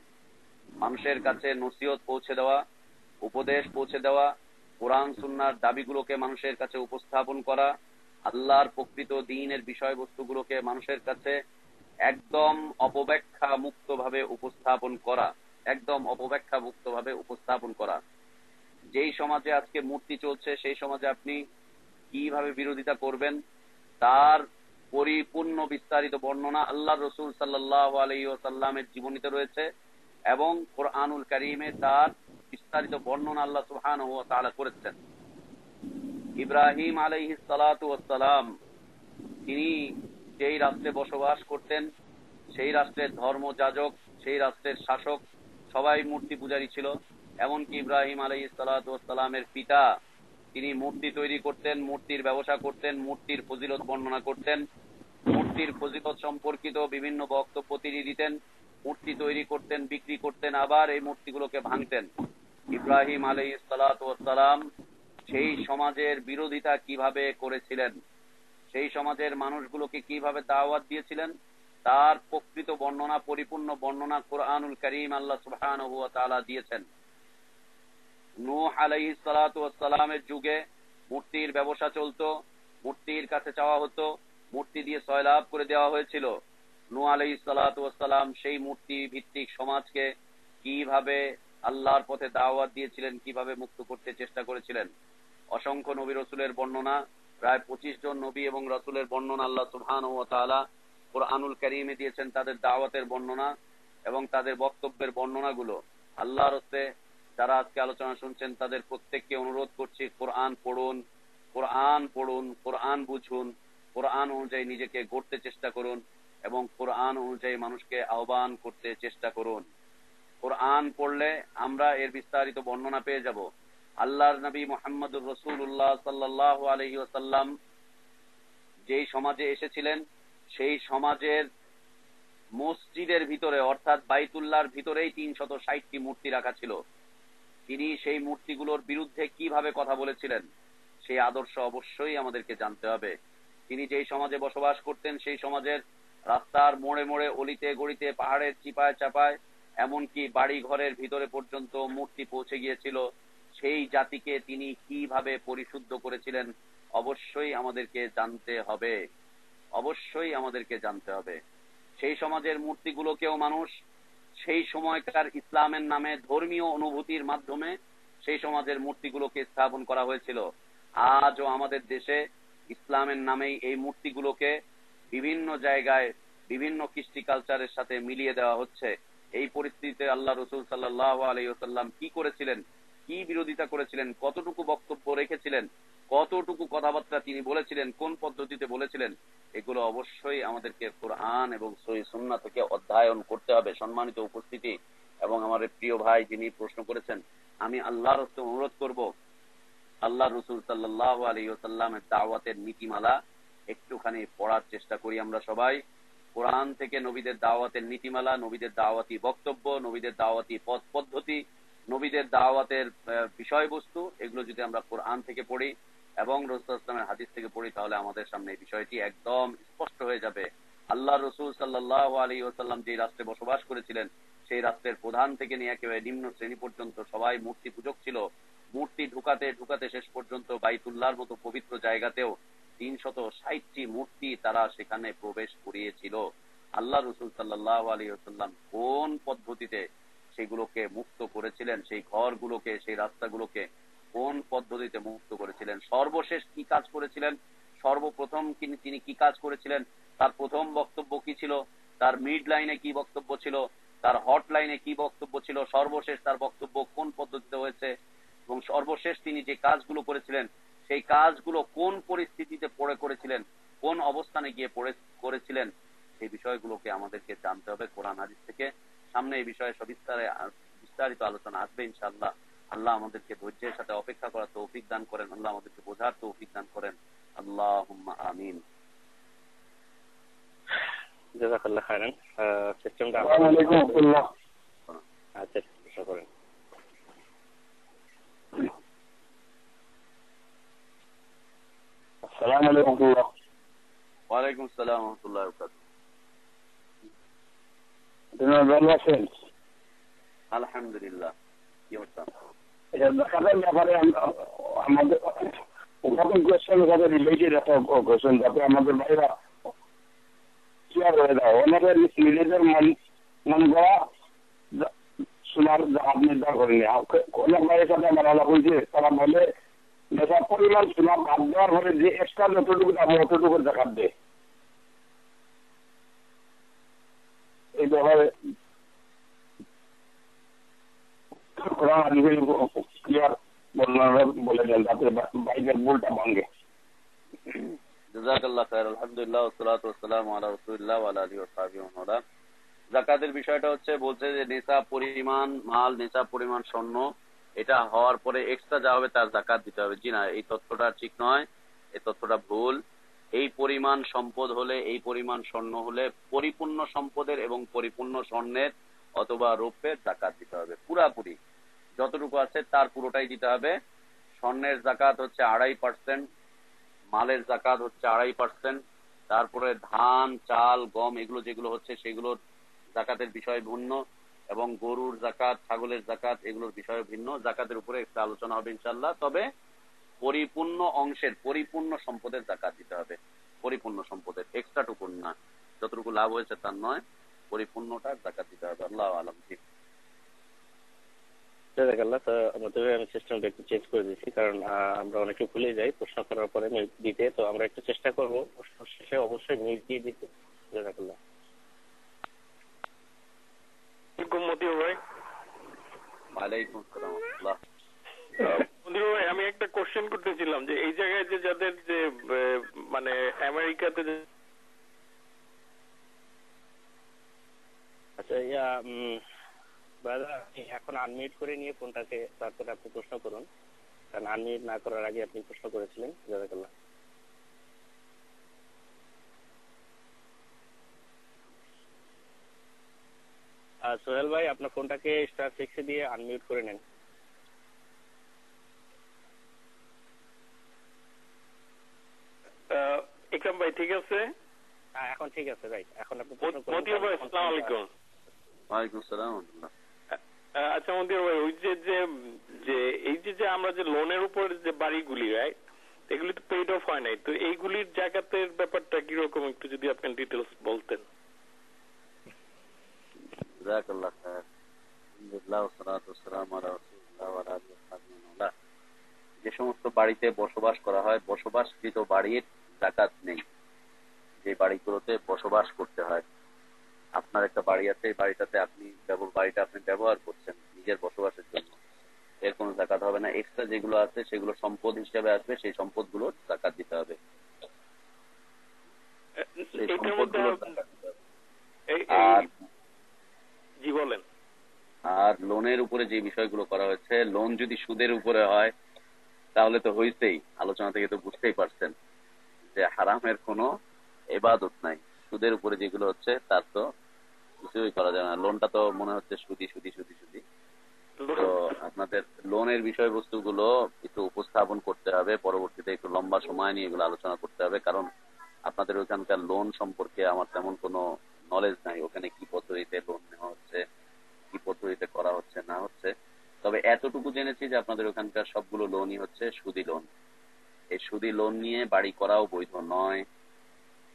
মানুষের কাছে নসিহত পৌঁছে দেওয়া, উপদেশ পৌঁছে দেওয়া, কোরআন সুন্নাহর দাবিগুলোকে মানুষের কাছে উপস্থাপন করা, আল্লাহর প্রকৃত দ্বীনের বিষয়বস্তুগুলোকে মানুষের কাছে একদম অপব্যাখ্যা মুক্ত ভাবে উপস্থাপন করা, একদম অপব্যাখ্যা মুক্ত ভাবে উপস্থাপন করা। যেই সমাজে আজকে মূর্তি চলছে সেই সমাজে আপনি কিভাবে বিরোধিতা করবেন তার পরিপূর্ণ বিস্তারিত বর্ণনা আল্লাহর রাসূল সাল্লাল্লাহু আলাইহি ওয়াসাল্লামের জীবনীতে রয়েছে এবং কোরআনুল কারীমে তার বিস্তারিত বর্ণনা আল্লাহ সুবহানাহু ওয়া তাআলা করেছেন। ইব্রাহিম আলাইহিস সালাতু ওয়াস সালাম তিনি যেই রাষ্ট্রে বসবাস করতেন সেই রাষ্ট্রের ধর্মযাজক, সেই রাষ্ট্রের শাসক সবাই মূর্তি পূজারী ছিল। এমনকি ইব্রাহিম আলাইহিস সালাতু ওয়াস সালামের পিতা তিনি মূর্তি তৈরি করতেন, মূর্তির ব্যবসা করতেন, মূর্তির ফজিলত বর্ণনা করতেন, মূর্তির ফজিলত সম্পর্কিত বিভিন্ন বক্তব্য তিনি দিতেন, মূর্তি তৈরি করতেন, বিক্রি করতেন, আবার এই মূর্তিগুলোকে ভাঙতেন। ইব্রাহিম আলাইহিস সালাতু ওয়াস সালাম সেই সমাজের বিরোধিতা কিভাবে করেছিলেন, সেই সমাজের মানুষগুলোকে কিভাবে দাওয়াত দিয়েছিলেন তার প্রকৃত বর্ণনা, পরিপূর্ণ বর্ণনা কোরআনুল কারীম আল্লাহ সুবহানাহু ওয়া তাআলা দিয়েছেন। নূহ আলাইহিস সালাতু ওয়াস সালামের যুগে মূর্তির ব্যবসা চলতো, মূর্তির কাছে চাওয়া হতো, মূর্তি দিয়ে সয়লাভ করে দেওয়া হয়েছিল। নূহ আলাইহিস সালাতু ওয়াস সালাম সেই মূর্তি ভিত্তিক সমাজকে কিভাবে আল্লাহর পথে দাওয়াত দিয়েছিলেন, কিভাবে মুক্ত করতে চেষ্টা করেছিলেন। অসংখ্য নবী রসুলের বর্ণনা, প্রায় 25 জন নবী এবং রসুলের বর্ণনা আল্লাহ সুবহানাহু ওয়া তাআলা কুরআনুল কারীমে দিয়েছেন, তাদের দাওয়াতের বর্ণনা এবং তাদের বক্তব্যের বর্ণনাগুলো। আল্লাহর হস্তে যারা আজকে আলোচনা শুনছেন তাদের প্রত্যেককে অনুরোধ করছি, কোরআন পড়ুন, কোরআন পড়ুন, কোরআন বুঝুন, কোরআন অনুযায়ী নিজেকে গড়তে চেষ্টা করুন এবং কোরআন অনুযায়ী মানুষকে আহ্বান করতে চেষ্টা করুন। কোরআন পড়লে আমরা এর বিস্তারিত বর্ণনা পেয়ে যাব। আল্লাহর নবী মুহাম্মদুর রাসূলুল্লাহ সাল্লাল্লাহু আলাইহি ওয়াসাল্লাম যেই সমাজে এসেছিলেন সেই সমাজের মসজিদের ভিতরে অর্থাৎ বাইতুল্লাহর ভিতরেই 360টি মূর্তি রাখা ছিল। তিনি সেই মূর্তিগুলোর বিরুদ্ধে কিভাবে কথা বলেছিলেন সেই আদর্শ অবশ্যই আমাদেরকে জানতে হবে। তিনি যেই সমাজে বসবাস করতেন সেই সমাজের রাস্তার মোড়ে মোড়ে, অলিতে গলিতে, পাহাড়ের চিপায় চাপায়, এমনকি বাড়ি ঘরের ভিতরে পর্যন্ত মূর্তি পৌঁছে গিয়েছিল। সেই জাতিকে তিনি কিভাবে পরিশুদ্ধ করেছিলেন অবশ্যই আমাদেরকে জানতে হবে, অবশ্যই আমাদেরকে জানতে হবে। সেই সমাজের মূর্তিগুলোকেও মানুষ সেই সময়কার ইসলামের নামে ধর্মীয় অনুভূতির মাধ্যমে সেই সমাজের মূর্তিগুলোকে স্থাপন করা হয়েছিল। আজও আমাদের দেশে ইসলামের নামেই এই মূর্তিগুলোকে বিভিন্ন জায়গায় বিভিন্ন কৃষ্টি কালচারের সাথে মিলিয়ে দেওয়া হচ্ছে। এই পরিস্থিতিতে আল্লাহ রসুল সাল্লাল্লাহু আলাইহি ওয়াসাল্লাম কি করেছিলেন, কি বিরোধিতা করেছিলেন, কতটুকু বক্তব্য রেখেছিলেন, কতটুকু কথাবার্তা তিনি বলেছিলেন, কোন পদ্ধতিতে বলেছিলেন, এগুলো অবশ্যই আমাদেরকে কোরআন এবং সহিহ সুন্নাহ থেকে অধ্যয়ন করতে হবে। সম্মানিত উপস্থিতি এবং আমার প্রিয় ভাই যিনি প্রশ্ন করেছেন, আমি আল্লাহর হস্তে অনুরোধ করব, আল্লাহ রসুল সাল্লাল্লাহু আলাইহি ওয়াসাল্লামের দাওয়াতের নীতিমালা একটুখানি পড়ার চেষ্টা করি আমরা সবাই। কোরআন থেকে নবীদের দাওয়াতের নীতিমালা, নবীদের দাওয়াতি বক্তব্য, নবীদের দাওয়াতি পথ পদ্ধতি, নবীদের দাওয়াতের বিষয়বস্তু, এগুলো যদি আমরা কোরআন থেকে পড়ি এবং রাসূল সাল্লাল্লাহু আলাইহি ওয়াসাল্লামের হাদিস থেকে পড়ি তাহলে আমাদের সামনে এই বিষয়টি একদম স্পষ্ট হয়ে যাবে। আল্লাহ রসুল সাল্লাল্লাহু আলাইহি ওয়াসাল্লাম যে রাষ্ট্রে বসবাস করেছিলেন সেই রাষ্ট্রের প্রধান থেকে নিয়ে একেবারে নিম্ন শ্রেণী পর্যন্ত সবাই মূর্তি পূজক ছিল। মূর্তি ঢুকাতে ঢুকাতে শেষ পর্যন্ত বাইতুল্লাহর মতো পবিত্র জায়গাতেও 360টি মূর্তি তারা সেখানে প্রবেশ করিয়েছিল। আল্লাহ রসুল সাল্লাল্লাহু আলাইহি ওয়াসাল্লাম কোন পদ্ধতিতে সেগুলোকে মুক্ত করেছিলেন, সেই ঘরগুলোকে, সেই রাস্তাগুলোকে কোন পদ্ধতিতে মুক্ত করেছিলেন, সর্বশেষ কি কাজ করেছিলেন, সর্বপ্রথম তিনি কি কাজ করেছিলেন, তার প্রথম বক্তব্য কি ছিল, তার মিড লাইনে কি বক্তব্য ছিল, তার হট লাইনে কি বক্তব্য ছিল, সর্বশেষ তার বক্তব্য কোন পদ্ধতিতে হয়েছে এবং সর্বশেষ তিনি যে কাজগুলো করেছিলেন সেই কাজগুলো কোন পরিস্থিতিতে পড়ে করেছিলেন, কোন অবস্থানে গিয়ে করেছিলেন, সেই বিষয়গুলোকে আমাদেরকে জানতে হবে কোরআন হাদিস থেকে। সামনে এই বিষয়ে বিস্তারিত আলোচনা আসবে ইনশাআল্লাহ। আল্লাহ আমাদেরকে ধৈর্যের সাথে অপেক্ষা করার তৌফিক দান করেন, আল্লাহ আমাদেরকে বোঝার তৌফিক দান করেন। আল্লাহুম্মা আমিন। জাযাকাল্লাহ খাইরান। সিস্টেমটা আসসালামু আলাইকুম ওয়া রাহমাতুল্লাহ। আচ্ছা, চেষ্টা করেন। আসসালামু আলাইকুম ওয়া রাহমাতুল্লাহ। ওয়া আলাইকুম আসসালাম ওয়া রাহমাতুল্লাহি ওয়া বারাকাতুহু। আপনারা ভালো আছেন? আলহামদুলিল্লাহ। কি অবস্থা? এটা দেখার ব্যাপারে আমাদের ওরকম কোয়েশ্চেনের সাথে রিলেটেড একটা কোয়েশ্চেন, যাতে আমাদের ভাইরা ক্লিয়ার হয়ে যায়। ওনাদের নিজেদের মন করা শোনার আপনি নির্ধার করেনি। অনেক ভাইয়ের সাথে আমার আলাপ হয়েছে, তারা বলে নেশার পরিমাণ শোনা বাদ দেওয়ার পরে যে এক্সট্রা যতটুকু আমি অতটুকু দেখার দেয়। এই ব্যাপারে ক্লিয়ার বলে দেন যাতে বাইকের ভুলটা ভাঙে। জাযাকাল্লাহ খাইর। আলহামদুলিল্লাহ ওয়াসসালাতু ওয়াসসালামু আলা রাসূলিল্লাহ ওয়া আলা আলিহি ওয়া সাহবিহি ওয়া মান। যাকাতের বিষয়টা হচ্ছে, বলছে যে নিসাব পরিমাণ মাল, নিসাব পরিমাণ স্বর্ণ, এটা হওয়ার পরে এক্সট্রা যা হবে তার যাকাত দিতে হবে। জি না, এই তথ্যটা ঠিক নয়, এই তথ্যটা ভুল। এই পরিমাণ সম্পদ হলে, এই পরিমাণ স্বর্ণ হলে পরিপূর্ণ সম্পদের এবং পরিপূর্ণ স্বর্ণের অথবা রৌপ্যের যাকাত দিতে হবে। পুরাপুরি যতটুকু আছে তার পুরোটাই দিতে হবে। স্বর্ণের যাকাত হচ্ছে 2.5%, মালের যাকাত হচ্ছে 2.5%, তারপরে ধান, চাল, গম এগুলো যেগুলো হচ্ছে সেগুলোর যাকাতের বিষয় ভিন্ন, এবং গরুর যাকাত, ছাগলের যাকাত এগুলোর বিষয় ভিন্ন। যাকাতের উপরে একটা আলোচনা হবে ইনশাআল্লাহ। তবে পরিপূর্ণ অংশের, পরিপূর্ণ সম্পদের যাকাত দিতে হবে, পরিপূর্ণ সম্পদের, এক্সট্রা টুকুন না, যতটুকু লাভ হয়েছে তার নয়, পরিপূর্ণটা জাকাত দিতে হবে। আল্লাহ আলম। ঠিক জাযাকাল্লাহ। তো আমাদের আমি সিস্টেমটা একটু চেঞ্জ করে দিচ্ছি, কারণ আমরা অনেকে ভুলে যাই প্রশ্ন করার পরে মিউট দিতে। তো আমরা একটু চেষ্টা করবো প্রশ্ন শেষে অবশ্যই মিউট দিয়ে দিতে। জাযাকাল্লাহ। মতিউর ভাই। ওয়ালাইকুম আসসালাম। মতিউর ভাই, আমি একটা কোশ্চেন করতেছিলাম যে এই জায়গায় যে যাদের যে মানে আমেরিকাতে যে আচ্ছা, ব্রাদার আপনি এখন আনমিউট করে নিয়ে ফোনটাকে তারপরে আপনি প্রশ্ন করুন, কারণ আনমিউট না করার আগে আপনি প্রশ্ন করেছিলেন। জাযাকাল্লাহ। সোহেল ভাই, আপনার ফোনটাকে *6 দিয়ে আনমিউট করে নেন। ইকরাম ভাই ঠিক আছে? হ্যাঁ, এখন ঠিক আছে ভাই, এখন আপনি প্রশ্ন করুন। মতিউর ভাই আসসালামু আলাইকুম। ওয়ালাইকুম আসসালাম। আচ্ছা মতিউর ভাই, ওই যে যে এই যে আমরা যে লোনের উপর যে বাড়িগুলি, রাইট, এগুলি তো পেইড অফ হয় নাই, তো এইগুলির জাকাতের ব্যাপারটা কিরকম একটু যদি আপনি ডিটেলস বলতেন। জাযাকাল্লাহ খায়র। আলহামদুলিল্লাহ ওয়াসসালাতু ওয়াসসালামু আলা রাসূলিল্লাহ ওয়া আলা আলিহি ওয়া সাহবিহি। যে সমস্ত বাড়িতে বসবাস করা হয়, বসবাসকৃত বাড়ির জাকাত নেই। যে বাড়িগুলোতে বসবাস করতে হয়, আপনার একটা বাড়ি আছে, এই বাড়িটাতে বাড়িটা আপনি ব্যবহার করছেন নিজের বসবাসের জন্য, এর কোনো জাকাত হবে না। এক্সট্রা যেগুলো আছে সেগুলো সম্পদ হিসেবে আসবে, সেই সম্পদগুলোর জাকাত দিতে হবে। সেই সম্পদগুলোর জাকাত দিতে হবে। জি বলেন। আর লোনের উপরে যে বিষয়গুলো করা হয়েছে, লোন যদি সুদের উপরে হয় তাহলে তো হইছেই, আলোচনা থেকে তো বুঝতেই পারছেন যে হারামের কোনো ইবাদত নাই। সুদের উপরে যেগুলো হচ্ছে তার তো কিছুই করা যায় না। লোনটা তো মনে হচ্ছে সুদি সুদি সুদি সুদি। তো আপনাদের লোনের বিষয়বস্তুগুলো একটু উপস্থাপন করতে হবে, পরবর্তীতে একটু লম্বা সময় নিয়ে এগুলো আলোচনা করতে হবে, কারণ আপনাদের ওইখানকার লোন সম্পর্কে আমার তেমন কোনো নলেজ নাই। ওখানে কি পদ্ধতিতে লোন নেওয়া হচ্ছে, কি পদ্ধতিতে করা হচ্ছে না হচ্ছে। তবে এতটুকু জেনেছি যে আপনাদের ওখানকার সবগুলো লোনই হচ্ছে সুদি লোন। এই সুদি লোন নিয়ে বাড়ি করাও বৈধ নয়,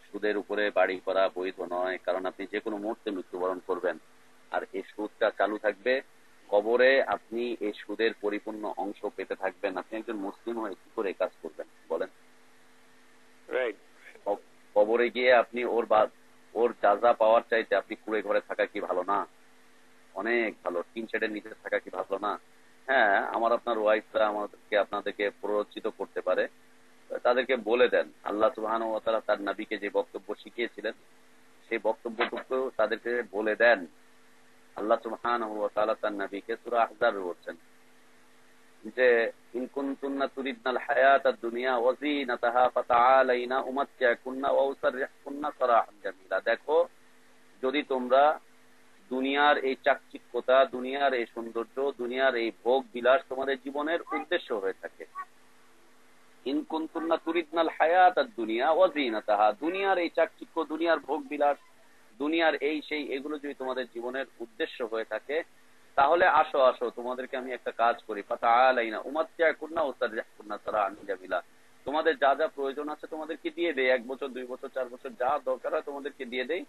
সুদের উপরে বাড়ি করা বৈধ নয়, কারণ আপনি যে কোনো মুহূর্তে মৃত্যুবরণ করবেন, আর এই সুদটা চালু থাকবে কবরে। আপনি এই সুদের পরিপূর্ণ অংশ পেতে থাকবেন। আপনি একজন মুসলিম হয়ে কি করে কাজ করবেন বলেন? কবরে গিয়ে আপনি ওর যাজা পাওয়ার চাইতে আপনি কুড়ে ঘরে থাকা কি ভালো না? অনেক ভালো। টিন শেডের নিচে থাকা কি ভালো না? হ্যাঁ, আপনার ওয়াইফরা আপনাদেরকে প্ররোচিত করতে পারে, তাদেরকে বলে দেন। আল্লাহ সুবহানাহু ওয়া তাআলা তার নবীকে যে বক্তব্য শিখিয়েছিলেন সেই বক্তব্যটুকু তাদেরকে বলে দেন। আল্লাহ সুবহানাহু ওয়া তাআলা তার নবীকে সূরা আহজাবে বলছেন যে ইন কুনতুন্না তুরিদনাল হায়াতাদ দুনিয়া ওয়া যিনাতাহা ফাতাআলাইনা উমাত্তিআকুন্না ওয়া উসাররিহুকুন্না সারাহান জামিলা। দেখো, যদি তোমরা দুনিয়ার এই চাকচিক্যতা, দুনিয়ার এই সৌন্দর্য, দুনিয়ার এই ভোগ বিলাস তোমাদের জীবনের উদ্দেশ্য হয়ে থাকে, ইন কুনতুন্না তুরিদনাল হায়াতাদ দুনিয়া ওয়া যিনাতাহা, দুনিয়ার এই চাকচিক্য, দুনিয়ার ভোগ বিলাস, দুনিয়ার এই সেই, এগুলো যদি তোমাদের জীবনের উদ্দেশ্য হয়ে থাকে, তাহলে আসো আসো, তোমাদেরকে আমি একটা কাজ করি, ফাতাআলাইনা উমাত্তিআকুন্না ওয়া উসাররিহুকুন্না সারাহান জামিলা। তোমাদের যা যা প্রয়োজন আছে তোমাদেরকে দিয়ে দেই, 1 বছর 2 বছর 4 বছর যা দরকার হয় তোমাদেরকে দিয়ে দেই,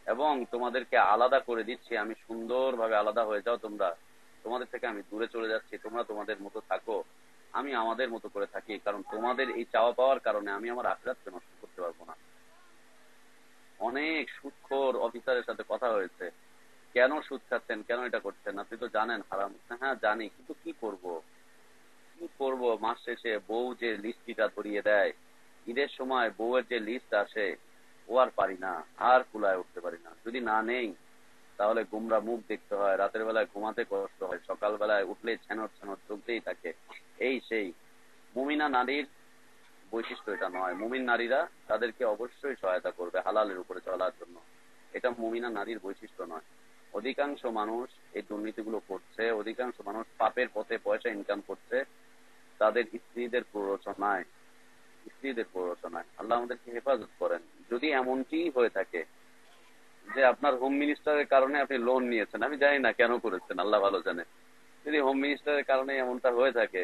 এবং তোমাদেরকে আলাদা করে দিচ্ছি। আমি সুন্দরভাবে আলাদা হয়ে যাও তোমরা, তোমাদের থেকে আমি দূরে চলে যাচ্ছি, তোমরা তোমাদের মতো থাকো, আমি আমাদের মতো করে থাকি, কারণ তোমাদের এই চাওয়া পাওয়ার কারণে আমি আমার আখিরাতকে নষ্ট করতে পারবো না। অনেক সুদখোর অফিসারের সাথে কথা হয়েছে, কেন সুদ খাচ্ছেন, কেন এটা করছেন, আপনি তো জানেন হারাম। হ্যাঁ জানি, কিন্তু কি করব, মাস শেষে বউ যে লিস্টিটা ধরিয়ে দেয়, ঈদের সময় বউয়ের যে লিস্ট আসে, ও আর পারি না, আর কুলায় উঠতে পারি না। যদি না নেই তাহলে গুমরা মুখ দেখতে হয়, রাতের বেলায় ঘুমাতে কষ্ট হয়, সকাল বেলায় উঠলে ছেনট ছেনট চলতেই থাকে, এই সেই। মুমিনা নারীর বৈশিষ্ট্য এটা নয়। মুমিন নারীরা তাদেরকে অবশ্যই সহায়তা করবে হালালের উপরে চলার জন্য, এটা মুমিনা নারীর বৈশিষ্ট্য নয়। অধিকাংশ মানুষ এই দুর্নীতিগুলো করছে, অধিকাংশ মানুষ পাপের পথে পয়সা ইনকাম করছে তাদের স্ত্রীদের প্ররোচনায়। আল্লাহ আমাদেরকে হেফাজত করেন। যদি এমনটি হয়ে থাকে যে আপনার হোম মিনিস্টারের কারণে আপনি লোন নিয়েছেন, আমি জানি না কেন করেছেন, আল্লাহ ভালো জানে, যদি হোম মিনিস্টারের কারণে এমনটা হয়ে থাকে,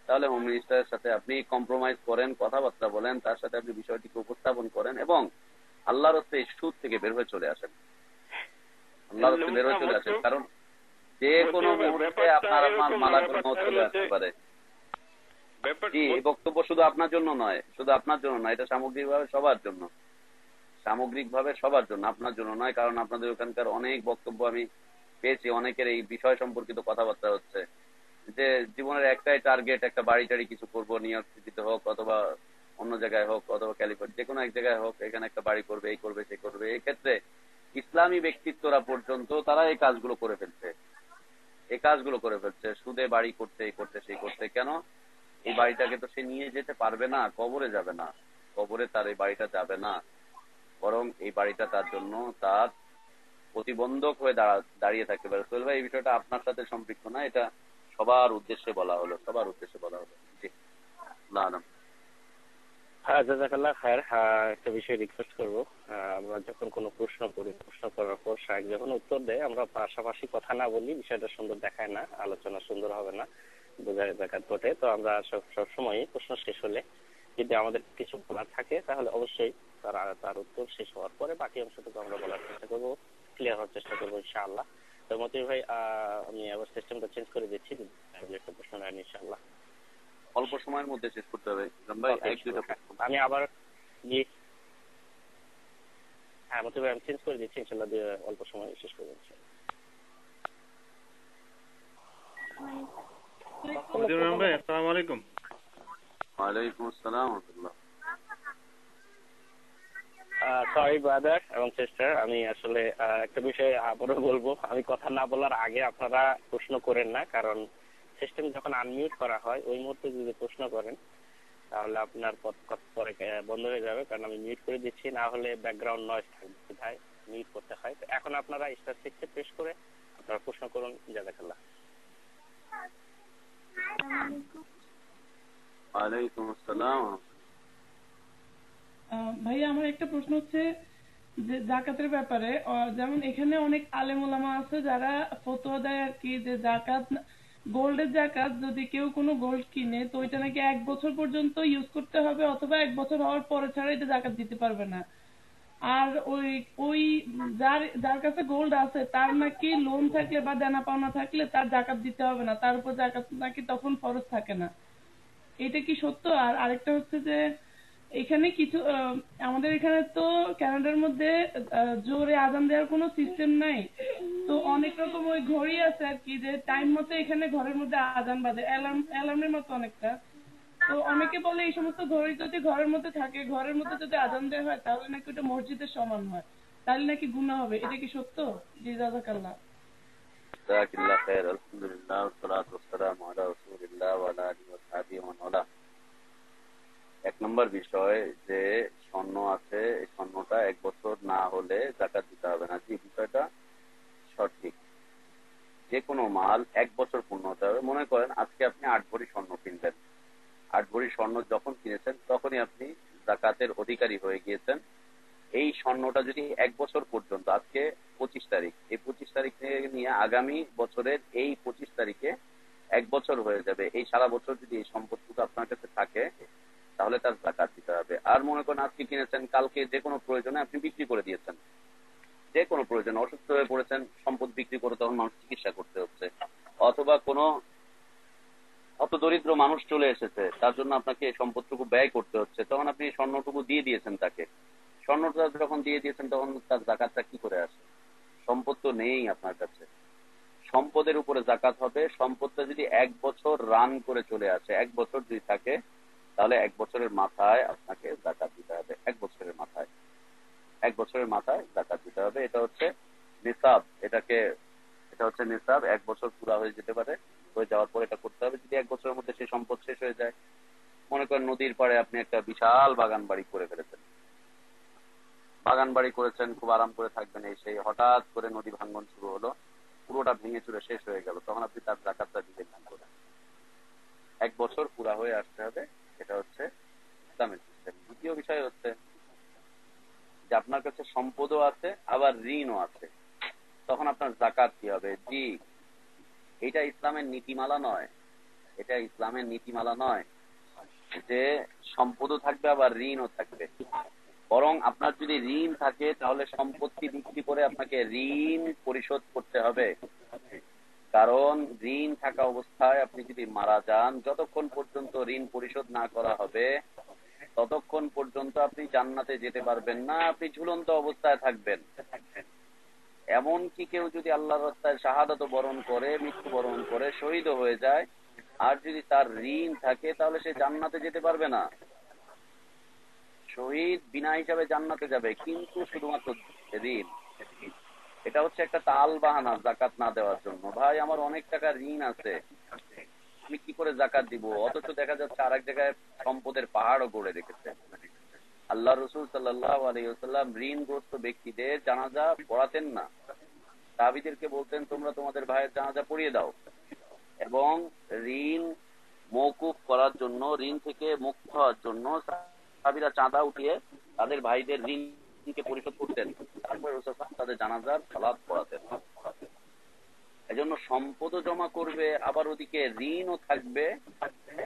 তাহলে হোম মিনিস্টারের সাথে আপনি কম্প্রোমাইজ করেন, কথাবার্তা বলেন, তার সাথে আপনি বিষয়টিকে উপস্থাপন করেন, এবং আল্লাহর হস্তে এই সুদ থেকে বের হয়ে চলে আসেন, আল্লাহর হস্তে বের হয়ে চলে আসেন। কারণ যে কোনো মুহূর্তে আপনার মালাকুল মউত চলে আসতে পারে। জি, এই বক্তব্য শুধু আপনার জন্য নয়, শুধু আপনার জন্য নয়, এটা সামগ্রিকভাবে সবার জন্য, সামগ্রিকভাবে সবার জন্য, আপনার জন্য নয়। কারণ আপনাদের ওখানকার অনেক বক্তব্য আমি পেয়েছি, অনেকের এই বিষয় সম্পর্কিত কথাবার্তা হচ্ছে যে জীবনের একটাই টার্গেট, একটা বাড়ি টাড়ি কিছু করবো, নিউ ইয়র্ক সিটিতে হোক অথবা অন্য জায়গায় হোক অথবা ক্যালিফোর্নিয়া, যে কোনো এক জায়গায় হোক, এখানে একটা বাড়ি করবে, এই করবে সেই করবে। এই ক্ষেত্রে ইসলামী ব্যক্তিত্বরা পর্যন্ত তারা এই কাজগুলো করে ফেলছে, এই কাজগুলো করে ফেলছে, সুদে বাড়ি করতে, এই করতে সেই করতে। কেন? এই বাড়িটাকে তো সে নিয়ে যেতে পারবে না, কবরে যাবে না, কবরে তার এই বাড়িটা যাবে না, বরং এই বাড়িটা তার জন্য তার প্রতিবন্ধক হয়ে দাঁড়িয়ে থাকতে পারে। সোহেল ভাই, এই বিষয়টা আপনার সাথে সম্পৃক্ত না, এটা সবার উদ্দেশ্যে বলা হলো, সবার উদ্দেশ্যে বলা হলো। জি, আল্লাহ। হ্যাঁ, জাযাকাল্লাহ খায়ের। একটা বিষয় রিকোয়েস্ট করবো, আমরা যখন কোনো প্রশ্ন করি, প্রশ্ন করার পর শায়েখ যখন উত্তর দেয়, আমরা পাশাপাশি কথা না বলি, বিষয়টা সুন্দর দেখায় না, আলোচনা সুন্দর হবে না, বোঝায় ব্যাঘাত ঘটে। তো আমরা সবসময় প্রশ্ন শেষ হলে যদি আমাদের কিছু বলার থাকে তাহলে অবশ্যই তার উত্তর শেষ হওয়ার পরে বাকি অংশটুকু আমরা বলার চেষ্টা করবো, ক্লিয়ার হওয়ার চেষ্টা করবো ইনশাআল্লাহ। তো মতিউর ভাই, আমি আবার সিস্টেমটা চেঞ্জ করে দিচ্ছি, একটা প্রশ্ন নেন ইনশাআল্লাহ। অল্প সময়ের মধ্যে শেষ করতে হবে ভাই, আমি আবার জি, হ্যাঁ মতিউর ভাই, আমি চেঞ্জ করে দিচ্ছি ইনশাআল্লাহ, অল্প সময় শেষ করে দিচ্ছি। ভাই আসসালামু আলাইকুম। ওয়ালাইকুম আসসালাম ওয়া রাহমাতুল্লাহ। সরি ব্রাদার এবং সিস্টার, আমি আসলে একটা বিষয় আবারও বলবো, আমি কথা না বলার আগে আপনারা প্রশ্ন করেন না, কারণ সিস্টেম যখন আনমিউট করা হয় ওই মুহূর্তে যদি প্রশ্ন করেন তাহলে আপনার পরে বন্ধ হয়ে যাবে, কারণ আমি মিউট করে দিচ্ছি, না হলে ব্যাকগ্রাউন্ড নয়েজ থাকবে, তাই মিউট করতে হয়। তো এখন আপনারা স্টার 6 প্রেস করে আপনারা প্রশ্ন করুন। জাযাকাল্লাহ। ওয়ালাইকুম আসসালাম। ভাইয়া, আমার একটা প্রশ্ন হচ্ছে যে জাকাতের ব্যাপারে, যেমন এখানে অনেক আলেম ওলামা আছে যারা ফতোয়া দেয় আর কি, যে জাকাত, গোল্ডের জাকাত যদি কেউ কোনো গোল্ড কিনে তো ওইটা নাকি 1 বছর পর্যন্ত ইউজ করতে হবে, অথবা 1 বছর হওয়ার পরে ছাড়া এটা জাকাত দিতে পারবে না। আর ওই যার কাছে গোল্ড আছে তার নাকি লোন থাকলে বা দেনা পাওনা থাকলে তার জাকাত দিতে হবে না, তার উপর জাকাত নাকি তখন ফরজ থাকে না। এটা কি সত্য? আর আরেকটা হচ্ছে যে এখানে কিছু আমাদের এখানে তো কানাডার মধ্যে জোরে আজান দেওয়ার কোনো সিস্টেম নাই, তো অনেক রকম ওই ঘড়ি আছে আর কি, যে টাইম মতো এখানে ঘরের মধ্যে আজান বাজে, অ্যালার্মের মতো অনেকটা। তো অনেকে বলে এই সমস্ত ঘড়ি যদি ঘরের মধ্যে থাকে, ঘরের মধ্যে যদি আজান দেওয়া হয় তাহলে নাকি ওটা মসজিদের সমান হয়, তাহলে নাকি গুনাহ হবে। এটা কি সত্য? জি, জাযাকাল্লাহ। জাযাকাল্লাহ খাইর। আলহামদুলিল্লাহ ওয়াসসালাতু ওয়াসসালামু আলা রাসূলিল্লাহ ওয়া আলা আলিহি ওয়া সাহবিহি ওয়া মান ওয়ালা। এক নম্বর বিষয় যে স্বর্ণ আছে, এই স্বর্ণটা 1 বছর না হলে জাকাত দিতে হবে না। জি, বিষয়টা সঠিক। যে কোনো মাল 1 বছর পূর্ণ হতে হবে। মনে করেন আজকে আপনি 8 ভরি স্বর্ণ কিনবেন, 8 ভরি স্বর্ণ যখন কিনেছেন তখনই আপনি জাকাতের অধিকারী হয়ে গিয়েছেন। এই স্বর্ণটা যদি 1 বছর পর্যন্ত, আজকে 25 তারিখ, এই 25 তারিখ থেকে নিয়ে আগামী বছরের এই 25 তারিখে 1 বছর হয়ে যাবে, এই সারা বছর যদি এই সম্পদটুকু আপনার কাছে থাকে তাহলে তার জাকাত দিতে হবে। আর মনে করেন আজকে কিনেছেন, কালকে যে কোনো প্রয়োজনে আপনি বিক্রি করে দিয়েছেন, যে কোনো প্রয়োজনে অসুস্থ হয়ে পড়েছেন, সম্পদ বিক্রি করে তখন মানুষ চিকিৎসা করতে হচ্ছে, অথবা কোনো দরিদ্র মানুষ চলে এসেছে তার জন্য আপনাকে এই সম্পদটুকু ব্যয় করতে হচ্ছে, তখন আপনি স্বর্ণটুকু দিয়ে দিয়েছেন তাকে। স্বর্ণটা যখন দিয়ে দিয়েছেন তখন তার জাকাতটা কি করে আসে? সম্পদ তো নেই আপনার কাছে, সম্পদের উপরে জাকাত হবে। সম্পদটা যদি 1 বছর রান করে চলে আসে, 1 বছর যদি থাকে, তাহলে 1 বছরের মাথায় আপনাকে জাকাত দিতে হবে। 1 বছরের মাথায়, 1 বছরের মাথায় জাকাত দিতে হবে। এটা হচ্ছে নিসাব, এটা হচ্ছে নিসাব। 1 বছর পুরা হয়ে যেতে পারে, হয়ে যাওয়ার পর এটা করতে হবে। যদি 1 বছরের মধ্যে সেই সম্পদ শেষ হয়ে যায়, মনে করেন নদীর পাড়ে আপনি একটা বিশাল বাগান বাড়ি করে ফেলেছেন, বাগান বাড়ি করেছেন, খুব আরাম করে থাকবেন, এই সেই হঠাৎ করে নদী ভাঙ্গন শুরু হলো, পুরোটা ভেঙে চুরে শেষ হয়ে গেল, তখন আপনি তার জাকাতটা দিবেন না করে। 1 বছর পুরা হয়ে আসতে হবে। এটা হচ্ছে ইসলামের সিস্টেম। দ্বিতীয় বিষয় হচ্ছে যে আপনার কাছে সম্পদও আছে আবার ঋণও আছে, তখন আপনার জাকাত কি হবে? জি, এটা ইসলামের নীতিমালা নয়, এটা ইসলামের নীতিমালা নয় যে সম্পদও থাকবে আবার ঋণও থাকবে। বরং আপনার যদি ঋণ থাকে তাহলে সম্পত্তি বিক্রি করে আপনাকে ঋণ পরিশোধ করতে হবে। কারণ ঋণ থাকা অবস্থায় আপনি যদি মারা যান, যতক্ষণ পর্যন্ত ঋণ পরিশোধ না করা হবে ততক্ষণ পর্যন্ত আপনি জান্নাতে যেতে পারবেন না, আপনি ঝুলন্ত অবস্থায় থাকবেন। এমন কি কেউ যদি আল্লাহর রাস্তায় শাহাদাত বরণ করে, মৃত্যুবরণ করে শহীদ হয়ে যায়, আর যদি তার ঋণ থাকে তাহলে সে জান্নাতে যেতে পারবে না। শহীদ বিনা হিসাবে জান্নাতে যাবে, কিন্তু শুধুমাত্র ঋণ। এটা হচ্ছে একটা তাল বাহানা জাকাত না দেওয়ার জন্য। ভাই আমার অনেক টাকা ঋণ আছে, আমি কি করে জাকাত দিব? অথচ দেখা যাচ্ছে আরেক জায়গায় সম্পদের পাহাড়ও গড়ে রেখেছে। আল্লাহ রসুল সাল্লাল্লাহু আলাইহি ওয়াসাল্লাম ঋণগ্রস্ত ব্যক্তিদের জানাজা পড়াতেন না। সাহাবীদেরকে বলতেন তোমরা তোমাদের ভাইয়ের জানাজা পড়িয়ে দাও, এবং ঋণ মওকুফ করার জন্য, ঋণ থেকে মুক্ত হওয়ার জন্য সাহাবীরা চাঁদা উঠিয়ে তাদের ভাইদের ঋণকে পরিশোধ করতেন, তারপরে রাসূল তাদের জানাজার সালাত পড়াতেন। এজন্য সম্পদও জমা করবে, আবার ওদিকে ঋণও থাকবে,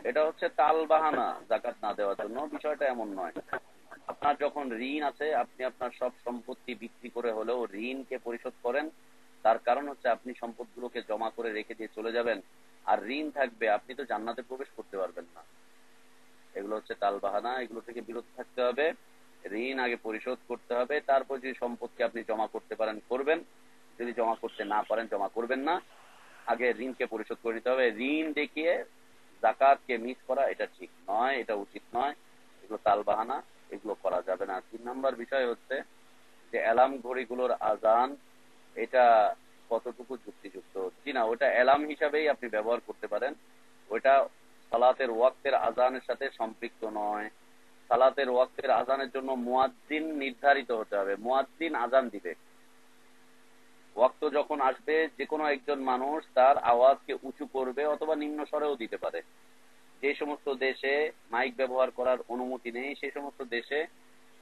এটা হচ্ছে তাল বাহানা জাকাত না দেওয়ার জন্য। বিষয়টা এমন নয়। আপনার যখন ঋণ আছে, আপনি আপনার সব সম্পত্তি বিক্রি করে হলেও ঋণকে পরিশোধ করেন। তার কারণ হচ্ছে আপনি সম্পদগুলোকে জমা করে রেখে দিয়ে চলে যাবেন, আর ঋণ থাকবে, আপনি তো জান্নাতে প্রবেশ করতে পারবেন না। এগুলো হচ্ছে তাল বাহানা, এগুলো থেকে বিরত থাকতে হবে। ঋণ আগে পরিশোধ করতে হবে, তারপর যদি সম্পদকে আপনি জমা করতে পারেন করবেন, যদি জমা করতে না পারেন জমা করবেন না। আগে ঋণকে পরিশোধ করে দিতে হবে। ঋণ দেখিয়ে যাকাতকে মিস করা এটা ঠিক নয়, এটা উচিত নয়। এগুলো তাল বাহানা, এগুলো করা যাবে না। 3 নম্বর বিষয় হচ্ছে যে অ্যালার্ম ঘড়িগুলোর আজান, এটা কতটুকু যুক্তিযুক্ত কিনা। ওটা অ্যালার্ম হিসাবেই আপনি ব্যবহার করতে পারেন, ওইটা সালাতের ওয়াক্তের আজানের সাথে সম্পৃক্ত নয়। সালাতের ওয়াক্তের আজানের জন্য মুয়াজ্জিন নির্ধারিত হতে হবে, মুয়াজ্জিন আজান দিবে। ওয়াক্ত যখন আসবে যে কোনো একজন মানুষ তার আওয়াজকে উঁচু করবে অথবা নিম্ন স্বরেও দিতে পারে। যে সমস্ত দেশে মাইক ব্যবহার করার অনুমতি নেই, সেই সমস্ত দেশে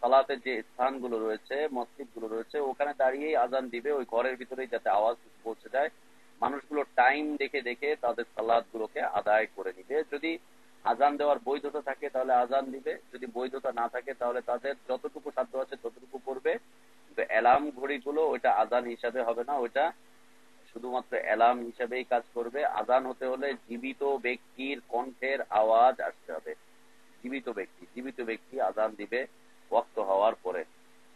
সালাতের যে স্থানগুলো রয়েছে, মসজিদগুলো রয়েছে, ওখানে দাঁড়িয়েই আজান দিবে, ওই ঘরের ভিতরেই যাতে আওয়াজ পৌঁছে যায়। মানুষগুলো টাইম দেখে দেখে তাদের সালাত গুলোকে আদায় করে নিবে। যদি আজান দেওয়ার বৈধতা থাকে তাহলে আজান দিবে, যদি বৈধতা না থাকে তাহলে তাদের যতটুকু সাধ্য আছে ততটুকু করবে। কিন্তু অ্যালার্ম ঘড়িগুলো ওইটা আজান হিসাবে হবে না, ওইটা শুধুমাত্র অ্যালার্ম হিসাবেই কাজ করবে। আজান হতে হলে জীবিত ব্যক্তির কণ্ঠের আওয়াজ আসতে হবে। জীবিত ব্যক্তি আজান দিবে ওয়াক্ত হওয়ার পরে।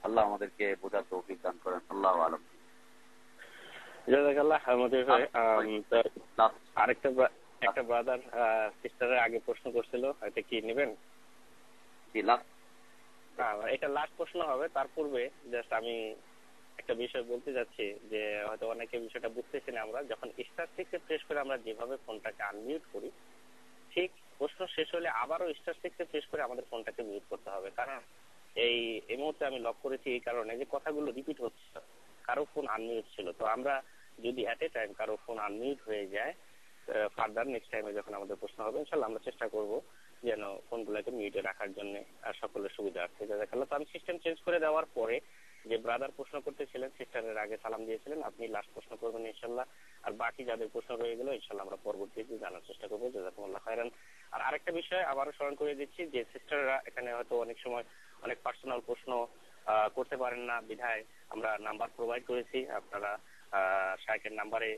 আল্লাহ আমাদেরকে বোঝার তৌফিক দান করেন। আল্লাহু আলাম। জাযাকাল্লাহ। আমাদের একটা ব্রাদার সিস্টারের আগে প্রশ্ন করছিল, এটা কি নেবেন? এটা লাস্ট প্রশ্ন হবে। তার পূর্বে জাস্ট আমি একটা বিষয় বলতে যাচ্ছি যে হয়তো অনেকে বিষয়টা বুঝতেছি না। আমরা যখন স্টার 6 প্রেস করে আমরা যেভাবে ফোনটাকে আনমিউট করি, ঠিক প্রশ্ন শেষ হলে আবারও স্টার 6 প্রেস করে আমাদের ফোনটাকে মিউট করতে হবে। কারণ এই মুহূর্তে আমি লক করেছি এই কারণে যে কথাগুলো রিপিট হচ্ছে, কারো ফোন আনমিউট ছিল। তো আমরা যদি এট এ টাইম কারো ফোন আনমিউট হয়ে যায়, ফার্দার নেক্সট টাইমে যখন আমাদের প্রশ্ন হবে ইনশাআল্লাহ আমরা চেষ্টা করব যেন ফোনগুলোকে মিউটে রাখার জন্য আর সকলের সুবিধা আছে। জাযাকাল্লাহ। তো আমি সিস্টেম চেঞ্জ করে দেওয়ার পরে যে ব্রাদার প্রশ্ন করতেছিলেন, সিস্টারের আগে সালাম দিয়েছিলেন, আপনি লাস্ট প্রশ্ন করবেন ইনশাআল্লাহ। আর বাকি যাদের প্রশ্ন রয়ে গেল ইনশাআল্লাহ আমরা পরবর্তীতে জানার চেষ্টা করবো। জাযাকুমুল্লাহ খায়রান। আর আরেকটা বিষয় আবারও স্মরণ করে দিচ্ছি যে সিস্টাররা এখানে হয়তো অনেক সময় অনেক পার্সোনাল প্রশ্ন করতে পারেন না, বিধায় আমরা নাম্বার প্রোভাইড করেছি। আপনারা শাইখের নাম্বারে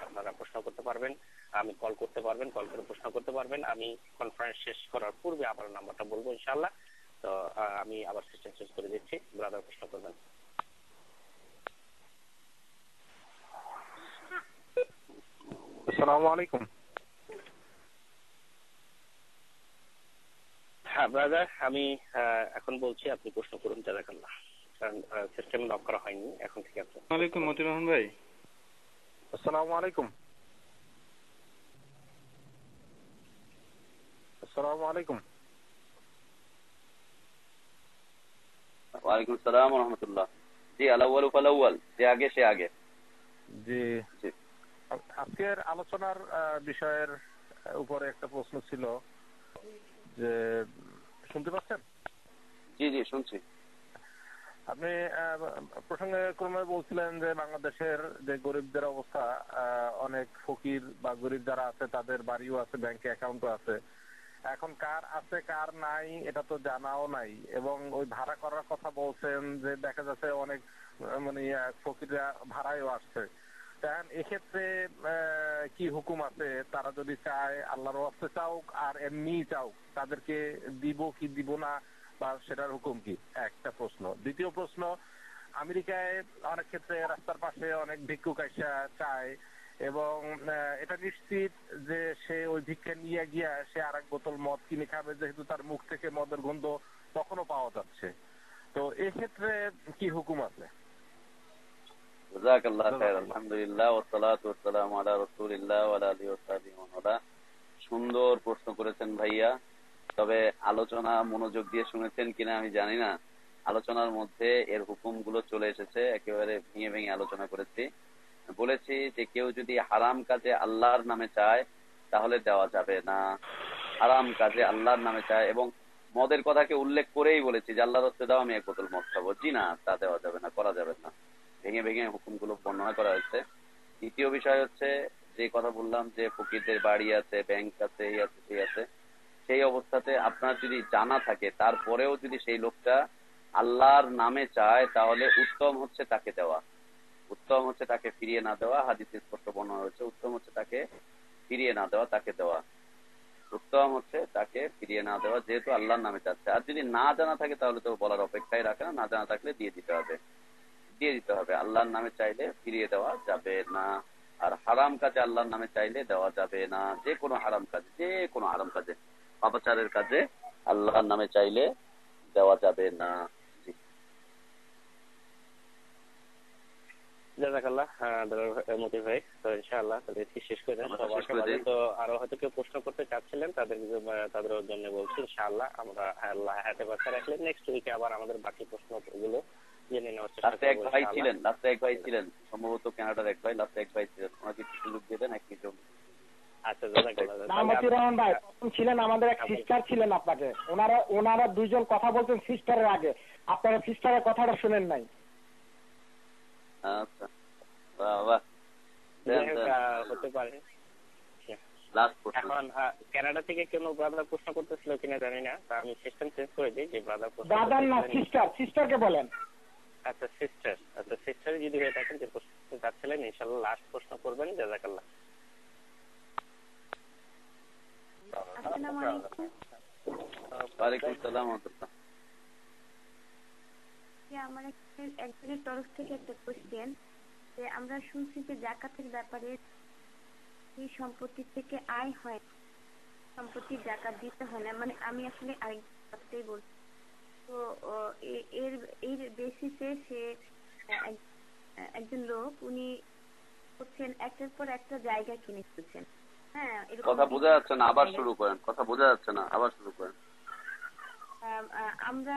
আপনারা প্রশ্ন করতে পারবেন, আমি কল করতে পারবেন, কল করে প্রশ্ন করতে পারবেন। আমি কনফারেন্স শেষ করার পূর্বে আবার নাম্বারটা বলবো ইনশাআল্লাহ। তো আমি আবার সিস্টেম চেঞ্জ করে দিচ্ছি, ব্রাদার প্রশ্ন করবেন। আসসালামু আলাইকুম। হ্যাঁ ব্রাদার, আমি এখন বলছি, আপনি প্রশ্ন করুন। জাযাকাল্লাহ। কারণ সিস্টেম লক করা হয়নি এখন থেকে। আসসালামু আলাইকুম মতিউর রহমান ভাই। আসসালামু আলাইকুম। আসসালামু আলাইকুম। ওয়ালাইকুম আসসালাম ওয়া রাহমাতুল্লাহ। জি আল-আউয়ালু ফাল-আউয়াল, যে আগে সে আগে। জি আজকের আলোচনার বিষয়ের উপরে একটা প্রশ্ন ছিল যে, শুনতে পাচ্ছেন? জি জি শুনছি। আপনি প্রসঙ্গে ক্রমে বলছিলেন যে বাংলাদেশের যে গরিবদের অবস্থা, অনেক ফকির বা গরিব যারা আছে তাদের বাড়িও আছে, ব্যাংকে অ্যাকাউন্টও আছে, এখন কার আছে কার নাই এটা তো জানাও নাই, এবং ওই ভাড়া করার কথা বলছেন যে দেখা যাচ্ছে অনেক মানে ফকিররা ভাড়ায়ও আসছে। এক্ষেত্রে কি হুকুম আছে? তারা যদি চায় আল্লাহর ওয়াস্তে চাউক আর এমনি চাউক, তাদেরকে দিব কি দিব না, বা সেটার হুকুম কি? একটা প্রশ্ন। দ্বিতীয় প্রশ্ন, আমেরিকায় অনেক ক্ষেত্রে রাস্তার পাশে অনেক ভিক্ষুক আইসা চায়, এবং এটা নিশ্চিত যে সে ওই ভিক্ষা নিয়ে গিয়া সে আর এক বোতল মদ কিনে খাবে, যেহেতু তার মুখ থেকে মদের গন্ধ তখনও পাওয়া যাচ্ছে। তো এক্ষেত্রে কি হুকুম আছে? জাযাকাল্লাহু খাইরান। আলহামদুলিল্লাহ ওয়াসসালাতু ওয়াসসালামু আলা রাসূলিল্লাহ ওয়া আলা আলিহি ওয়া সাহবিহি ওয়া মান ওয়ালা। সুন্দর প্রশ্ন করেছেন ভাইয়া। তবে আলোচনা মনোযোগ দিয়ে শুনেছেন কিনা আমি জানি না। আলোচনার মধ্যে এর হুকুমগুলো চলে এসেছে, একেবারে ভেঙে ভেঙে আলোচনা করেছি। বলেছি যে কেউ যদি হারাম কাজে আল্লাহর নামে চায় তাহলে দেওয়া যাবে না। হারাম কাজে আল্লাহর নামে চায়, এবং মদের কথাকে উল্লেখ করেই বলেছি যে আল্লাহর রাস্তায় দাও আমি এক বোতল মদ খাবো, জি না, তা দেওয়া যাবে না, করা যাবে না। ভেঙে ভেঙে হুকুমগুলো বর্ণনা করা হয়েছে। দ্বিতীয় বিষয় হচ্ছে যে কথা বললাম যে ফকিরদের বাড়ি আছে, ব্যাংক আছে, এই আছে সেই আছে, সেই অবস্থাতে আপনার যদি জানা থাকে তারপরেও যদি সেই লোকটা আল্লাহর নামে চায় তাহলে উত্তম হচ্ছে তাকে দেওয়া, উত্তম হচ্ছে তাকে ফিরিয়ে না দেওয়া। হাদিসে স্পষ্ট বর্ণনা হয়েছে উত্তম হচ্ছে তাকে ফিরিয়ে না দেওয়া, তাকে দেওয়া উত্তম হচ্ছে তাকে ফিরিয়ে না দেওয়া, যেহেতু আল্লাহর নামে চাচ্ছে। আর যদি না জানা থাকে তাহলে তো বলার অপেক্ষায় রাখে না, না জানা থাকলে দিয়ে দিতে হবে, দিয়ে দিতে হবে। আল্লাহর নামে চাইলে ফিরিয়ে দেওয়া যাবে না। আর হারাম কাজে আল্লাহর নামে চাইলে দেওয়া যাবে না। যে কোনো হারাম কাজে, যে কোনো হারাম কাজে, পাপাচারের কাজে আল্লাহর নামে চাইলে দেওয়া যাবে না। জাযাকাল্লাহ মতি ভাই। তো ইনশাআল্লাহ তাদের শেষ করে দেন। তো আরো হয়তো কেউ প্রশ্ন করতে চাচ্ছিলেন, তাদের জন্য বলছি ইনশাআল্লাহ আমরা আল্লাহ হাতে বাঁচা রাখলে নেক্সট উইকে আবার আমাদের বাকি প্রশ্নগুলো জেনে নেওয়ার চেষ্টা করব। এক ভাই ছিলেন সম্ভবত কানাডার এক ভাই, লাস্টে এক ভাই ছিলেন, ওনাকে একটু সুযোগ দিয়ে দেন, এক মিনিট। আচ্ছা জাযাকাল্লাহ। মতিউর রহমান ভাই প্রথম ছিলেন, আমাদের এক সিস্টার ছিলেন আপনাকে, ওনারা দুইজন কথা বলতেন সিস্টারের আগে, আপনারা সিস্টারের কথাটা শুনেন নাই। আচ্ছা বাহ, হতে পারে। এখন কানাডা থেকে কেন ব্রাদার প্রশ্ন করতেছিল কিনা জানি না, তা আমি সিস্টেম চেঞ্জ করে দিই যে ব্রাদার না সিস্টারকে বলেন। আচ্ছা সিস্টার যদি হয়ে থাকেন যে প্রশ্ন চাচ্ছিলেন ইনশাআল্লাহ লাস্ট প্রশ্ন করবেন। জাযাকাল্লাহ। আসসালামু আলাইকুম। ওয়ালাইকুম আসসালাম। আমার একজনের তরফ থেকে একটা কোশ্চেন, যে আমরা শুনছি যে যাকাতের ব্যাপারে এই সম্পত্তি থেকে আয় হয়, সম্পত্তির যাকাত দিতে হয় না, মানে আমি আসলে আরেকটাই বলছি। তো এর বেসিসে সে একজন লোক উনি করছেন একটার পর একটা জায়গা কিনে ফেলছেন। হ্যাঁ, কথা বোঝা যাচ্ছে না, আবার শুরু করেন। কথা বোঝা যাচ্ছে না, আবার শুরু করেন। আমরা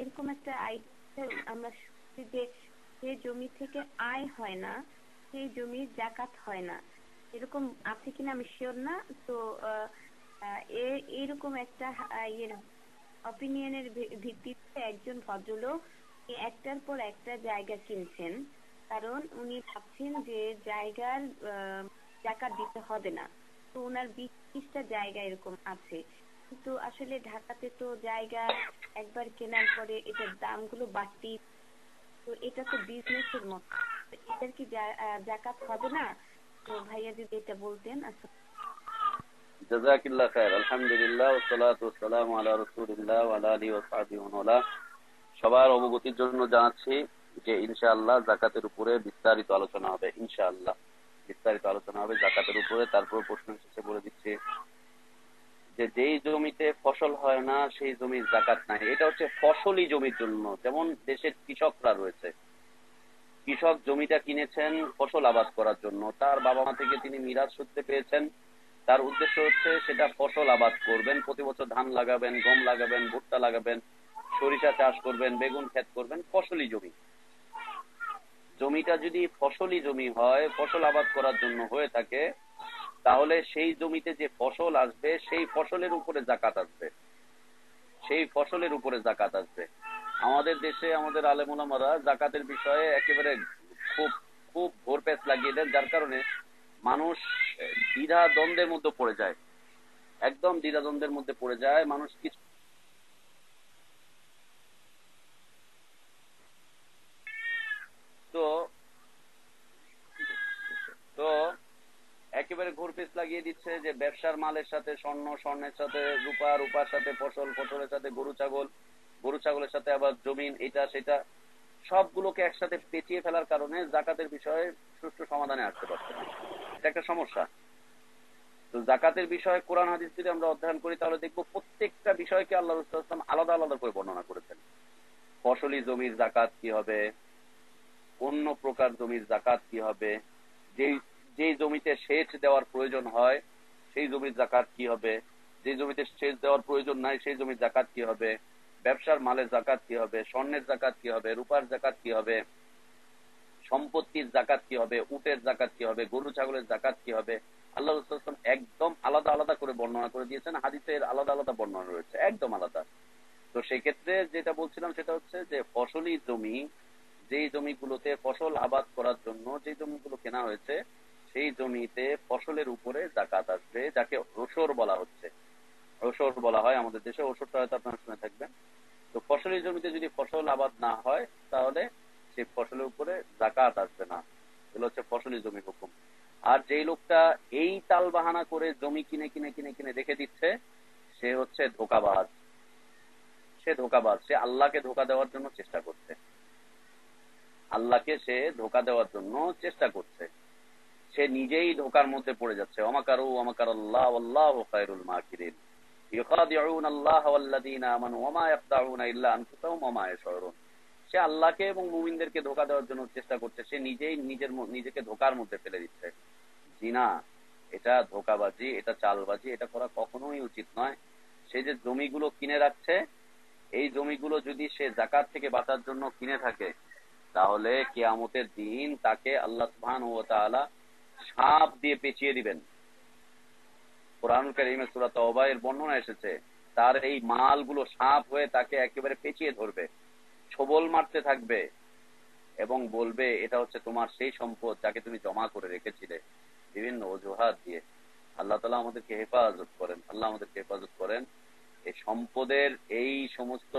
এরকম একটা আইডিয়া আমরা যে জমি থেকে আয় হয় না সেই জমির যাকাত হয় না, এরকম আছে কিনা আমি শিওর না। তো এইরকম একটা অপিনিয়নের ভিত্তিতে একজন ভদ্রলোক একটার পর একটা জায়গা কিনছেন, কারণ উনি ভাবছেন যে জায়গার যাকাত দিতে হবে না। তো ওনার 20টা জায়গা এরকম আছে, কিন্তু আসলে ঢাকাতে তো জায়গা একবার কেনার পরে এটার দামগুলো বাড়তি, তো এটা তো বিজনেসের মতো, এটার কি যাকাত হবে না? তো ভাইয়া যদি এটা বলতেন। জাযাকিল্লাহ খাইর। আলহামদুলিল্লাহ ওয়াসসালাতু ওয়াসসালামু আলা রাসূলিল্লাহ ওয়া আলা আলিহি ওয়া সাহবিহি ওয়া মান ওয়ালা। সবার অবগতির জন্য জানাচ্ছি যে ইনশাআল্লাহ যাকাতের উপরে বিস্তারিত আলোচনা হবে, ইনশাআল্লাহ বিস্তারিত আলোচনা হবে যাকাতের উপরে। তারপর প্রশ্ন শেষে বলে দিচ্ছি যে যেই জমিতে ফসল হয় না সেই জমির যাকাত নাই। এটা হচ্ছে ফসলি জমির জন্য। যেমন দেশের কৃষকরা রয়েছে, কৃষক জমিটা কিনেছেন ফসল আবাদ করার জন্য, তার বাবা মা থেকে তিনি মিরাজ সূত্রে পেয়েছেন, তার উদ্দেশ্য হচ্ছে সেটা ফসল আবাদ করবেন, প্রতি বছর ধান লাগাবেন, গম লাগাবেন, ভুট্টা লাগাবেন, সরিষা চাষ করবেন, বেগুন ক্ষেত করবেন, ফসলি জমি। জমিটা যদি ফসলি জমি হয়, ফসল আবাদ করার জন্য হয়ে থাকে, তাহলে সেই জমিতে যে ফসল আসবে সেই ফসলের উপরে যাকাত আসবে, সেই ফসলের উপরে যাকাত আসবে। আমাদের দেশে আমাদের আলেম ওলামারা যাকাতের বিষয়ে একেবারে খুব খুব ভোর পেঁচ লাগিয়ে দেন, যার কারণে মানুষ দ্বিধা দ্বন্দ্বের মধ্যে পড়ে যায় একদম দ্বিধাদ্বন্দ্বের মধ্যে পড়ে যায় মানুষ। কিছু তো তো একেবারে ঘুরপিস লাগিয়ে দিচ্ছে যে ব্যবসার মালের সাথে স্বর্ণ, স্বর্ণের সাথে রূপা, রূপার সাথে ফসল, ফসলের সাথে গরু ছাগল, গরু ছাগলের সাথে আবার জমিন, এটা সেটা সবগুলোকে একসাথে পেঁচিয়ে ফেলার কারণে জাকাতের বিষয়ে সুষ্ঠু সমাধানে আসতে পারছে না। এটা একটা সমস্যা। তো জাকাতের বিষয়ে কোরআন হাদিস যদি আমরা অধ্যয়ন করি তাহলে দেখবো প্রত্যেকটা বিষয়কে আল্লাহ রাসূল সাল্লাল্লাহু আলাইহি ওয়াসাল্লাম আলাদা আলাদা করে বর্ণনা করেছেন। ফসলি জমির জাকাত কি হবে, অন্য প্রকার জমির জাকাত কি হবে, যেই জমিতে সেচ দেওয়ার প্রয়োজন হয় সেই জমির জাকাত কি হবে, যে জমিতে সেচ দেওয়ার প্রয়োজন নাই সেই জমির জাকাত কি হবে, ব্যবসার মালের জাকাত কি হবে, স্বর্ণের জাকাত কি হবে, রূপার জাকাত কি হবে, সম্পত্তির জাকাত কি হবে, উটের জাকাত কি হবে, গরু ছাগলের জাকাত কি হবে। আল্লাহ রাসূল সাল্লাল্লাহু আলাইহি ওয়াসাল্লাম একদম আলাদা আলাদা করে বর্ণনা করে দিয়েছেন। হাদিসের আলাদা আলাদা বর্ণনা রয়েছে, একদম আলাদা। তো সেক্ষেত্রে যেটা বলছিলাম সেটা হচ্ছে যে ফসলি জমি, যেই জমিগুলোতে ফসল আবাদ করার জন্য যে জমিগুলো কেনা হয়েছে সেই জমিতে ফসলের উপরে জাকাত আসবে, যাকে ওসর বলা হচ্ছে। ওসর বলা হয় আমাদের দেশে, ওসরটা হয়তো আপনারা শুনে থাকবেন। তো ফসলি জমিতে যদি ফসল আবাদ না হয় তাহলে সেই ফসলের উপরে জাকাত আসবে না। এগুলো হচ্ছে ফসলি জমির হুকুম। আর যেই লোকটা এই তাল বাহানা করে জমি কিনে কিনে কিনে কিনে রেখে দিচ্ছে সে হচ্ছে ধোঁকাবাজ। সে ধোঁকাবাজ, সে আল্লাহকে ধোঁকা দেওয়ার জন্য চেষ্টা করছে। আল্লাহকে সে ধোঁকা দেওয়ার জন্য চেষ্টা করছে, সে নিজেই ধোঁকার মধ্যে পড়ে যাচ্ছে। ওয়ামাকারু ওয়ামাকারাল্লাহু ওয়াল্লাহু খায়রুল মাকিরিন ইউখাদিউনা আল্লাহ ওয়াল্লাযীনা আমানু ওয়া মা ইয়াখদাউনা ইল্লা আনফুসাহুম ওয়া মা ইয়াশউরুন। সে আল্লাহকে এবং মুমিনদেরকে ধোঁকা দেওয়ার জন্য চেষ্টা করছে, সে নিজেই নিজেকে ধোঁকার মধ্যে ফেলে দিচ্ছে। জিনা, এটা ধোঁকাবাজি, এটা চালবাজি, এটা করা কখনোই উচিত নয়। সে যে জমিগুলো কিনে রাখছে, এই জমিগুলো যদি সে যাকাত থেকে বাঁচার জন্য কিনে থাকে তাহলে কিয়ামতের দিন তাকে আল্লাহ সুবহানাহু ওয়া তাআলা সাপ দিয়ে পেঁচিয়ে দিবেন। কোরআন কারীমে সূরা তাওবা এর বর্ণনা এসেছে, তার এই মালগুলো সাপ হয়ে তাকে একেবারে পেঁচিয়ে ধরবে, ছোবল মারতে থাকবে এবং বলবে এটা হচ্ছে তোমার সেই সম্পদ যাকে তুমি জমা করে রেখেছিলে বিভিন্ন অজুহাত দিয়ে। আল্লাহ তাআলা আমাদেরকে হেফাজত করেন, আল্লাহ আমাদেরকে হেফাজত করেন এই সম্পদের এই সমস্ত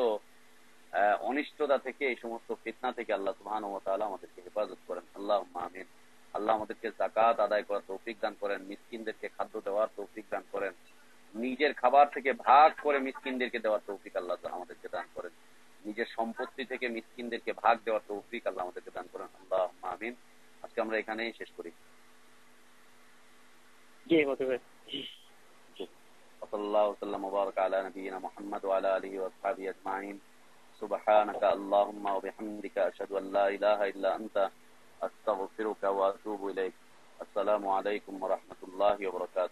অনিষ্টতা থেকে, এই সমস্ত ফিতনা থেকে আল্লাহ সুবহানাহু ওয়া তাআলা আমাদেরকে হেফাজত করেন। আল্লাহুম্মা আমিন। আল্লাহ আমাদেরকে যাকাত আদায় করার তৌফিক দান করেন, মিসকিনদেরকে খাদ্য দেওয়ার তৌফিক দান করেন, নিজের খাবার থেকে ভাগ করে মিসকিনদেরকে দেওয়ার তৌফিক আল্লাহ আমাদেরকে দান করেন, নিজের সম্পত্তি থেকে মিসকিনদেরকে ভাগ দেওয়ার তৌফিক আল্লাহ আমাদেরকে দান করেন। আল্লাহুম্মা আমিন। আজকে আমরা এখানেই শেষ করি। জি মতি ভাই। সাল্লাল্লাহু ওয়াসাল্লাম ওয়া বারাকা আলা নবিয়িনা মুহাম্মদ ওয়া আলা আলিহি ওয়া আসহাবিহি আজমাইন। সুবহানাকা আল্লাহুম্মা ওয়া বিহামদিকা আশহাদু আল লা ইলাহা ইল্লা আনতা আস্তাগফিরুকা ওয়া আতুবু ইলাইক। আসসালামু আলাইকুম ওয়া রাহমাতুল্লাহি ওয়া বারাকাতুহু।